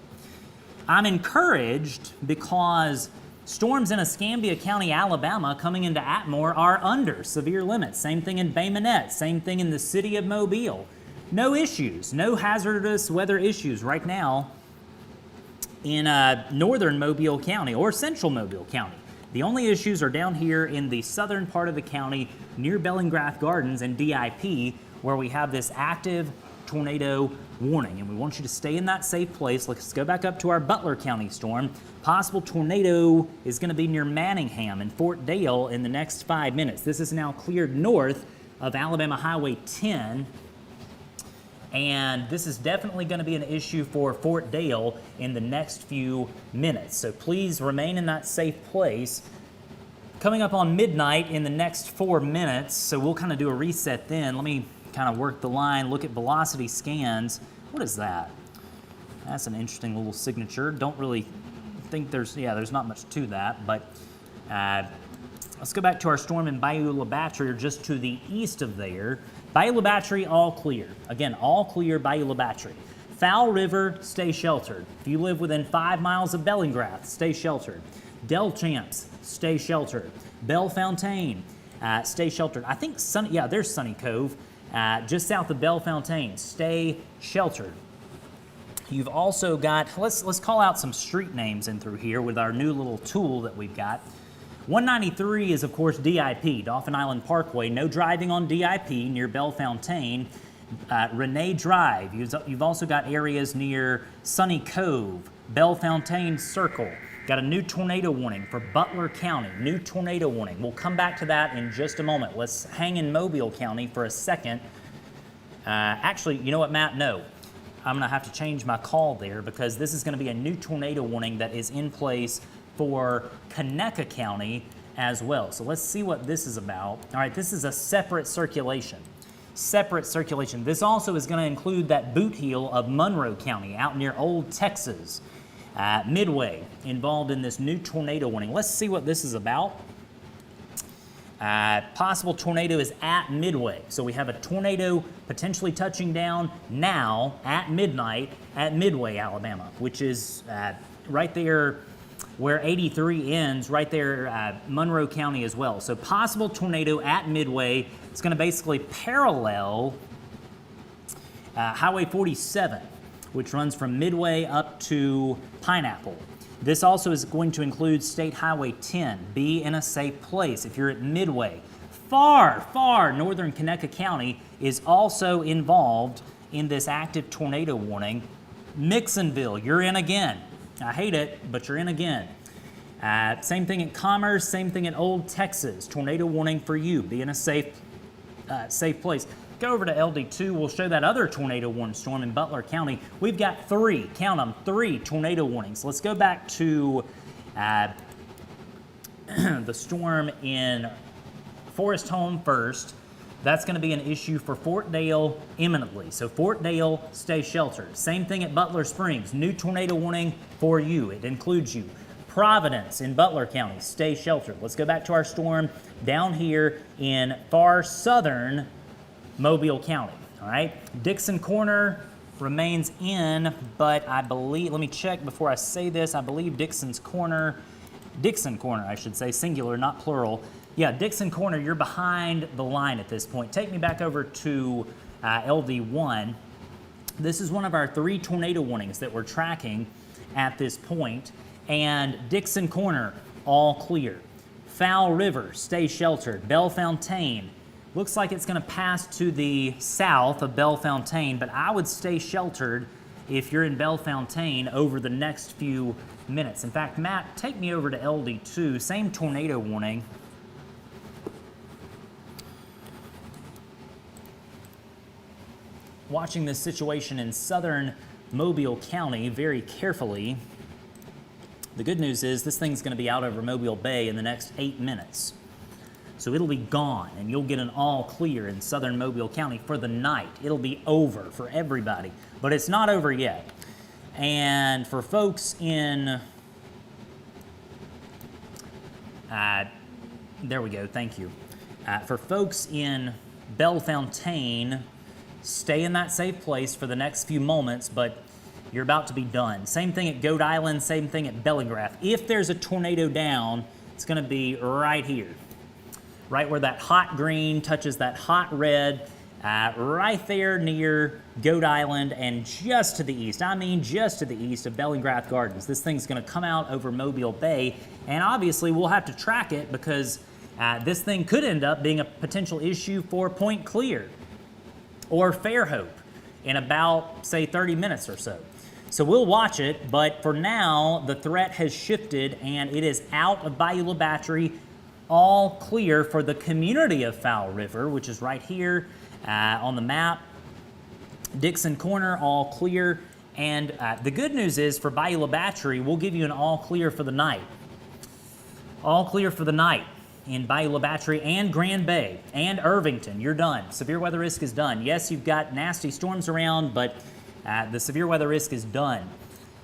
I'm encouraged because storms in Escambia County, Alabama, coming into Atmore are under severe limits. Same thing in Bay Minette, same thing in the city of Mobile. No issues, no hazardous weather issues right now in northern Mobile County or central Mobile County. The only issues are down here in the southern part of the county near Bellingrath Gardens and DIP, where we have this active tornado warning, and we want you to stay in that safe place. Let's go back up to our Butler County storm. Possible tornado is going to be near Manningham and Fort Dale in the next 5 minutes. This is now cleared north of Alabama Highway 10, and this is definitely going to be an issue for Fort Dale in the next few minutes. So please remain in that safe place. Coming up on midnight in the next 4 minutes, so we'll kind of do a reset then. Let me kind of work the line, look at velocity scans. What is that? That's an interesting little signature. Don't really think there's not much to that, but let's go back to our storm in Bayou La Battery, or just to the east of there. Bayou La Battery, all clear. Again, all clear, Bayou La Battery. Fowl River, stay sheltered. If you live within 5 miles of Bellingrath, stay sheltered. Delchamps, stay sheltered. Bellefontaine, stay sheltered. I think there's Sunny Cove, just south of Bellefontaine. Stay sheltered. You've also got, let's call out some street names in through here with our new little tool that we've got. 193 is, of course, DIP, Dauphin Island Parkway. No driving on DIP near Bellefontaine. Renee Drive. You've also got areas near Sunny Cove, Bellefontaine Circle. Got a new tornado warning for Butler County. New tornado warning. We'll come back to that in just a moment. Let's hang in Mobile County for a second. Actually, you know what, Matt? No. I'm going to have to change my call there because this is going to be a new tornado warning that is in place for Conecuh County as well. So let's see what this is about. All right, this is a separate circulation. Separate circulation. This also is going to include that boot heel of Monroe County out near Old Texas. Midway involved in this new tornado warning. Let's see what this is about. Possible tornado is at Midway. So we have a tornado potentially touching down now at midnight at Midway, Alabama, which is right there where 83 ends, right there, Monroe County as well. So possible tornado at Midway. It's going to basically parallel Highway 47, which runs from Midway up to Pineapple. This also is going to include State Highway 10. Be in a safe place. If you're at Midway, far northern Conecuh County is also involved in this active tornado warning. Nixonville, you're in again. I hate it, but you're in again. Same thing at Commerce, same thing at Old Texas. Tornado warning for you. Be in a safe place. Go over to LD2, we'll show that other tornado warning storm in Butler County. We've got 3, count them, 3 tornado warnings. Let's go back to the storm in Forest Home first. That's going to be an issue for Fort Dale imminently. So Fort Dale, stay sheltered. Same thing at Butler Springs, new tornado warning for you. It includes you. Providence in Butler County, stay sheltered. Let's go back to our storm down here in far southern Mobile County, all right? Dixon Corner remains in, but I believe, let me check before I say this, I believe Dixon Corner, I should say, singular, not plural. Yeah, Dixon Corner, you're behind the line at this point. Take me back over to LD1. This is one of our 3 tornado warnings that we're tracking at this point, and Dixon Corner, all clear. Fowl River, stay sheltered. Bellefontaine, looks like it's going to pass to the south of Bellefontaine, but I would stay sheltered if you're in Bellefontaine over the next few minutes. In fact, Matt, take me over to LD2, same tornado warning. Watching this situation in southern Mobile County very carefully. The good news is this thing's going to be out over Mobile Bay in the next 8 minutes. So it'll be gone, and you'll get an all clear in southern Mobile County for the night. It'll be over for everybody, but it's not over yet. And for folks in, there we go, thank you. For folks in Bellefontaine, stay in that safe place for the next few moments, but you're about to be done. Same thing at Goat Island, same thing at Bellingraph. If there's a tornado down, it's going to be right here. Right where that hot green touches that hot red, right there near Goat Island and just to the east, I mean just to the east of Bellingraph Gardens. This thing's going to come out over Mobile Bay, and obviously we'll have to track it because this thing could end up being a potential issue for Point Clear or Fairhope in about, say, 30 minutes or so. So we'll watch it, but for now, the threat has shifted and it is out of Bayou La Battery, all clear for the community of Fowl River, which is right here on the map. Dixon Corner, all clear. And the good news is for Bayou La Battery, we'll give you an all clear for the night. All clear for the night in Bayou La Battery and Grand Bay and Irvington. You're done. Severe weather risk is done. Yes, you've got nasty storms around, but the severe weather risk is done.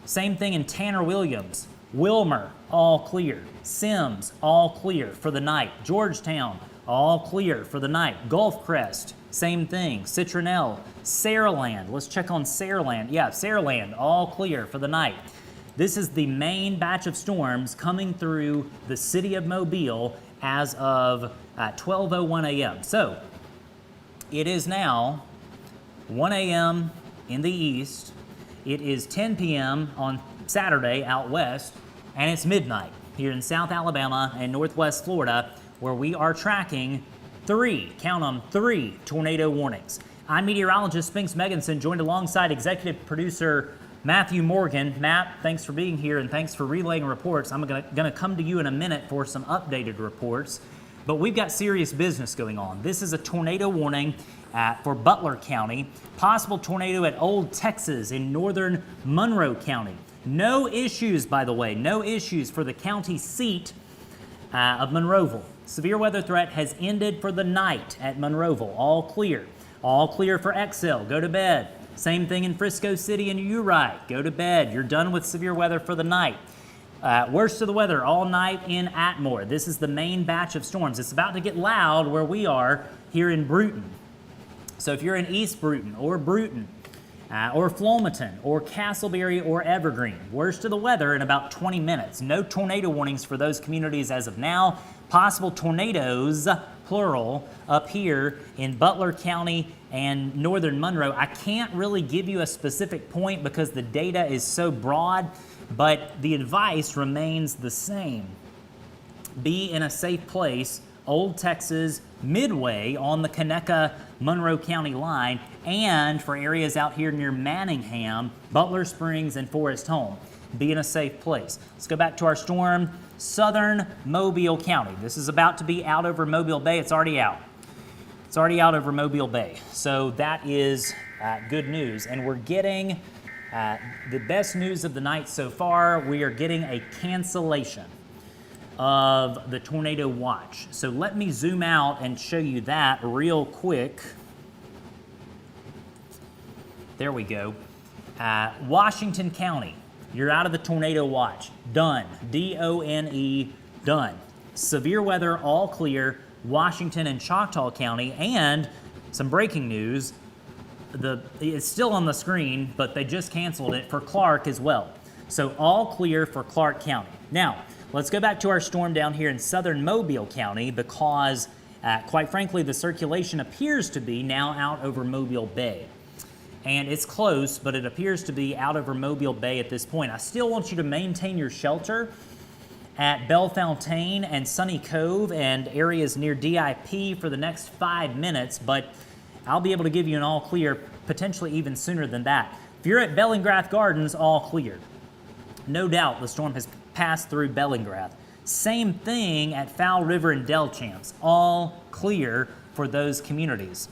Same thing in Tanner Williams. Wilmer, all clear. Sims, all clear for the night. Georgetown, all clear for the night. Gulf Crest, same thing. Citronelle, Saraland, let's check on Saraland. Yeah, Saraland, all clear for the night. This is the main batch of storms coming through the city of Mobile as of 12:01 a.m. So, it is now 1 a.m. in the east. It is 10 p.m. on Saturday out west, and it's midnight here in South Alabama and Northwest Florida, where we are tracking 3, count them, 3 tornado warnings. I'm meteorologist Spinks Megginson, joined alongside executive producer Matthew Morgan. Matt, thanks for being here and thanks for relaying reports. I'm gonna come to you in a minute for some updated reports, but we've got serious business going on. This is a tornado warning for Butler County, possible tornado at Old Texas in northern Monroe County. No issues, by the way, no issues for the county seat of Monroeville. Severe weather threat has ended for the night at Monroeville. All clear. All clear for Excel. Go to bed. Same thing in Frisco City and Uri. Go to bed. You're done with severe weather for the night. Worst of the weather all night in Atmore. This is the main batch of storms. It's about to get loud where we are here in Bruton. So if you're in East Bruton or Flomaton or Castleberry or Evergreen, worst of the weather in about 20 minutes. No tornado warnings for those communities as of now. Possible tornadoes, plural, up here in Butler County and northern Monroe. I can't really give you a specific point because the data is so broad, but the advice remains the same. Be in a safe place, Old Texas, Midway on the Conecuh-Monroe County line, and for areas out here near Manningham, Butler Springs, and Forest Home. Be in a safe place. Let's go back to our storm, southern Mobile County. This is about to be out over Mobile Bay. It's already out. It's already out over Mobile Bay. So that is good news. And we're getting the best news of the night so far. We are getting a cancellation of the tornado watch. So let me zoom out and show you that real quick. There we go. Washington County, you're out of the tornado watch. Done. D-O-N-E, done. Severe weather, all clear. Washington and Choctaw County, and some breaking news. It's still on the screen, but they just canceled it for Clark as well. So all clear for Clark County. Now, let's go back to our storm down here in southern Mobile County because, quite frankly, the circulation appears to be now out over Mobile Bay. And it's close, but it appears to be out over Mobile Bay at this point. I still want you to maintain your shelter at Bellefontaine and Sunny Cove and areas near DIP for the next 5 minutes, but I'll be able to give you an all clear, potentially even sooner than that. If you're at Bellingrath Gardens, all cleared. No doubt the storm has passed through Bellingrath. Same thing at Fowl River and Delchamps, all clear for those communities.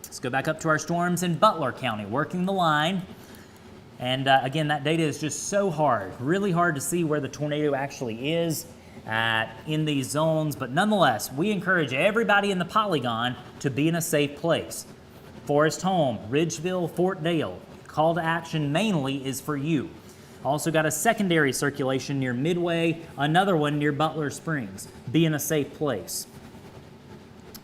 Let's go back up to our storms in Butler County, working the line. And again, that data is just so hard, really hard to see where the tornado actually is in these zones. But nonetheless, we encourage everybody in the polygon to be in a safe place. Forest Home, Ridgeville, Fort Dale. Call to action mainly is for you. Also got a secondary circulation near Midway, another one near Butler Springs. Be in a safe place.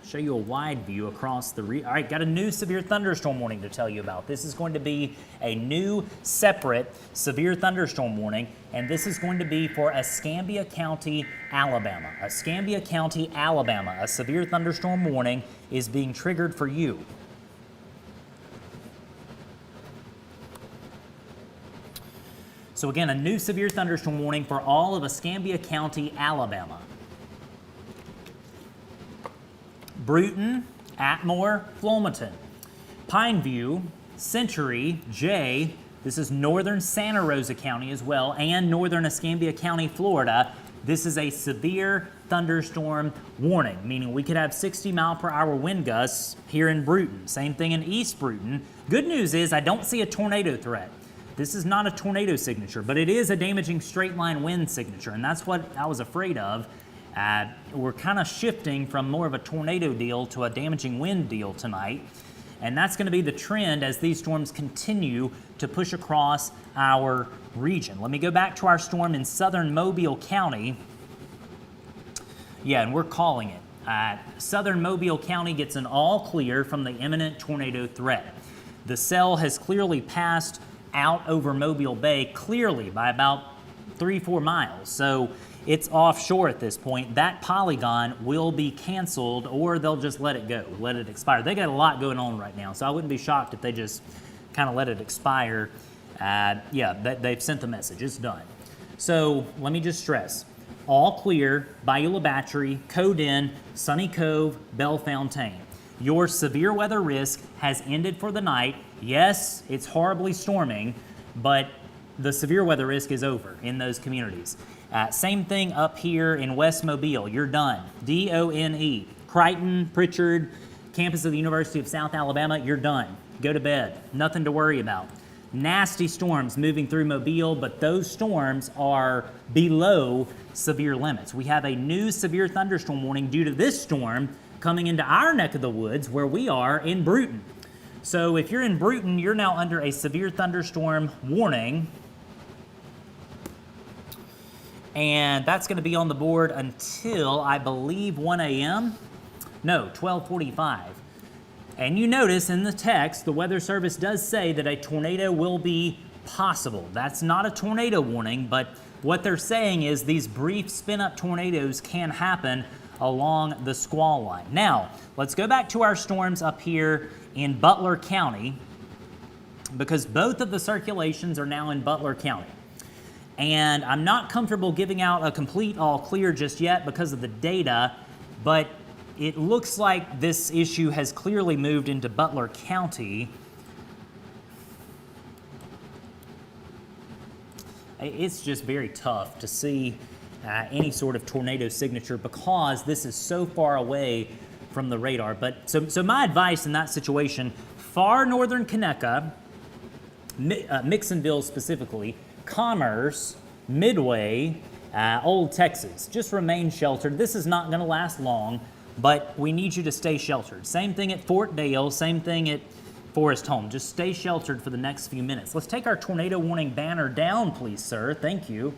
Show you a wide view across the all right, got a new severe thunderstorm warning to tell you about. This is going to be a new separate severe thunderstorm warning, and this is going to be for Escambia County, Alabama. Escambia County, Alabama. A severe thunderstorm warning is being triggered for you. So again, a new severe thunderstorm warning for all of Escambia County, Alabama. Bruton, Atmore, Flomaton, Pineview, Century, Jay, this is northern Santa Rosa County as well, and northern Escambia County, Florida. This is a severe thunderstorm warning, meaning we could have 60-mile-per-hour wind gusts here in Bruton. Same thing in East Bruton. Good news is I don't see a tornado threat. This is not a tornado signature, but it is a damaging straight-line wind signature, and that's what I was afraid of. We're kind of shifting from more of a tornado deal to a damaging wind deal tonight. And that's going to be the trend as these storms continue to push across our region. Let me go back to our storm in southern Mobile County. Yeah, and we're calling it. Southern Mobile County gets an all clear from the imminent tornado threat. The cell has clearly passed out over Mobile Bay, clearly by about 3-4 miles. So it's offshore at this point. That polygon will be canceled, or they'll just let it go, let it expire. They got a lot going on right now, so I wouldn't be shocked if they just kind of let it expire. They've sent the message. It's done. So let me just stress. All clear, Beulah Battery, Code In, Sunny Cove, Bellefontaine. Your severe weather risk has ended for the night. Yes, it's horribly storming, but the severe weather risk is over in those communities. Same thing up here in West Mobile. You're done. D-O-N-E. Crichton, Pritchard, campus of the University of South Alabama, you're done. Go to bed. Nothing to worry about. Nasty storms moving through Mobile, but those storms are below severe limits. We have a new severe thunderstorm warning due to this storm coming into our neck of the woods where we are in Bruton. So if you're in Bruton, you're now under a severe thunderstorm warning. And that's going to be on the board until, I believe, 1 a.m. No, 12:45. And you notice in the text, the Weather Service does say that a tornado will be possible. That's not a tornado warning, but what they're saying is these brief spin-up tornadoes can happen along the squall line. Now, let's go back to our storms up here in Butler County, because both of the circulations are now in Butler County. And I'm not comfortable giving out a complete all clear just yet because of the data, but it looks like this issue has clearly moved into Butler County. It's just very tough to see any sort of tornado signature because this is so far away from the radar. But so my advice in that situation, far northern Conecuh, Mixonville specifically, Commerce, Midway, Old Texas, just remain sheltered. This is not going to last long, but we need you to stay sheltered. Same thing at Fort Dale, same thing at Forest Home. Just stay sheltered for the next few minutes. Let's take our tornado warning banner down, please, sir. Thank you.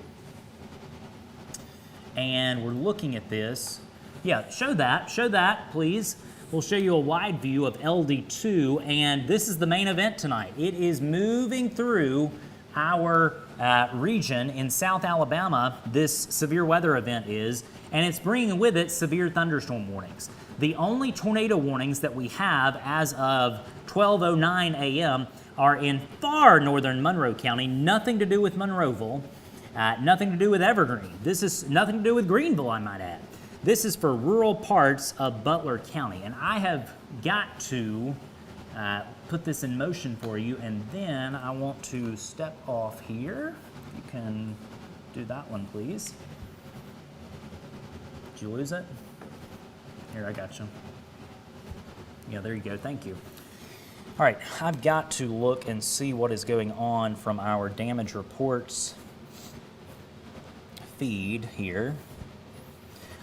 And we're looking at this. Yeah, show that, please. We'll show you a wide view of LD2, and this is the main event tonight. It is moving through our region in South Alabama, this severe weather event is, and it's bringing with it severe thunderstorm warnings. The only tornado warnings that we have as of 12:09 a.m. are in far northern Monroe County, nothing to do with Monroeville, nothing to do with Evergreen. This is nothing to do with Greenville, I might add. This is for rural parts of Butler County, and I have got to put this in motion for you, and then I want to step off here. You can do that one, please. Did you lose it? Here, I got you. Yeah, there you go. Thank you. All right, I've got to look and see what is going on from our damage reports feed here.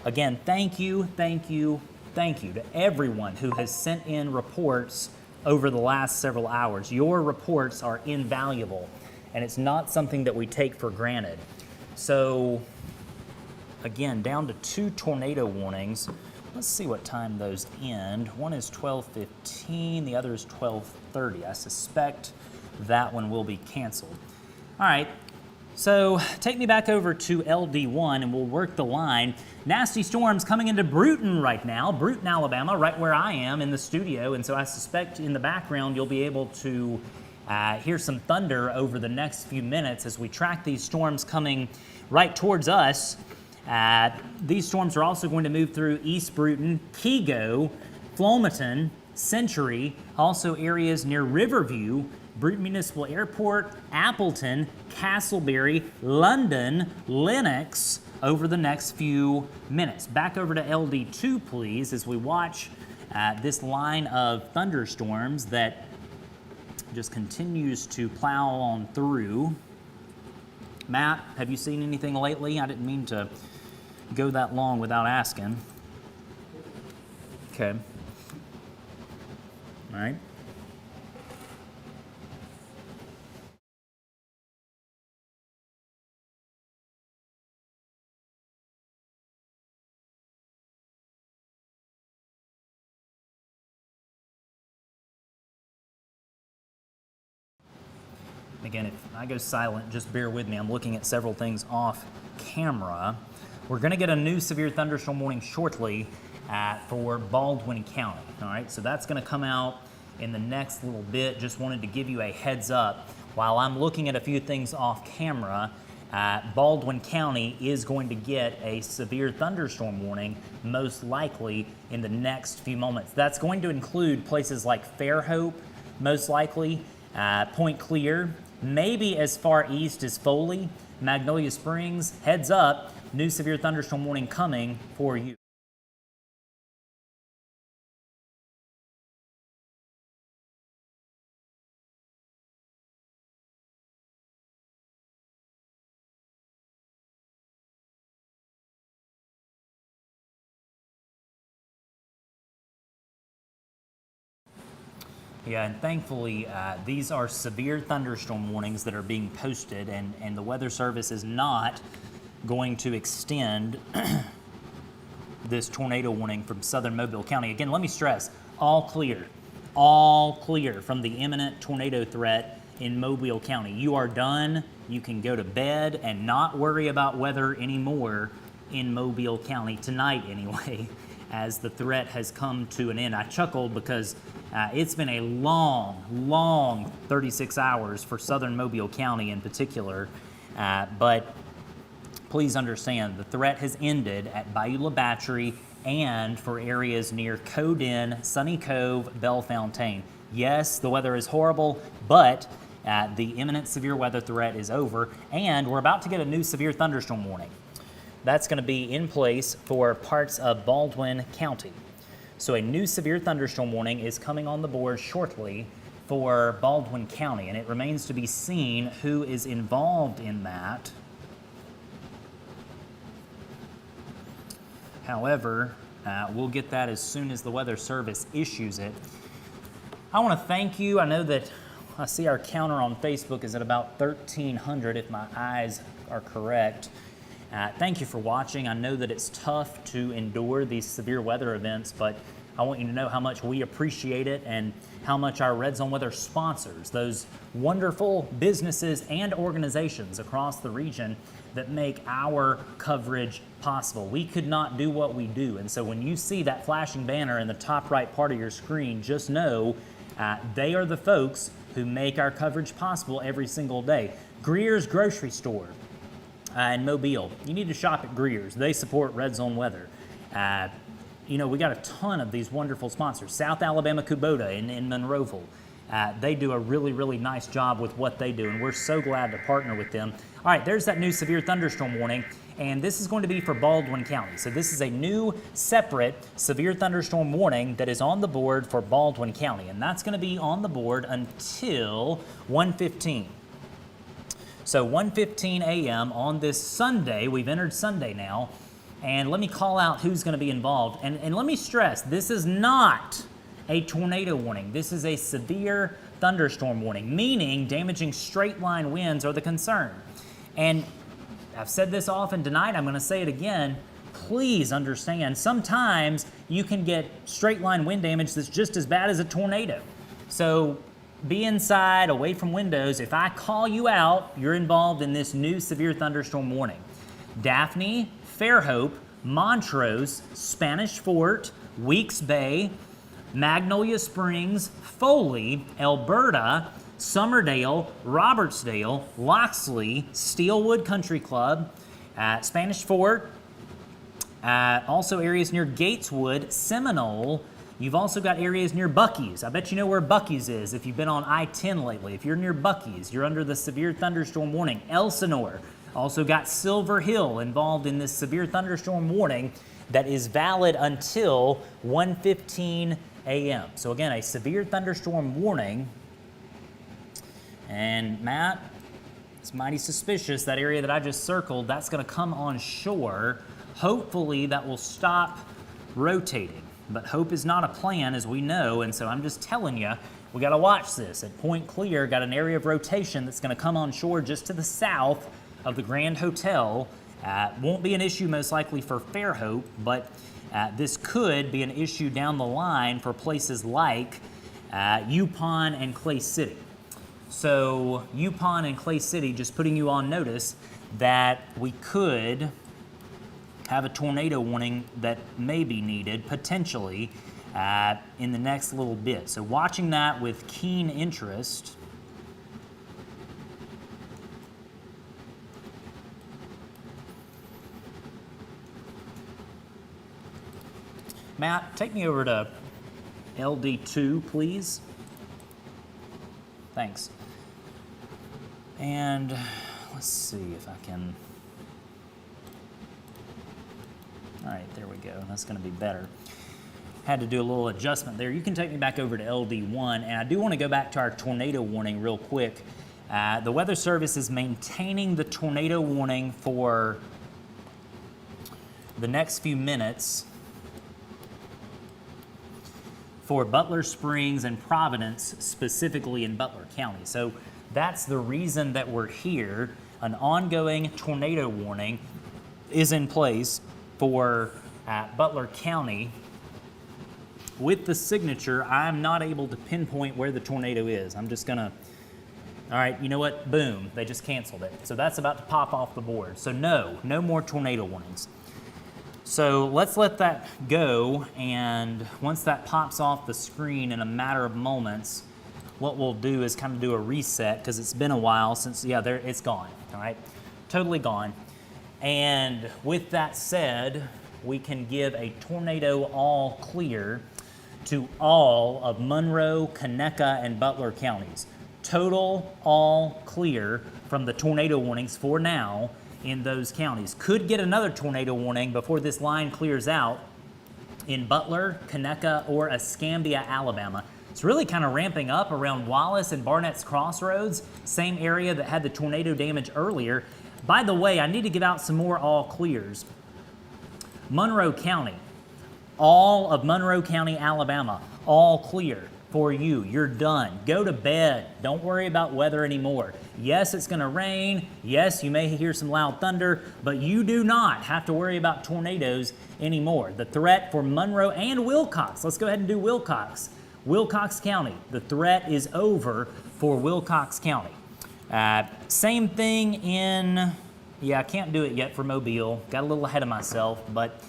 Again, thank you to everyone who has sent in reports over the last several hours. Your reports are invaluable, and it's not something that we take for granted. So, again, down to 2 tornado warnings. Let's see what time those end. One is 12:15, the other is 12:30. I suspect that one will be canceled. All right, so take me back over to LD1 and we'll work the line. Nasty storms coming into Brewton right now, Brewton, Alabama, right where I am in the studio, and so I suspect in the background you'll be able to hear some thunder over the next few minutes as we track these storms coming right towards us. These storms are also going to move through East Brewton, Kego, Flomaton, Century, also areas near Riverview, Brewton Municipal Airport, Appleton, Castleberry, London, Lenox over the next few minutes. Back over to LD2, please, as we watch this line of thunderstorms that just continues to plow on through. Matt, have you seen anything lately? I didn't mean to go that long without asking. Okay. All right. Again, if I go silent, just bear with me. I'm looking at several things off camera. We're going to get a new severe thunderstorm warning shortly for Baldwin County. All right, so that's going to come out in the next little bit. Just wanted to give you a heads up. While I'm looking at a few things off camera, Baldwin County is going to get a severe thunderstorm warning, most likely in the next few moments. That's going to include places like Fairhope, most likely, Point Clear, maybe as far east as Foley, Magnolia Springs. Heads up, new severe thunderstorm warning coming for you. Yeah, and thankfully, these are severe thunderstorm warnings that are being posted, and the Weather Service is not going to extend this tornado warning from southern Mobile County. Again, let me stress, all clear from the imminent tornado threat in Mobile County. You are done. You can go to bed and not worry about weather anymore in Mobile County, tonight anyway, as the threat has come to an end. I chuckled because it's been a long 36 hours for southern Mobile County in particular, but please understand, the threat has ended at Bayou La Battery and for areas near Codin, Sunny Cove, Bellefontaine. Yes, the weather is horrible, but the imminent severe weather threat is over, and we're about to get a new severe thunderstorm warning. That's going to be in place for parts of Baldwin County. So a new severe thunderstorm warning is coming on the board shortly for Baldwin County, and it remains to be seen who is involved in that. However, we'll get that as soon as the Weather Service issues it. I want to thank you. I know that I see our counter on Facebook is at about 1,300 if my eyes are correct. Thank you for watching. I know that it's tough to endure these severe weather events, but I want you to know how much we appreciate it and how much our Red Zone Weather sponsors, those wonderful businesses and organizations across the region that make our coverage possible. We could not do what we do, and so when you see that flashing banner in the top right part of your screen, just know they are the folks who make our coverage possible every single day. Greer's Grocery Store in Mobile. You need to shop at Greer's. They support Red Zone Weather. You know, we got a ton of these wonderful sponsors. South Alabama Kubota in Monroeville. They do a really nice job with what they do, and we're so glad to partner with them. All right, there's that new severe thunderstorm warning, and this is going to be for Baldwin County. So this is a new separate severe thunderstorm warning that is on the board for Baldwin County, and that's going to be on the board until 1:15. So 1:15 a.m. on this Sunday. We've entered Sunday now, and let me call out who's going to be involved. And let me stress, this is not a tornado warning. This is a severe thunderstorm warning, meaning damaging straight line winds are the concern. And I've said this often tonight, I'm going to say it again. Please understand, sometimes you can get straight line wind damage that's just as bad as a tornado. So be inside, away from windows. If I call you out, you're involved in this new severe thunderstorm warning. Daphne, Fairhope, Montrose, Spanish Fort, Weeks Bay, Magnolia Springs, Foley, Alberta, Summerdale, Robertsdale, Loxley, Steelwood Country Club, Spanish Fort, also areas near Gateswood, Seminole. You've also got areas near Buc-ee's. I bet you know where Buc-ee's is if you've been on I-10 lately. If you're near Buc-ee's, you're under the severe thunderstorm warning. Elsinore, also got Silver Hill involved in this severe thunderstorm warning that is valid until 1:15 a.m. So again, a severe thunderstorm warning. And Matt, it's mighty suspicious, that area that I just circled, that's going to come on shore. Hopefully that will stop rotating. But hope is not a plan, as we know, and so I'm just telling you, we got to watch this. At Point Clear, got an area of rotation that's going to come on shore just to the south of the Grand Hotel. Won't be an issue most likely for Fairhope, but this could be an issue down the line for places like Yupon and Clay City. So Yupon and Clay City, just putting you on notice that we could have a tornado warning that may be needed potentially in the next little bit. So watching that with keen interest. Matt, take me over to LD2, please. Thanks. And let's see if I can. All right, there we go. That's going to be better. Had to do a little adjustment there. You can take me back over to LD1, and I do want to go back to our tornado warning real quick. The Weather Service is maintaining the tornado warning for the next few minutes for Butler Springs and Providence, specifically in Butler County. So that's the reason that we're here, an ongoing tornado warning. is in place for Butler County. With the signature, I'm not able to pinpoint where the tornado is. I'm just gonna, all right, you know what? Boom, they just canceled it. So that's about to pop off the board. So no more tornado warnings. So let's let that go, and once that pops off the screen in a matter of moments, what we'll do is kind of do a reset, because it's been a while since, yeah, there, it's gone, all right? Totally gone. And with that said, we can give a tornado all clear to all of Monroe, Conecuh, and Butler counties. Total all clear from the tornado warnings for now in those counties. Could get another tornado warning before this line clears out in Butler, Conecuh, or Escambia, Alabama. It's really kind of ramping up around Wallace and Barnett's Crossroads, same area that had the tornado damage earlier. By the way, I need to give out some more all clears. Monroe County, all of Monroe County, Alabama, all clear for you. You're done. Go to bed. Don't worry about weather anymore. Yes, it's going to rain. Yes, you may hear some loud thunder, but you do not have to worry about tornadoes anymore. The threat for Monroe and Wilcox, let's go ahead and do Wilcox. Wilcox County, the threat is over for Wilcox County. Same thing in, yeah, I can't do it yet for Mobile. Got a little ahead of myself, but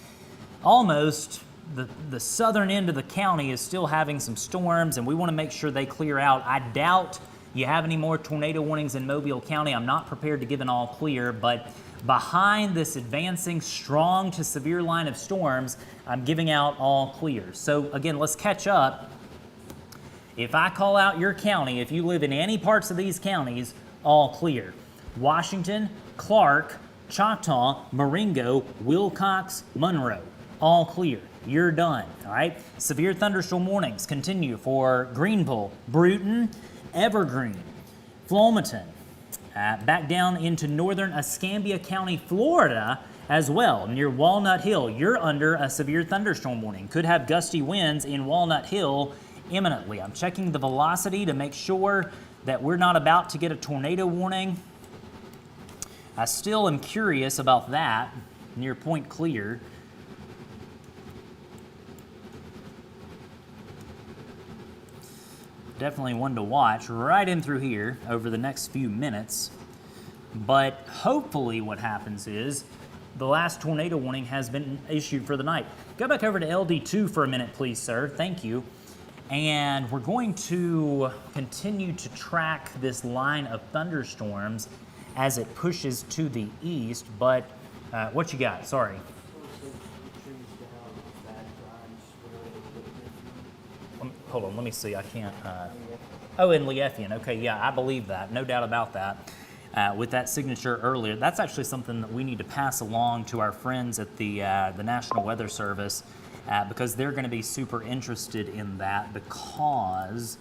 almost. The southern end of the county is still having some storms, and we want to make sure they clear out. I doubt you have any more tornado warnings in Mobile County. I'm not prepared to give an all clear, but behind this advancing strong to severe line of storms, I'm giving out all clear. So again, let's catch up. If I call out your county, if you live in any parts of these counties, all clear. Washington, Clark, Choctaw, Marengo, Wilcox, Monroe, all clear. You're done, all right? Severe thunderstorm warnings continue for Greenville, Bruton, Evergreen, Flomaton, back down into northern Escambia County, Florida as well. Near Walnut Hill, you're under a severe thunderstorm warning. Could have gusty winds in Walnut Hill imminently. I'm checking the velocity to make sure that we're not about to get a tornado warning. I still am curious about that near Point Clear. Definitely one to watch right in through here over the next few minutes. But hopefully what happens is the last tornado warning has been issued for the night. Go back over to LD2 for a minute, please, sir. Thank you. And we're going to continue to track this line of thunderstorms as it pushes to the east. But what you got? Sorry. Hold on, let me see. I can't. Oh, in Lieffian. Okay, yeah, I believe that. No doubt about that. With that signature earlier, that's actually something that we need to pass along to our friends at the National Weather Service because they're going to be super interested in that because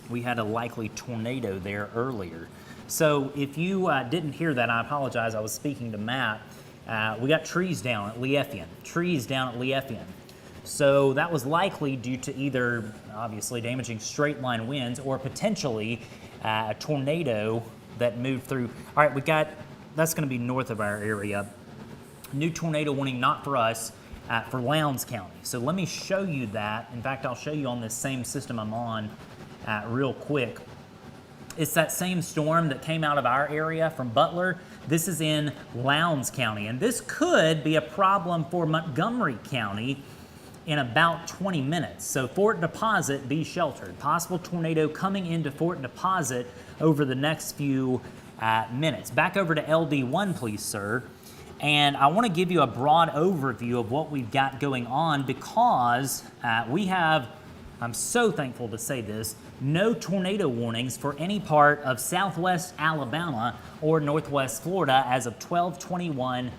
we had a likely tornado there earlier. So if you didn't hear that, I apologize. I was speaking to Matt. We got trees down at Lieffian. So that was likely due to either, obviously, damaging straight line winds or potentially a tornado that moved through. All right, we got, that's going to be north of our area. New tornado warning, not for us, for Lowndes County. So let me show you that. In fact, I'll show you on this same system I'm on real quick. It's that same storm that came out of our area from Butler. This is in Lowndes County, and this could be a problem for Montgomery County in about 20 minutes. So Fort Deposit, be sheltered. Possible tornado coming into Fort Deposit over the next few minutes. Back over to LD1, please, sir. And I want to give you a broad overview of what we've got going on because we have, I'm so thankful to say this, no tornado warnings for any part of southwest Alabama or northwest Florida as of 12:21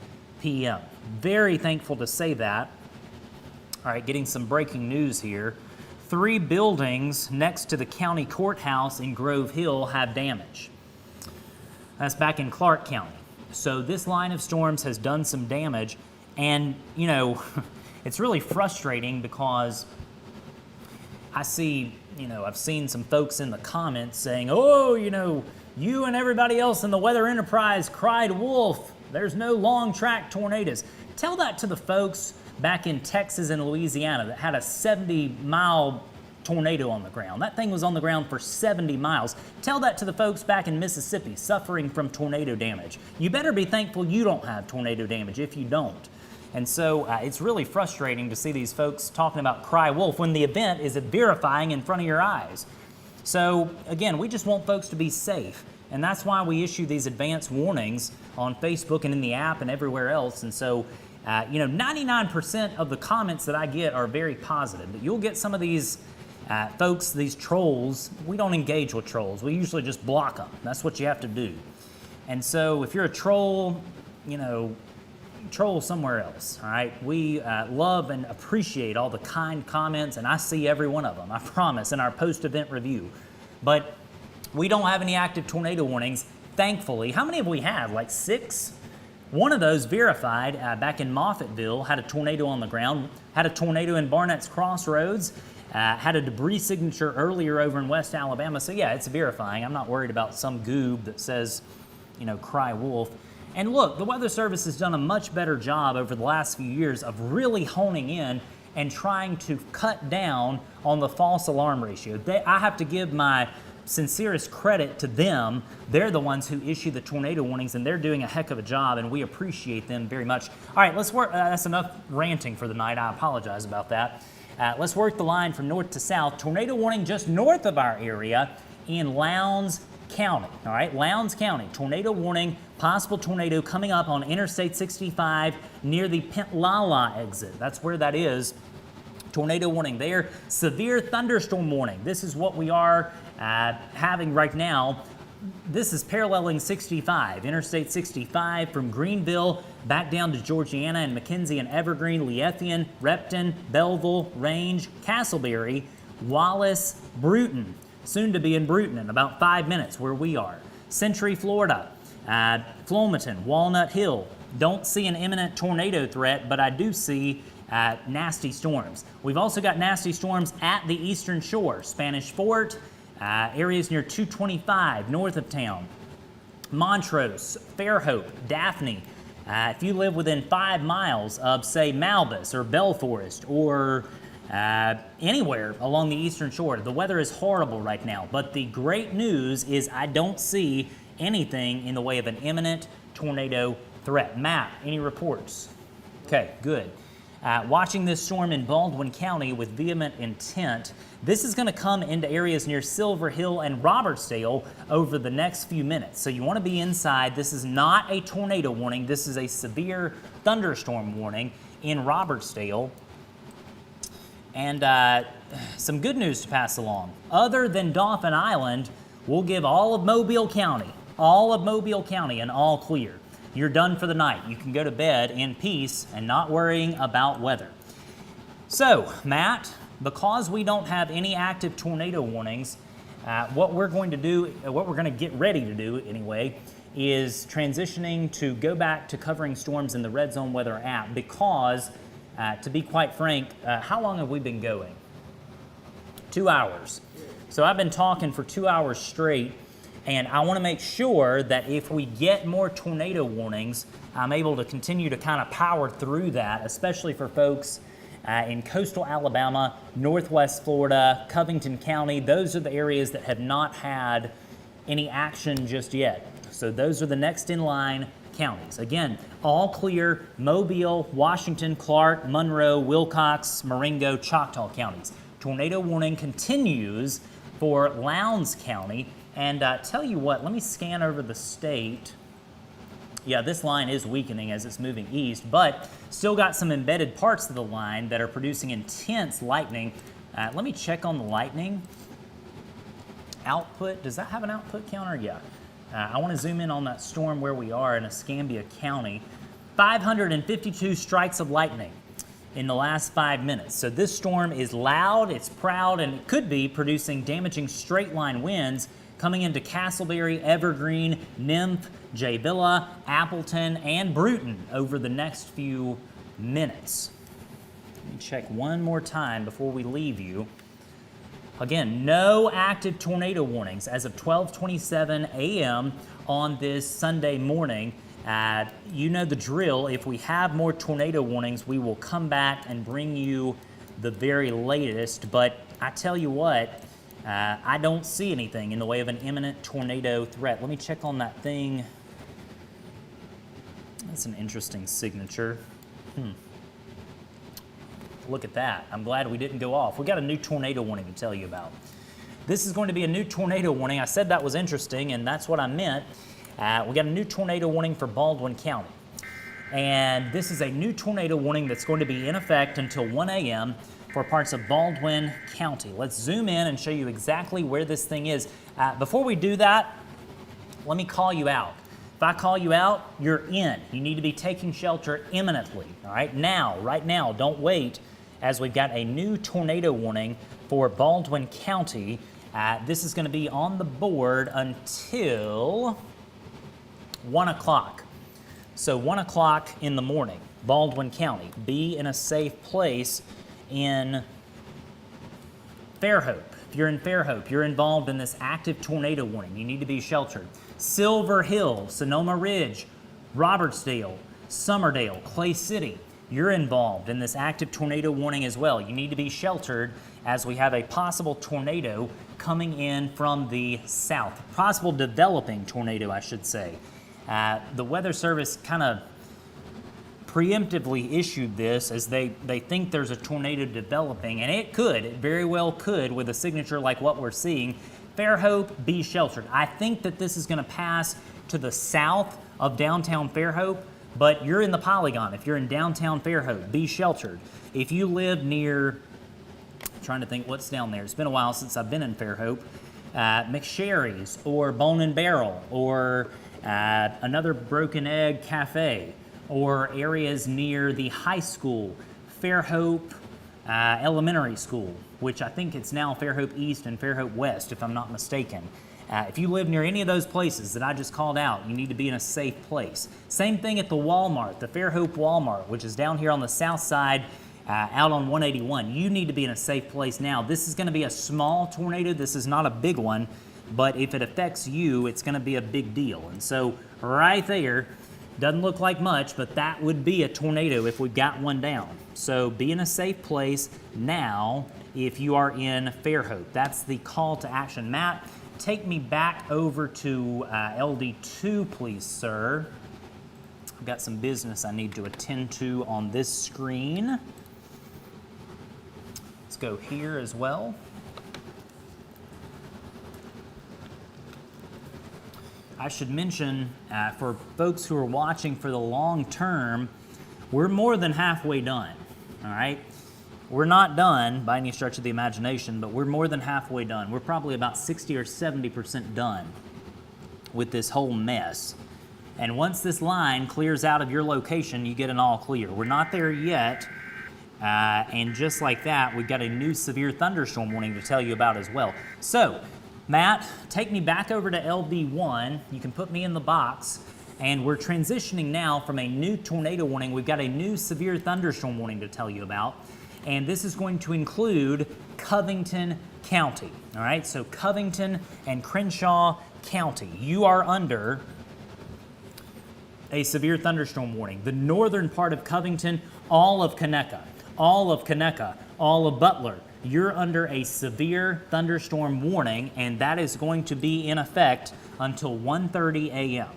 p.m. Very thankful to say that. All right, getting some breaking news here. 3 buildings next to the county courthouse in Grove Hill have damage. That's back in Clark County. So this line of storms has done some damage, and you know, it's really frustrating because I see, I've seen some folks in the comments saying, oh, you and everybody else in the Weather Enterprise cried wolf There's no long track tornadoes. Tell that to the folks back in Texas and Louisiana that had a 70-mile tornado on the ground. That thing was on the ground for 70 miles. Tell that to the folks back in Mississippi suffering from tornado damage. You better be thankful you don't have tornado damage if you don't. And so it's really frustrating to see these folks talking about cry wolf when the event is verifying in front of your eyes. So again, we just want folks to be safe. And that's why we issue these advance warnings on Facebook and in the app and everywhere else. And so, 99% of the comments that I get are very positive. But you'll get some of these folks, these trolls. We don't engage with trolls. We usually just block them. That's what you have to do. And so if you're a troll, troll somewhere else, all right? We love and appreciate all the kind comments, and I see every one of them, I promise, in our post-event review. But we don't have any active tornado warnings, thankfully. How many have we had? Like 6? One of those verified back in Moffattville, had a tornado on the ground, had a tornado in Barnett's Crossroads, had a debris signature earlier over in West Alabama. So yeah, it's verifying. I'm not worried about some goob that says, cry wolf. And look, the Weather Service has done a much better job over the last few years of really honing in and trying to cut down on the false alarm ratio. I have to give my sincerest credit to them. They're the ones who issue the tornado warnings, and they're doing a heck of a job, and we appreciate them very much. All right, let's work. That's enough ranting for the night. I apologize about that. Let's work the line from north to south. Tornado warning just north of our area in Lowndes County. All right, Lowndes County, tornado warning, possible tornado coming up on Interstate 65 near the Pentlala exit. That's where that is. Tornado warning there. Severe thunderstorm warning. This is what we are having right now. This is paralleling 65, Interstate 65 from Greenville back down to Georgiana and McKenzie and Evergreen, Leithian, Repton, Belleville, Range, Castleberry, Wallace, Bruton. Soon to be in Bruton in about 5 minutes where we are. Century, Florida, Flomaton, Walnut Hill. Don't see an imminent tornado threat, but I do see nasty storms. We've also got nasty storms at the eastern shore. Spanish Fort, areas near 225 north of town. Montrose, Fairhope, Daphne. If you live within 5 miles of, say, Malbus or Belforest or anywhere along the eastern shore, the weather is horrible right now. But the great news is I don't see anything in the way of an imminent tornado threat. Matt, any reports? Okay, good. Watching this storm in Baldwin County with vehement intent. This is going to come into areas near Silver Hill and Robertsdale over the next few minutes. So you want to be inside. This is not a tornado warning. This is a severe thunderstorm warning in Robertsdale. And some good news to pass along. Other than Dauphin Island, we'll give all of Mobile County an all clear. You're done for the night. You can go to bed in peace and not worrying about weather. So, Matt, because we don't have any active tornado warnings, what we're going to get ready to do anyway, is transitioning to go back to covering storms in the Red Zone Weather app because, to be quite frank, how long have we been going? 2 hours. So I've been talking for 2 hours straight. And I want to make sure that if we get more tornado warnings, I'm able to continue to kind of power through that, especially for folks in coastal Alabama, northwest Florida, Covington County. Those are the areas that have not had any action just yet. So those are the next in line counties. Again, all clear: Mobile, Washington, Clark, Monroe, Wilcox, Marengo, Choctaw counties. Tornado warning continues for Lowndes County. And tell you what, let me scan over the state. Yeah, this line is weakening as it's moving east, but still got some embedded parts of the line that are producing intense lightning. Let me check on the lightning. Output, does that have an output counter? Yeah. I want to zoom in on that storm where we are in Escambia County. 552 strikes of lightning in the last 5 minutes. So this storm is loud, it's proud, and it could be producing damaging straight line winds coming into Castleberry, Evergreen, Nymph, Jay Villa, Appleton, and Bruton over the next few minutes. Let me check one more time before we leave you. Again, no active tornado warnings as of 12:27 a.m. on this Sunday morning. You know the drill. If we have more tornado warnings, we will come back and bring you the very latest. But I tell you what, I don't see anything in the way of an imminent tornado threat. Let me check on that thing. That's an interesting signature. Look at that. I'm glad we didn't go off. We got a new tornado warning to tell you about. This is going to be a new tornado warning. I said that was interesting, and that's what I meant. We got a new tornado warning for Baldwin County. And this is a new tornado warning that's going to be in effect until 1 a.m. for parts of Baldwin County. Let's zoom in and show you exactly where this thing is. Before we do that, let me call you out. If I call you out, you're in. You need to be taking shelter imminently, all right? Now, right now, don't wait, as we've got a new tornado warning for Baldwin County. This is going to be on the board until 1 o'clock. So 1 o'clock in the morning, Baldwin County. Be in a safe place in Fairhope. If you're in Fairhope, you're involved in this active tornado warning. You need to be sheltered. Silver Hill, Sonoma Ridge, Robertsdale, Summerdale, Clay City, you're involved in this active tornado warning as well. You need to be sheltered as we have a possible tornado coming in from the south. Possible developing tornado, I should say. The Weather Service kind of preemptively issued this as they think there's a tornado developing, and it very well could, with a signature like what we're seeing. Fairhope, be sheltered. I think that this is going to pass to the south of downtown Fairhope, but you're in the polygon. If you're in downtown Fairhope, be sheltered. If you live near, I'm trying to think what's down there. It's been a while since I've been in Fairhope. McSherry's or Bone and Barrel or another Broken Egg Cafe, or areas near the high school, Fairhope Elementary School, which I think it's now Fairhope East and Fairhope West, if I'm not mistaken. If you live near any of those places that I just called out, you need to be in a safe place. Same thing at the Walmart, the Fairhope Walmart, which is down here on the south side, out on 181. You need to be in a safe place now. This is going to be a small tornado. This is not a big one, but if it affects you, it's going to be a big deal. And so right there, doesn't look like much, but that would be a tornado if we got one down. So be in a safe place now if you are in Fairhope. That's the call to action. Matt, take me back over to LD2, please, sir. I've got some business I need to attend to on this screen. Let's go here as well. I should mention, for folks who are watching for the long term, we're more than halfway done, all right? We're not done by any stretch of the imagination, but we're more than halfway done. We're probably about 60 or 70% done with this whole mess. And once this line clears out of your location, you get an all clear. We're not there yet, and just like that, we've got a new severe thunderstorm warning to tell you about as well. So, Matt, take me back over to LB1. You can put me in the box. And we're transitioning now from a new tornado warning. We've got a new severe thunderstorm warning to tell you about. And this is going to include Covington County. All right, so Covington and Crenshaw County. You are under a severe thunderstorm warning. The northern part of Covington, all of Conecuh, all of Butler, you're under a severe thunderstorm warning, and that is going to be in effect until 1:30 a.m.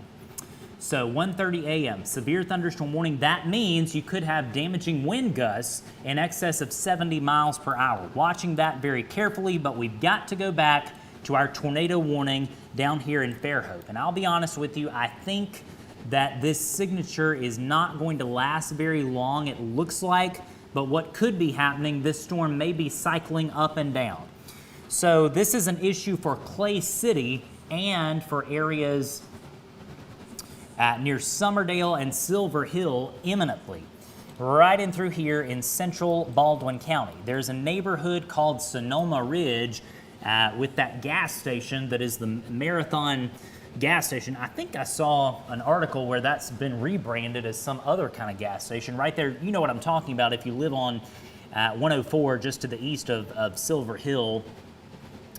So 1:30 a.m., severe thunderstorm warning. That means you could have damaging wind gusts in excess of 70 miles per hour. Watching that very carefully, but we've got to go back to our tornado warning down here in Fairhope. And I'll be honest with you, I think that this signature is not going to last very long, it looks like. But what could be happening, this storm may be cycling up and down. So this is an issue for Clay City and for areas near Summerdale and Silver Hill imminently. Right in through here in central Baldwin County. There's a neighborhood called Sonoma Ridge with that gas station that is the Marathon gas station. I think I saw an article where that's been rebranded as some other kind of gas station. Right there, you know what I'm talking about if you live on 104 just to the east of Silver Hill.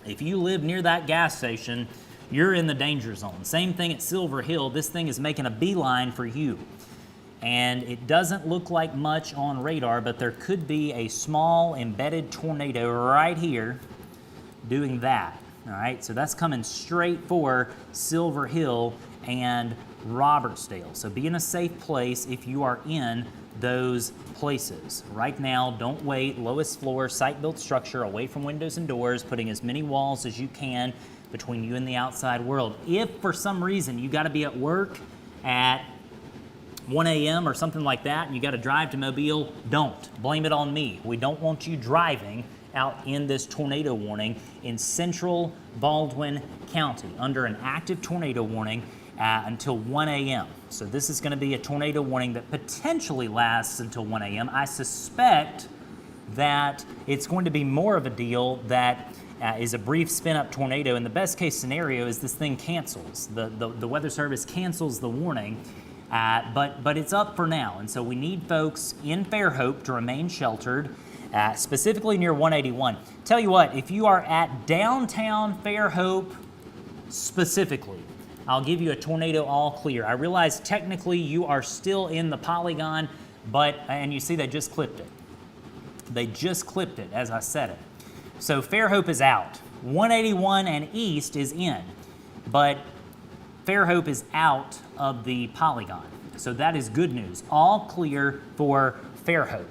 If you live near that gas station, you're in the danger zone. Same thing at Silver Hill. This thing is making a beeline for you. And it doesn't look like much on radar, but there could be a small embedded tornado right here doing that. All right, so that's coming straight for Silver Hill and Robertsdale. So be in a safe place if you are in those places. Right now, don't wait. Lowest floor, site-built structure, away from windows and doors, putting as many walls as you can between you and the outside world. If for some reason you got to be at work at 1 a.m. or something like that, and you got to drive to Mobile, don't. Blame it on me. We don't want you driving out in this tornado warning in central Baldwin County under an active tornado warning until 1 a.m. So this is going to be a tornado warning that potentially lasts until 1 a.m. I suspect that it's going to be more of a deal that is a brief spin-up tornado, and the best case scenario is this thing cancels. The Weather Service cancels the warning, but it's up for now, and so we need folks in Fairhope to remain sheltered, specifically near 181. Tell you what, if you are at downtown Fairhope specifically, I'll give you a tornado all clear. I realize technically you are still in the polygon, and you see they just clipped it. They just clipped it as I said it. So Fairhope is out. 181 and east is in, but Fairhope is out of the polygon. So that is good news. All clear for Fairhope.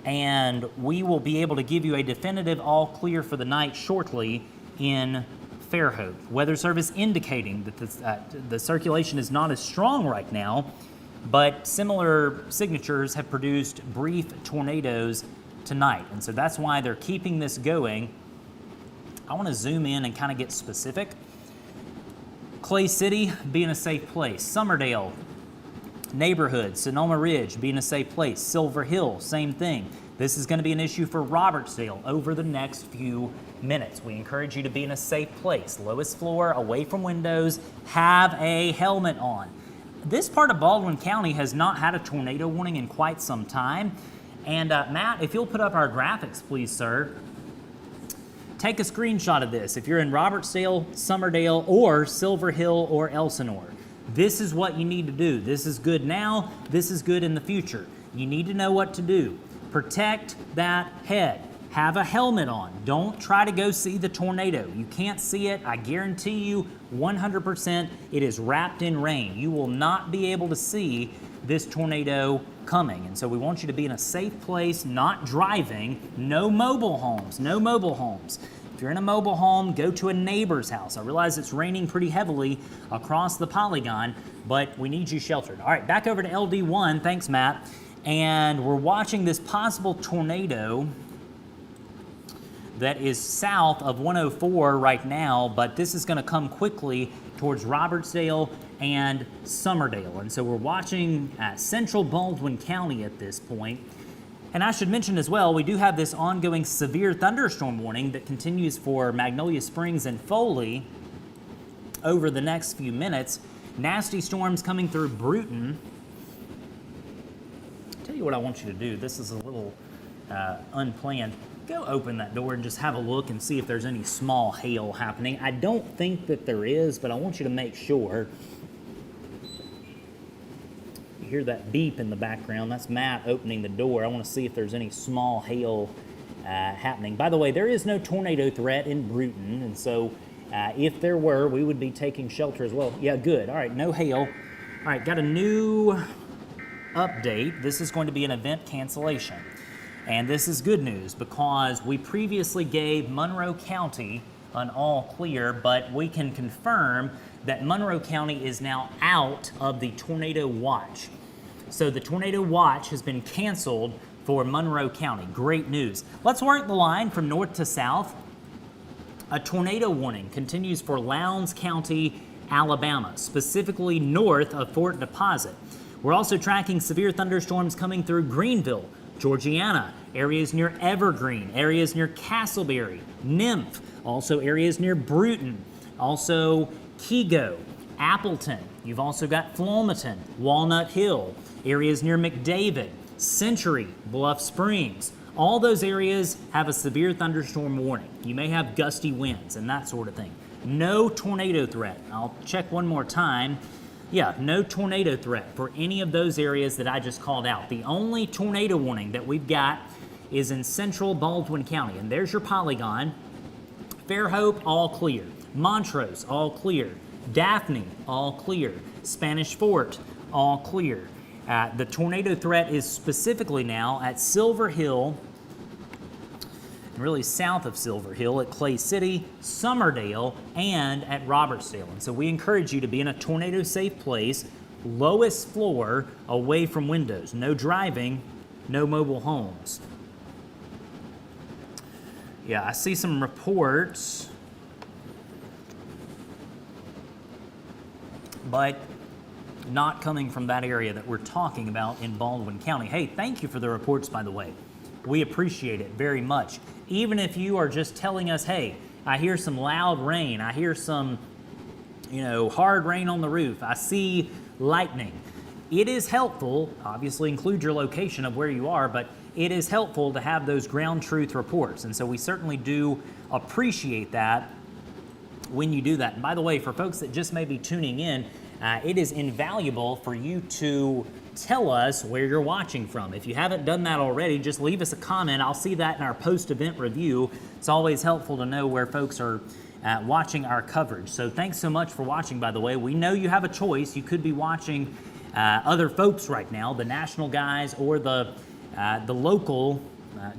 And we will be able to give you a definitive all clear for the night shortly in Fairhope. Weather Service indicating that the circulation is not as strong right now, but similar signatures have produced brief tornadoes tonight. And so that's why they're keeping this going. I want to zoom in and kind of get specific. Clay City, be in a safe place. Summerdale neighborhood, Sonoma Ridge, be in a safe place. Silver Hill, same thing. This is going to be an issue for Robertsdale over the next few minutes. We encourage you to be in a safe place. Lowest floor, away from windows, have a helmet on. This part of Baldwin County has not had a tornado warning in quite some time. And Matt, if you'll put up our graphics, please, sir. Take a screenshot of this. If you're in Robertsdale, Summerdale, or Silver Hill, or Elsinore, this is what you need to do. This is good now. This is good in the future. You need to know what to do. Protect that head. Have a helmet on. Don't try to go see the tornado. You can't see it. I guarantee you 100% it is wrapped in rain. You will not be able to see this tornado coming. And so we want you to be in a safe place, not driving. No mobile homes. No mobile homes. If you're in a mobile home, go to a neighbor's house. I realize it's raining pretty heavily across the polygon, but we need you sheltered. All right, back over to LD1. Thanks, Matt. And we're watching this possible tornado that is south of 104 right now, but this is going to come quickly towards Robertsdale and Summerdale. And so we're watching central Baldwin County at this point. And I should mention as well, we do have this ongoing severe thunderstorm warning that continues for Magnolia Springs and Foley over the next few minutes. Nasty storms coming through Bruton. I'll tell you what I want you to do. This is a little unplanned. Go open that door and just have a look and see if there's any small hail happening. I don't think that there is, but I want you to make sure. You hear that beep in the background. That's Matt opening the door. I want to see if there's any small hail happening. By the way, there is no tornado threat in Bruton, and so if there were, we would be taking shelter as well. Yeah, good. All right, no hail. All right, got a new update. This is going to be an event cancellation. And this is good news because we previously gave Monroe County an all clear, but we can confirm that Monroe County is now out of the tornado watch. So the tornado watch has been canceled for Monroe County. Great news. Let's work the line from north to south. A tornado warning continues for Lowndes County, Alabama, specifically north of Fort Deposit. We're also tracking severe thunderstorms coming through Greenville, Georgiana, areas near Evergreen, areas near Castleberry, Nymph, also areas near Bruton, also Kego, Appleton. You've also got Flomaton, Walnut Hill, areas near McDavid, Century, Bluff Springs. All those areas have a severe thunderstorm warning. You may have gusty winds and that sort of thing. no tornado threat. I'll check one more time. Yeah, no tornado threat for any of those areas that I just called out. The only tornado warning that we've got is in central Baldwin County, and there's your polygon. Fairhope, all clear. Montrose, all clear. Daphne, all clear. Spanish Fort, all clear. The tornado threat is specifically now at Silver Hill, really south of Silver Hill, at Clay City, Summerdale, and at Robertsdale. And so we encourage you to be in a tornado-safe place, lowest floor, away from windows. No driving, no mobile homes. Yeah, I see some reports, but not coming from that area that we're talking about in Baldwin County. Hey, thank you for the reports, by the way. We appreciate it very much. Even if you are just telling us, hey, I hear some loud rain, I hear some, hard rain on the roof, I see lightning. It is helpful, obviously include your location of where you are, but it is helpful to have those ground truth reports. And so we certainly do appreciate that when you do that. And by the way, for folks that just may be tuning in, it is invaluable for you to tell us where you're watching from. If you haven't done that already, just leave us a comment. I'll see that in our post-event review. It's always helpful to know where folks are watching our coverage. So thanks so much for watching, by the way. We know you have a choice. You could be watching other folks right now, the national guys or the local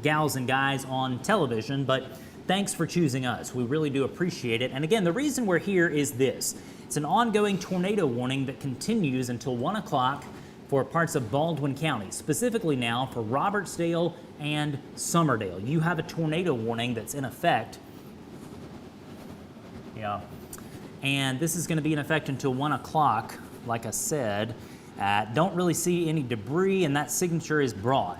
gals and guys on television, but thanks for choosing us. We really do appreciate it. And again, the reason we're here is this. It's an ongoing tornado warning that continues until 1 o'clock for parts of Baldwin County, specifically now for Robertsdale and Summerdale. You have a tornado warning that's in effect. Yeah. And this is going to be in effect until 1 o'clock, like I said. Don't really see any debris, and that signature is broad.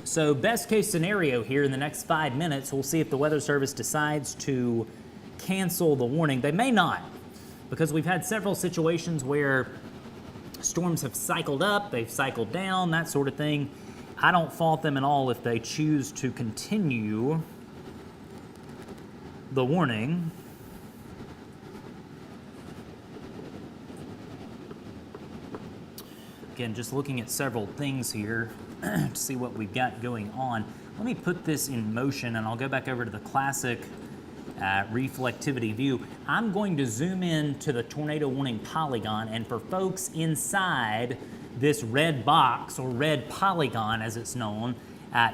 So best case scenario here in the next 5 minutes, we'll see if the Weather Service decides to cancel the warning. They may not, because we've had several situations where storms have cycled up, they've cycled down, that sort of thing. I don't fault them at all if they choose to continue the warning. Again, just looking at several things here to see what we've got going on. Let me put this in motion and I'll go back over to the classic reflectivity view. I'm going to zoom in to the tornado warning polygon, and for folks inside this red box, or red polygon as it's known,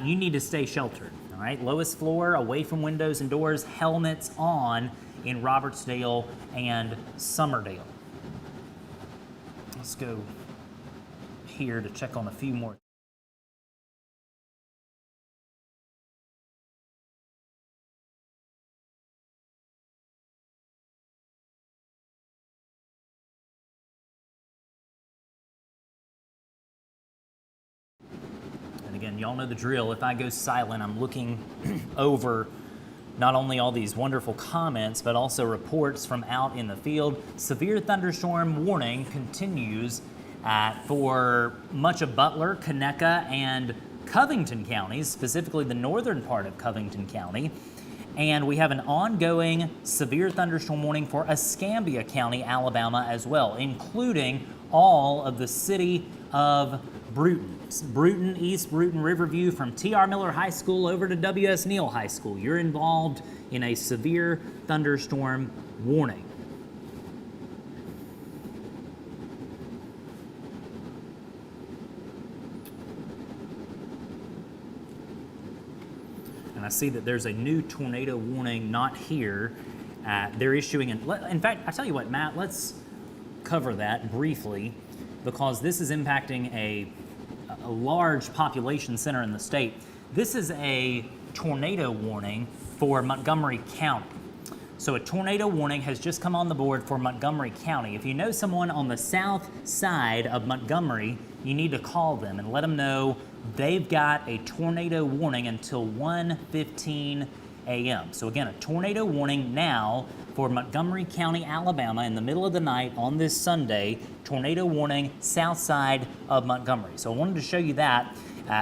you need to stay sheltered, all right? Lowest floor, away from windows and doors, helmets on in Robertsdale and Summerdale. Let's go here to check on a few more. And again, y'all know the drill. If I go silent, I'm looking over not only all these wonderful comments, but also reports from out in the field. Severe thunderstorm warning continues for much of Butler, Conecuh, and Covington counties, specifically the northern part of Covington County. And we have an ongoing severe thunderstorm warning for Escambia County, Alabama as well, including all of the city of Brewton. Brewton, East Brewton, Riverview, from T.R. Miller High School over to W.S. Neal High School. You're involved in a severe thunderstorm warning. I see that there's a new tornado warning, not here. They're issuing, in fact, I tell you what, Matt, let's cover that briefly, because this is impacting a large population center in the state. This is a tornado warning for Montgomery County. So a tornado warning has just come on the board for Montgomery County. If you know someone on the south side of Montgomery, you need to call them and let them know they've got a tornado warning until 1:15 a.m. So again, a tornado warning now for Montgomery County, Alabama, in the middle of the night on this Sunday. Tornado warning south side of Montgomery. So I wanted to show you that.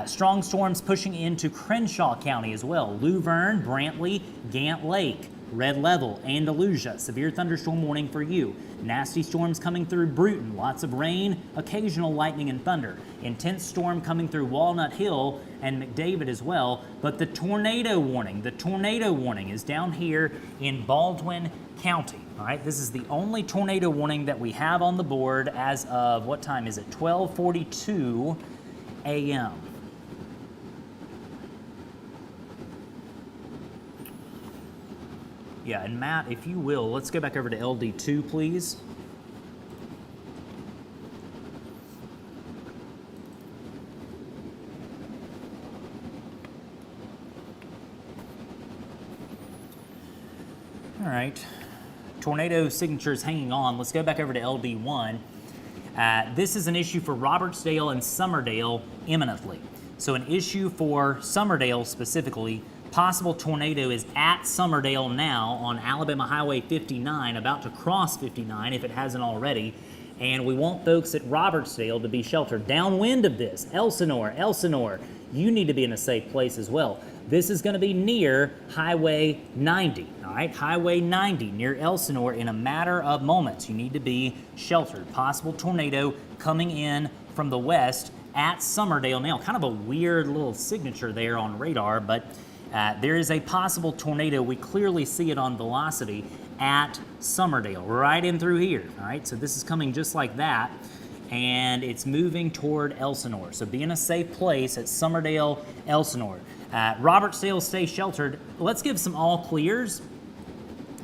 Strong storms pushing into Crenshaw County as well. Luverne, Brantley, Gant Lake, red level, Andalusia, severe thunderstorm warning for you. Nasty storms coming through Bruton, lots of rain, occasional lightning and thunder. Intense storm coming through Walnut Hill and McDavid as well. But the tornado warning is down here in Baldwin County. All right, this is the only tornado warning that we have on the board as of, what time is it? 12:42 a.m. Yeah, and Matt, if you will, let's go back over to LD2, please. All right, tornado signatures hanging on. Let's go back over to LD1. This is an issue for Robertsdale and Summerdale imminently. So an issue for Summerdale specifically. Possible tornado is at Summerdale now on Alabama Highway 59, about to cross 59 if it hasn't already. And we want folks at Robertsdale to be sheltered. Downwind of this, Elsinore, you need to be in a safe place as well. This is going to be near Highway 90, all right? Highway 90 near Elsinore in a matter of moments. You need to be sheltered. Possible tornado coming in from the west at Summerdale now. Kind of a weird little signature there on radar, but there is a possible tornado. We clearly see it on velocity at Summerdale, right in through here, all right? So this is coming just like that, and it's moving toward Elsinore. So be in a safe place at Summerdale, Elsinore. Robertsdale, stay sheltered. Let's give some all clears.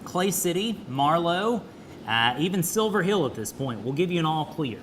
Clay City, Marlow, even Silver Hill at this point. We'll give you an all clear.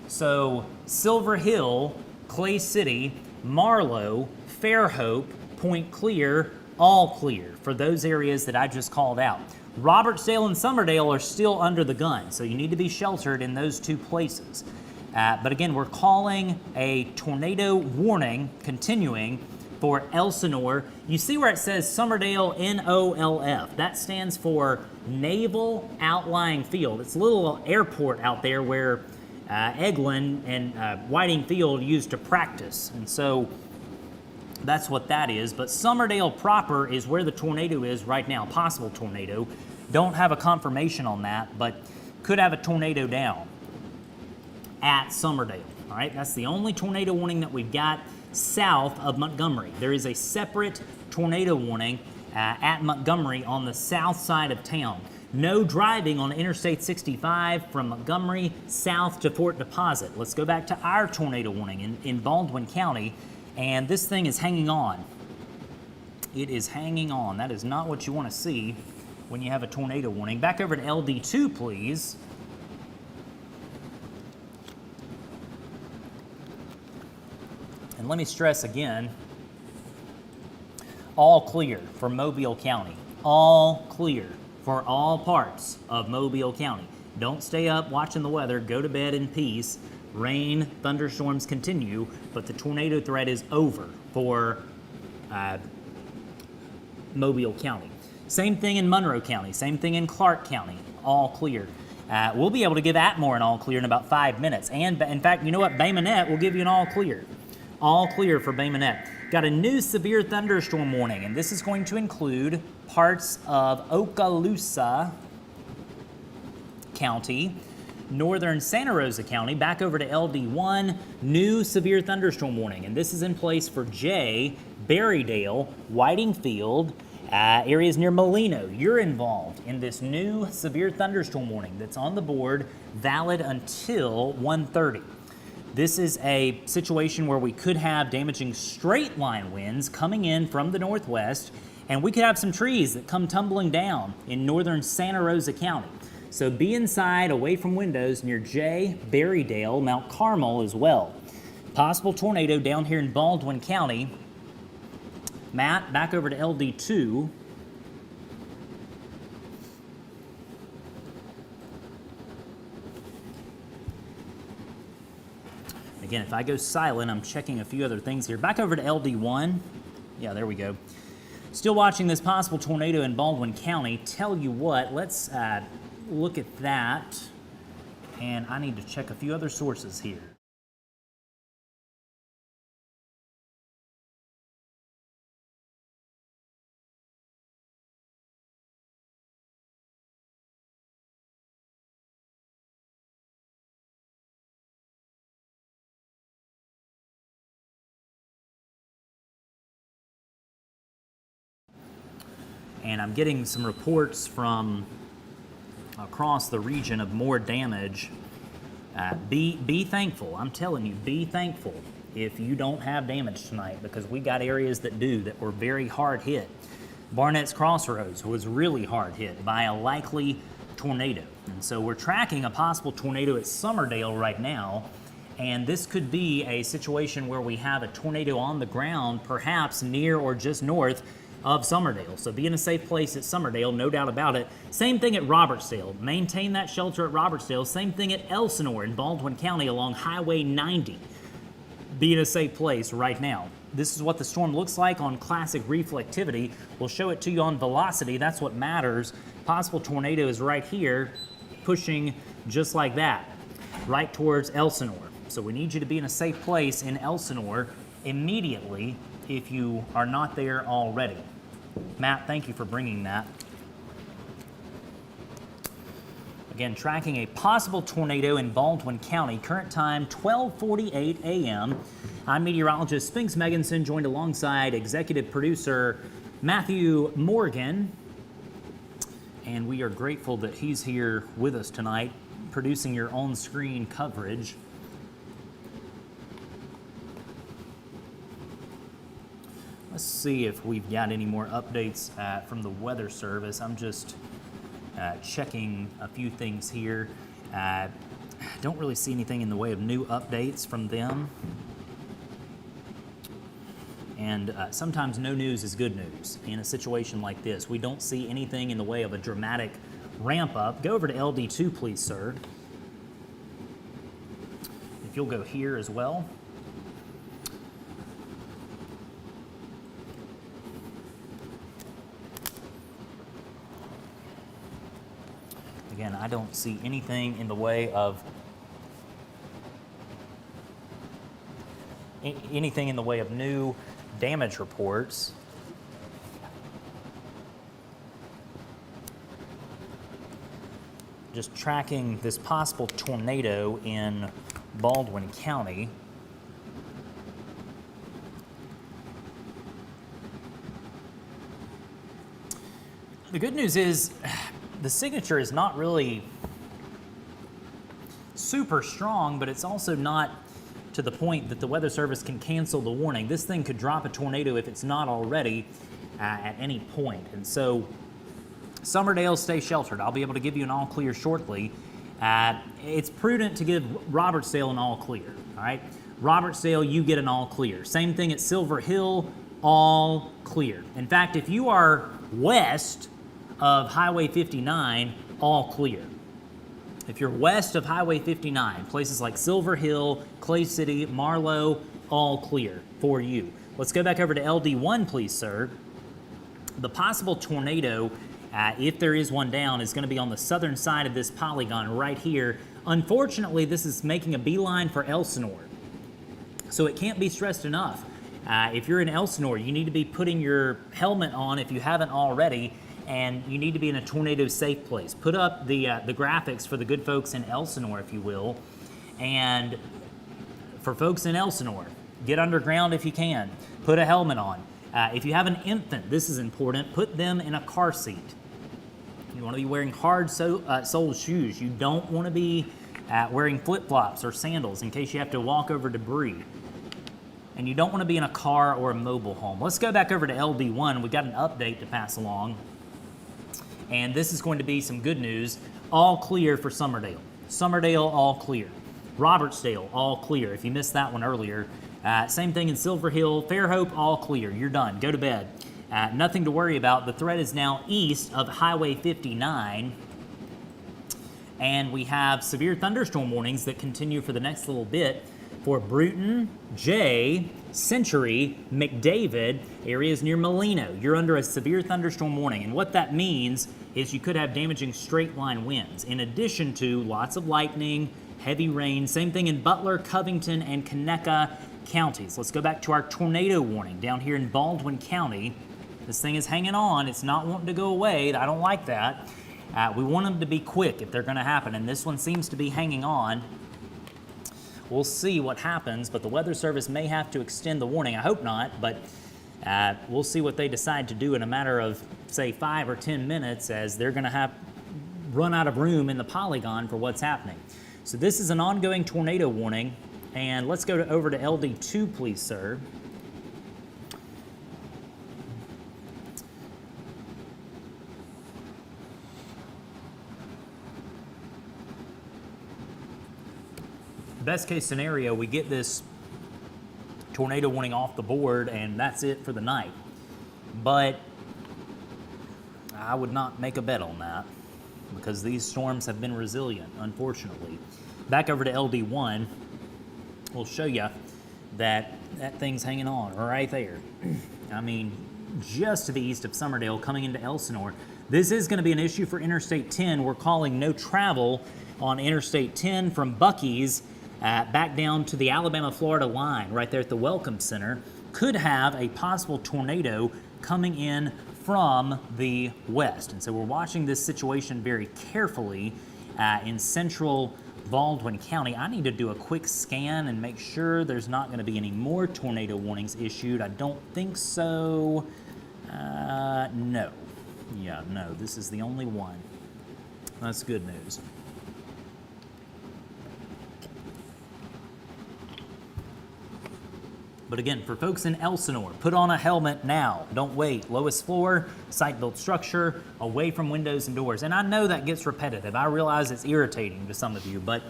So Silver Hill, Clay City, Marlow, Fairhope, Point Clear, all clear for those areas that I just called out. Robertsdale and Summerdale are still under the gun, so you need to be sheltered in those two places. But again, we're calling a tornado warning continuing for Elsinore. You see where it says Summerdale NOLF. That stands for Naval Outlying Field. It's a little airport out there where Eglin and Whiting Field used to practice. And so that's what that is. But Summerdale proper is where the tornado is right now, possible tornado. Don't have a confirmation on that, but could have a tornado down at Summerdale. All right, that's the only tornado warning that we've got south of Montgomery. There is a separate tornado warning at Montgomery on the south side of town. No driving on Interstate 65 from Montgomery south to Fort Deposit. Let's go back to our tornado warning in Baldwin County, and this thing is hanging on. It is hanging on. That is not what you want to see when you have a tornado warning. Back over to LD2, please. And let me stress again, all clear for Mobile County. All clear for all parts of Mobile County. Don't stay up watching the weather. Go to bed in peace. Rain, thunderstorms continue, but the tornado threat is over for Mobile County. Same thing in Monroe County. Same thing in Clark County. All clear. We'll be able to give Atmore an all clear in about 5 minutes. And in fact, you know what? Bay Minette will give you an all clear. All clear for Bay Minette. Got a new severe thunderstorm warning, and this is going to include parts of Okaloosa County, northern Santa Rosa County, back over to LD1, new severe thunderstorm warning. And this is in place for Jay, Berrydale, Whiting Field, areas near Molino. You're involved in this new severe thunderstorm warning that's on the board, valid until 1:30. This is a situation where we could have damaging straight line winds coming in from the northwest, and we could have some trees that come tumbling down in northern Santa Rosa County. So be inside, away from windows near Jay, Berrydale, Mount Carmel as well. Possible tornado down here in Baldwin County. Matt, back over to LD2. Again, if I go silent, I'm checking a few other things here. Back over to LD1. Yeah, there we go. Still watching this possible tornado in Baldwin County. Tell you what, let's look at that. And I need to check a few other sources here. and I'm getting some reports from across the region of more damage. Be thankful. I'm telling you, be thankful if you don't have damage tonight, because we got areas that do, that were very hard hit. Barnett's Crossroads was really hard hit by a likely tornado. And so we're tracking a possible tornado at Summerdale right now. And this could be a situation where we have a tornado on the ground, perhaps near or just north of Summerdale. So be in a safe place at Summerdale, no doubt about it. Same thing at Robertsdale. Maintain that shelter at Robertsdale. Same thing at Elsinore in Baldwin County along Highway 90. Be in a safe place right now. This is what the storm looks like on classic reflectivity. We'll show it to you on velocity. That's what matters. Possible tornado is right here, pushing just like that, right towards Elsinore. So we need you to be in a safe place in Elsinore immediately if you are not there already. Matt, thank you for bringing that. Again, tracking a possible tornado in Baldwin County. Current time, 12:48 a.m. I'm meteorologist Spinks Meganson, joined alongside executive producer Matthew Morgan. And we are grateful that he's here with us tonight, producing your on-screen coverage. Let's see if we've got any more updates from the Weather Service. I'm just checking a few things here. Don't really see anything in the way of new updates from them. And sometimes no news is good news in a situation like this. We don't see anything in the way of a dramatic ramp up. Go over to LD2, please, sir. If you'll go here as well. Again, I don't see anything in the way of new damage reports. Just tracking this possible tornado in Baldwin County. The good news is the signature is not really super strong, but it's also not to the point that the Weather Service can cancel the warning. This thing could drop a tornado if it's not already at any point. And so Summerdale, stay sheltered. I'll be able to give you an all clear shortly. It's prudent to give Robertsdale an all clear, all right? Robertsdale, you get an all clear. Same thing at Silver Hill, all clear. In fact, if you are west of Highway 59, all clear. If you're west of Highway 59, places like Silver Hill, Clay City, Marlow, all clear for you. Let's go back over to LD1, please, sir. The possible tornado, if there is one down, is going to be on the southern side of this polygon right here. Unfortunately, this is making a beeline for Elsinore. So it can't be stressed enough. If you're in Elsinore, you need to be putting your helmet on if you haven't already, and you need to be in a tornado safe place. Put up the graphics for the good folks in Elsinore, if you will. And for folks in Elsinore, get underground if you can. Put a helmet on. If you have an infant, this is important, put them in a car seat. You want to be wearing hard-soled shoes. You don't want to be wearing flip-flops or sandals in case you have to walk over debris. And you don't want to be in a car or a mobile home. Let's go back over to LD1. We've got an update to pass along. And this is going to be some good news. All clear for Summerdale. Summerdale, all clear. Robertsdale, all clear. If you missed that one earlier. Same thing in Silver Hill. Fairhope, all clear. You're done. Go to bed. Nothing to worry about. The threat is now east of Highway 59. And we have severe thunderstorm warnings that continue for the next little bit for Bruton, Jay, Century, McDavid, areas near Molino. You're under a severe thunderstorm warning. And what that means is you could have damaging straight line winds, in addition to lots of lightning, heavy rain. Same thing in Butler, Covington, and Conecuh counties. Let's go back to our tornado warning down here in Baldwin County. This thing is hanging on. It's not wanting to go away. I don't like that. We want them to be quick if they're going to happen, and this one seems to be hanging on. We'll see what happens, but the Weather Service may have to extend the warning. I hope not, but We'll see what they decide to do in a matter of, say, 5 or 10 minutes, as they're going to have run out of room in the polygon for what's happening. So this is an ongoing tornado warning, and let's go over to LD2, please, sir. Best case scenario, we get this tornado warning off the board and that's it for the night. But I would not make a bet on that because these storms have been resilient, unfortunately. Back over to LD1, we'll show you that thing's hanging on right there. I mean, just to the east of Summerdale coming into Elsinore. This is going to be an issue for Interstate 10. We're calling no travel on Interstate 10 from Buc-ee's back down to the Alabama-Florida line right there at the Welcome Center. Could have a possible tornado coming in from the west. And so we're watching this situation very carefully in central Baldwin County. I need to do a quick scan and make sure there's not going to be any more tornado warnings issued. I don't think so. No. Yeah, no, this is the only one. That's good news. But again, for folks in Elsinore, put on a helmet now. Don't wait. Lowest floor, site-built structure, away from windows and doors. And I know that gets repetitive. I realize it's irritating to some of you, but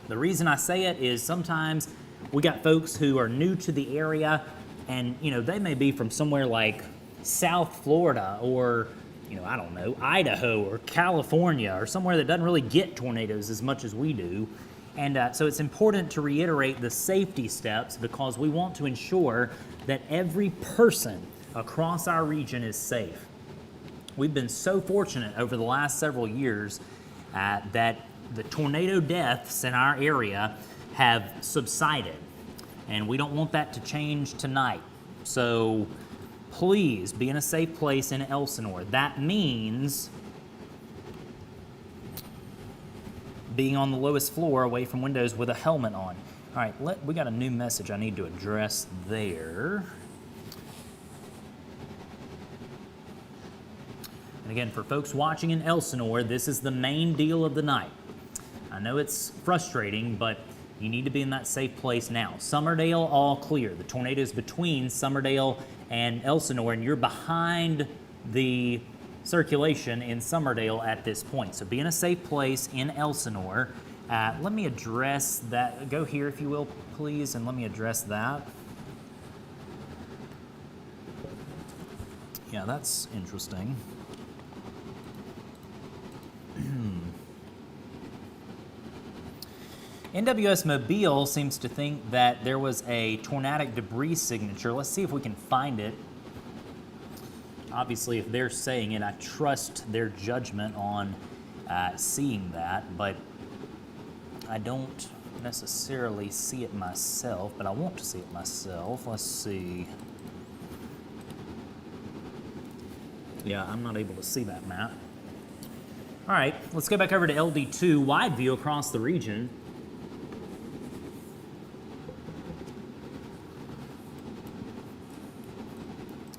the reason I say it is sometimes we got folks who are new to the area and, you know, they may be from somewhere like South Florida or, you know, I don't know, Idaho or California or somewhere that doesn't really get tornadoes as much as we do. And so it's important to reiterate the safety steps because we want to ensure that every person across our region is safe. We've been so fortunate over the last several years that the tornado deaths in our area have subsided, and we don't want that to change tonight. So please be in a safe place in Elsinore. That means being on the lowest floor away from windows with a helmet on. All right, we got a new message I need to address there. And again, for folks watching in Elsinore, this is the main deal of the night. I know it's frustrating, but you need to be in that safe place now. Summerdale, all clear. The tornado's between Summerdale and Elsinore, and you're behind the circulation in Summerdale at this point. So be in a safe place in Elsinore. Let me address that. Go here if you will, please, and let me address that. Yeah, that's interesting. NWS Mobile seems to think that there was a tornadic debris signature. Let's see if we can find it. Obviously, if they're saying it, I trust their judgment on seeing that, but I don't necessarily see it myself, but I want to see it myself. Let's see. Yeah, I'm not able to see that map. All right, let's go back over to LD2, wide view across the region.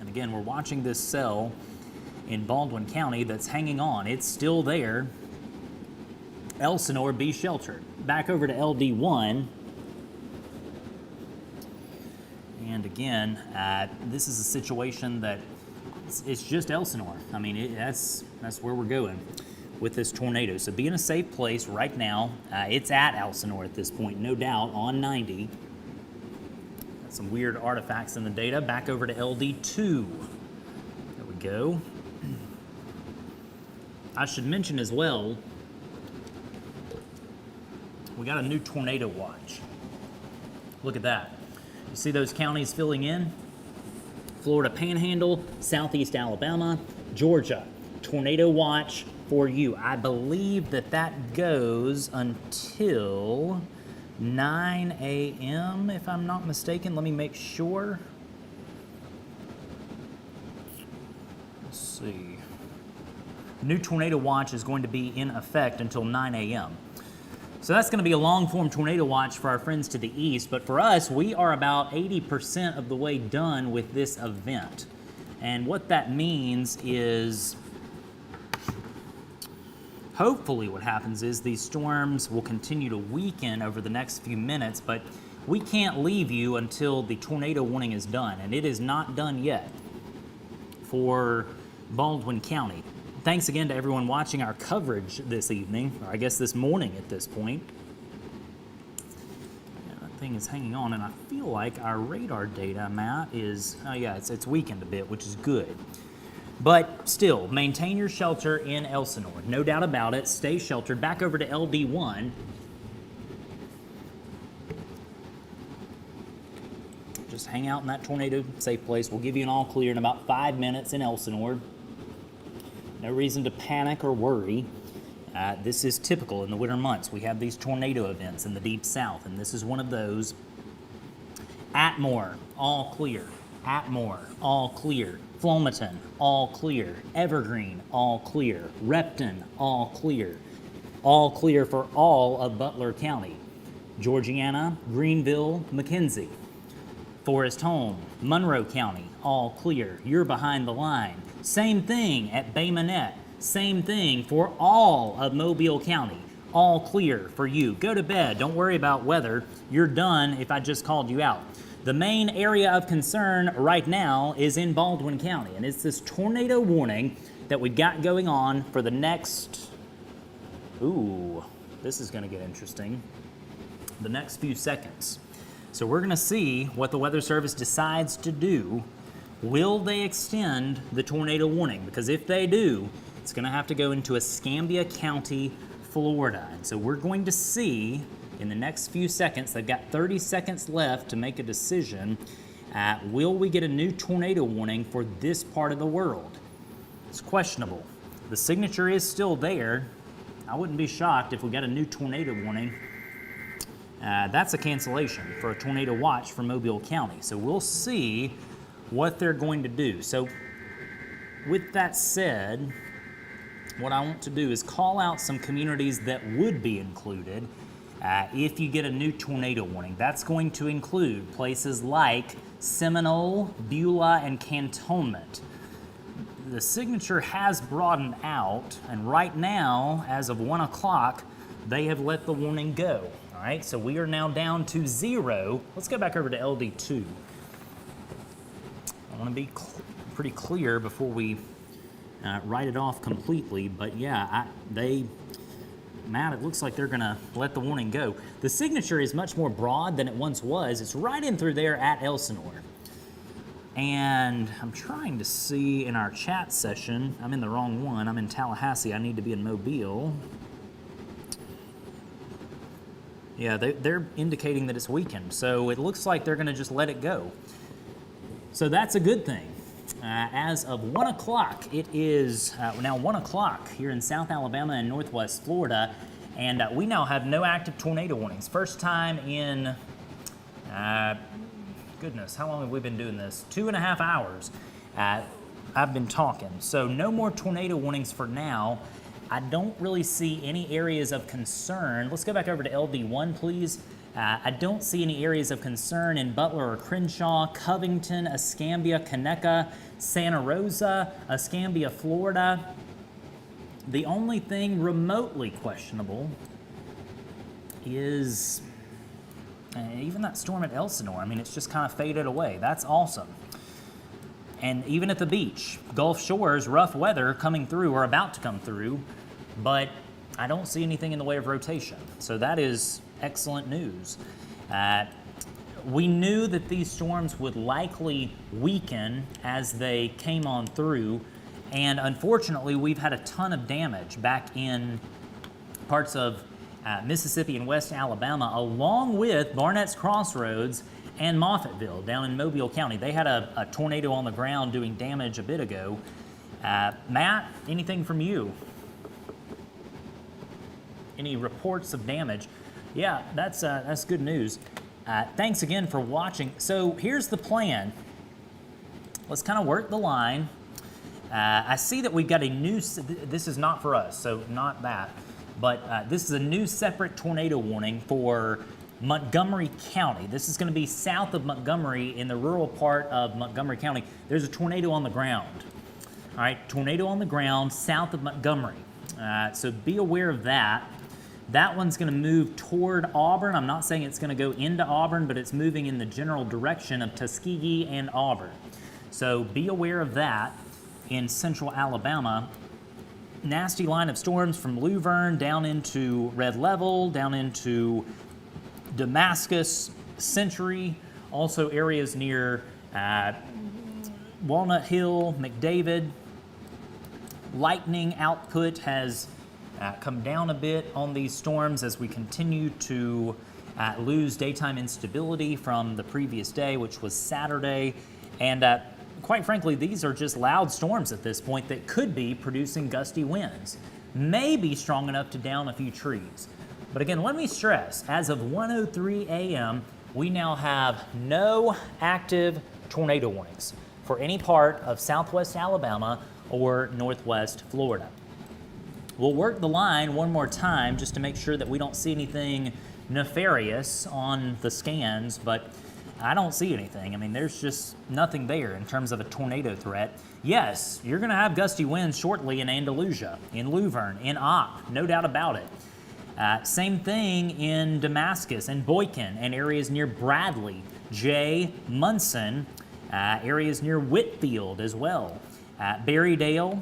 Again, we're watching this cell in Baldwin County that's hanging on. It's still there. Elsinore, be sheltered. Back over to LD1. And again, this is a situation that it's just Elsinore. I mean, that's where we're going with this tornado. So be in a safe place right now. It's at Elsinore at this point, no doubt, on 90. Some weird artifacts in the data. Back over to LD2. There we go. I should mention as well, we got a new tornado watch. Look at that. You see those counties filling in? Florida Panhandle, Southeast Alabama, Georgia. Tornado watch for you. I believe that goes until 9 a.m. if I'm not mistaken. Let me make sure. Let's see. New tornado watch is going to be in effect until 9 a.m. So that's going to be a long-form tornado watch for our friends to the east, but for us, we are about 80% of the way done with this event. And what that means is, hopefully what happens is these storms will continue to weaken over the next few minutes, but we can't leave you until the tornado warning is done, and it is not done yet for Baldwin County. Thanks again to everyone watching our coverage this evening, or I guess this morning at this point. Yeah, that thing is hanging on, and I feel like our radar data, Matt, is, oh yeah, it's weakened a bit, which is good. But still, maintain your shelter in Elsinore. No doubt about it. Stay sheltered. Back over to LD1. Just hang out in that tornado safe place. We'll give you an all clear in about 5 minutes in Elsinore. No reason to panic or worry. This is typical in the winter months. We have these tornado events in the deep south, and this is one of those. Atmore, all clear. Atmore, all clear. Flomaton, all clear. Evergreen, all clear. Repton, all clear. All clear for all of Butler County. Georgiana, Greenville, McKenzie. Forest Home, Monroe County, all clear. You're behind the line. Same thing at Bay Minette. Same thing for all of Mobile County. All clear for you. Go to bed. Don't worry about weather. You're done if I just called you out. The main area of concern right now is in Baldwin County, and it's this tornado warning that we've got going on for the next, ooh, this is going to get interesting, the next few seconds. So we're going to see what the Weather Service decides to do. Will they extend the tornado warning? Because if they do, it's going to have to go into Escambia County, Florida. And so we're going to see in the next few seconds, they've got 30 seconds left to make a decision. Will we get a new tornado warning for this part of the world? It's questionable. The signature is still there. I wouldn't be shocked if we got a new tornado warning. That's a cancellation for a tornado watch for Mobile County. So we'll see what they're going to do. So with that said, what I want to do is call out some communities that would be included if you get a new tornado warning. That's going to include places like Seminole, Beulah, and Cantonment. The signature has broadened out, and right now, as of 1 o'clock, they have let the warning go. All right, so we are now down to 0. Let's go back over to LD2. I want to be pretty clear before we write it off completely, but yeah, Matt, it looks like they're going to let the warning go. The signature is much more broad than it once was. It's right in through there at Elsinore. And I'm trying to see in our chat session, I'm in the wrong one. I'm in Tallahassee. I need to be in Mobile. Yeah, they're indicating that it's weakened. So it looks like they're going to just let it go. So that's a good thing. As of 1 o'clock, it is now 1 o'clock here in South Alabama and Northwest Florida, and we now have no active tornado warnings. First time in, goodness, how long have we been doing this? 2.5 hours. I've been talking. So no more tornado warnings for now. I don't really see any areas of concern. Let's go back over to LD1, please. I don't see any areas of concern in Butler or Crenshaw, Covington, Escambia, Conecuh, Santa Rosa, Escambia, Florida. The only thing remotely questionable is even that storm at Elsinore. I mean, it's just kind of faded away. That's awesome. And even at the beach, Gulf Shores, rough weather coming through or about to come through, but I don't see anything in the way of rotation. So that is excellent news. We knew that these storms would likely weaken as they came on through, and unfortunately we've had a ton of damage back in parts of Mississippi and West Alabama, along with Barnett's Crossroads and Moffattville down in Mobile County. They had a tornado on the ground doing damage a bit ago. Matt, anything from you? Any reports of damage? Yeah, that's good news. Thanks again for watching. So here's the plan. Let's kind of work the line. I see that we've got a new, this is not for us, so not that. But this is a new separate tornado warning for Montgomery County. This is going to be south of Montgomery in the rural part of Montgomery County. There's a tornado on the ground. All right, tornado on the ground south of Montgomery. So be aware of that. That one's going to move toward Auburn. I'm not saying it's going to go into Auburn, but it's moving in the general direction of Tuskegee and Auburn. So be aware of that in central Alabama. Nasty line of storms from Luverne down into Red Level, down into Damascus, Century, also areas near Walnut Hill, McDavid. Lightning output has come down a bit on these storms as we continue to lose daytime instability from the previous day, which was Saturday. And quite frankly, these are just loud storms at this point that could be producing gusty winds, maybe strong enough to down a few trees. But again, let me stress, as of 1:03 a.m., we now have no active tornado warnings for any part of southwest Alabama or northwest Florida. We'll work the line one more time just to make sure that we don't see anything nefarious on the scans, but I don't see anything. I mean, there's just nothing there in terms of a tornado threat. Yes, you're going to have gusty winds shortly in Andalusia, in Luverne, in Opp, no doubt about it. Same thing in Damascus and Boykin and areas near Bradley, Jay, Munson, areas near Whitfield as well. Berrydale.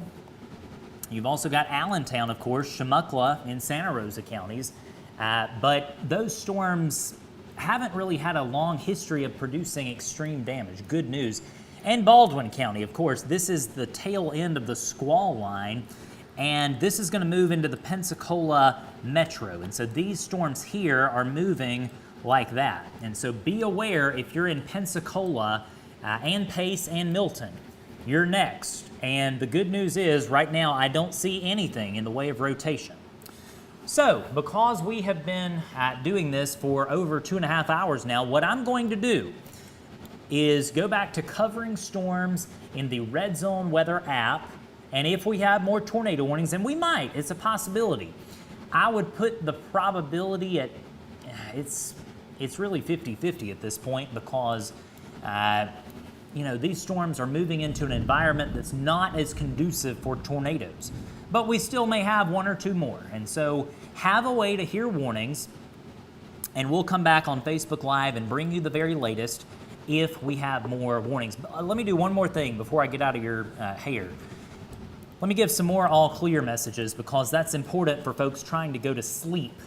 You've also got Allentown, of course, Chumuckla in Santa Rosa counties. But those storms haven't really had a long history of producing extreme damage. Good news. And Baldwin County, of course, this is the tail end of the squall line, and this is going to move into the Pensacola metro. And so these storms here are moving like that. And so be aware if you're in Pensacola and Pace and Milton, you're next. And the good news is right now I don't see anything in the way of rotation. So, because we have been doing this for over 2.5 hours now, what I'm going to do is go back to covering storms in the Red Zone Weather app, and if we have more tornado warnings, and we might, it's a possibility, I would put the probability at, it's really 50-50 at this point because, you know, these storms are moving into an environment that's not as conducive for tornadoes. But we still may have one or two more. And so have a way to hear warnings, and we'll come back on Facebook Live and bring you the very latest if we have more warnings. But let me do one more thing before I get out of your hair. Let me give some more all clear messages because that's important for folks trying to go to sleep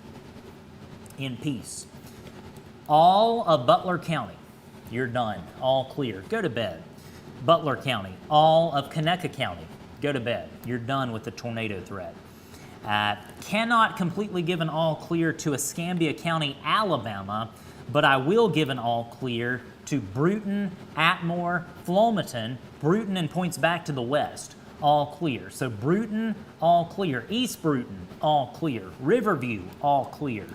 in peace. All of Butler County, you're done, all clear, go to bed. Butler County, all of Conecuh County, go to bed. You're done with the tornado threat. Cannot completely give an all clear to Escambia County, Alabama, but I will give an all clear to Bruton, Atmore, Flomaton, Bruton and points back to the west, all clear. So Bruton, all clear. East Bruton, all clear. Riverview, all clear.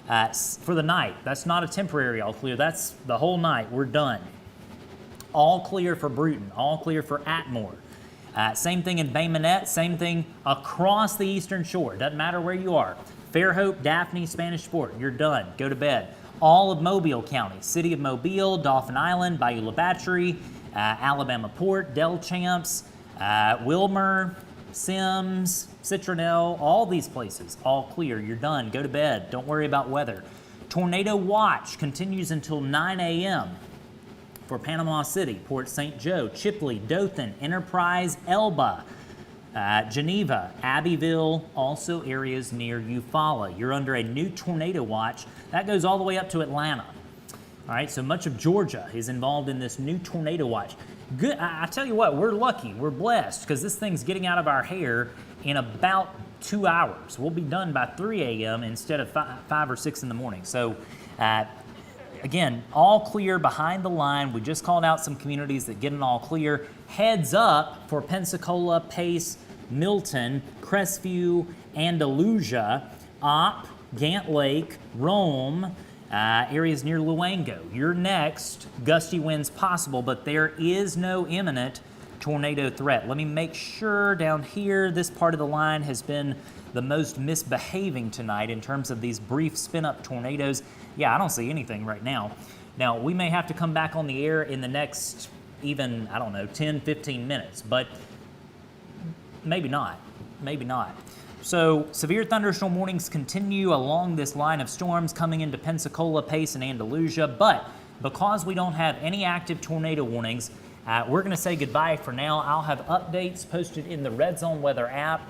For the night, that's not a temporary all clear, that's the whole night, we're done. All clear for Bruton, all clear for Atmore. Same thing in Bay Minette, same thing across the eastern shore. Doesn't matter where you are. Fairhope, Daphne, Spanish Fort, you're done. Go to bed. All of Mobile County, City of Mobile, Dauphin Island, Bayou La Battery, Alabama Port, Delchamps, Wilmer, Sims, Citronelle, all these places, all clear. You're done. Go to bed. Don't worry about weather. Tornado watch continues until 9 a.m. for Panama City, Port St. Joe, Chipley, Dothan, Enterprise, Elba, Geneva, Abbeville, also areas near Eufaula. You're under a new tornado watch. That goes all the way up to Atlanta. All right, so much of Georgia is involved in this new tornado watch. Good. I tell you what, we're lucky, we're blessed, because this thing's getting out of our hair in about 2 hours. We'll be done by 3 a.m. instead of 5 or 6 in the morning. So, again, all clear behind the line. We just called out some communities that get an all clear. Heads up for Pensacola, Pace, Milton, Crestview, Andalusia, Opp, Gant Lake, Rome, areas near Luango. You're next. Gusty winds possible, but there is no imminent tornado threat. Let me make sure down here, this part of the line has been the most misbehaving tonight in terms of these brief spin-up tornadoes. Yeah, I don't see anything right now. Now, we may have to come back on the air in the next even, I don't know, 10, 15 minutes, but maybe not, maybe not. So severe thunderstorm warnings continue along this line of storms coming into Pensacola, Pace, and Andalusia, but because we don't have any active tornado warnings, we're going to say goodbye for now. I'll have updates posted in the Red Zone Weather app.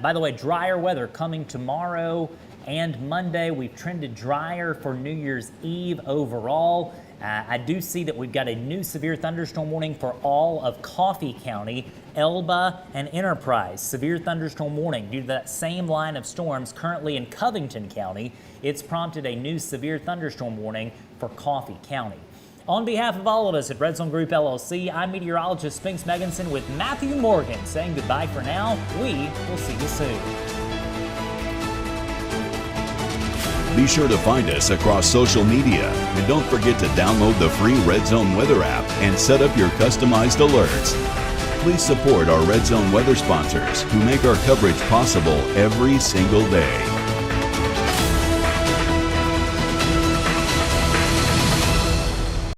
By the way, drier weather coming tomorrow and Monday. We've trended drier for New Year's Eve overall. I do see that we've got a new severe thunderstorm warning for all of Coffee County, Elba, and Enterprise. Severe thunderstorm warning due to that same line of storms currently in Covington County. It's prompted a new severe thunderstorm warning for Coffee County. On behalf of all of us at Red Zone Group LLC, I'm meteorologist Spinks Meganson with Matthew Morgan saying goodbye for now. We will see you soon. Be sure to find us across social media, and don't forget to download the free Red Zone Weather app and set up your customized alerts. Please support our Red Zone Weather sponsors who make our coverage possible every single day.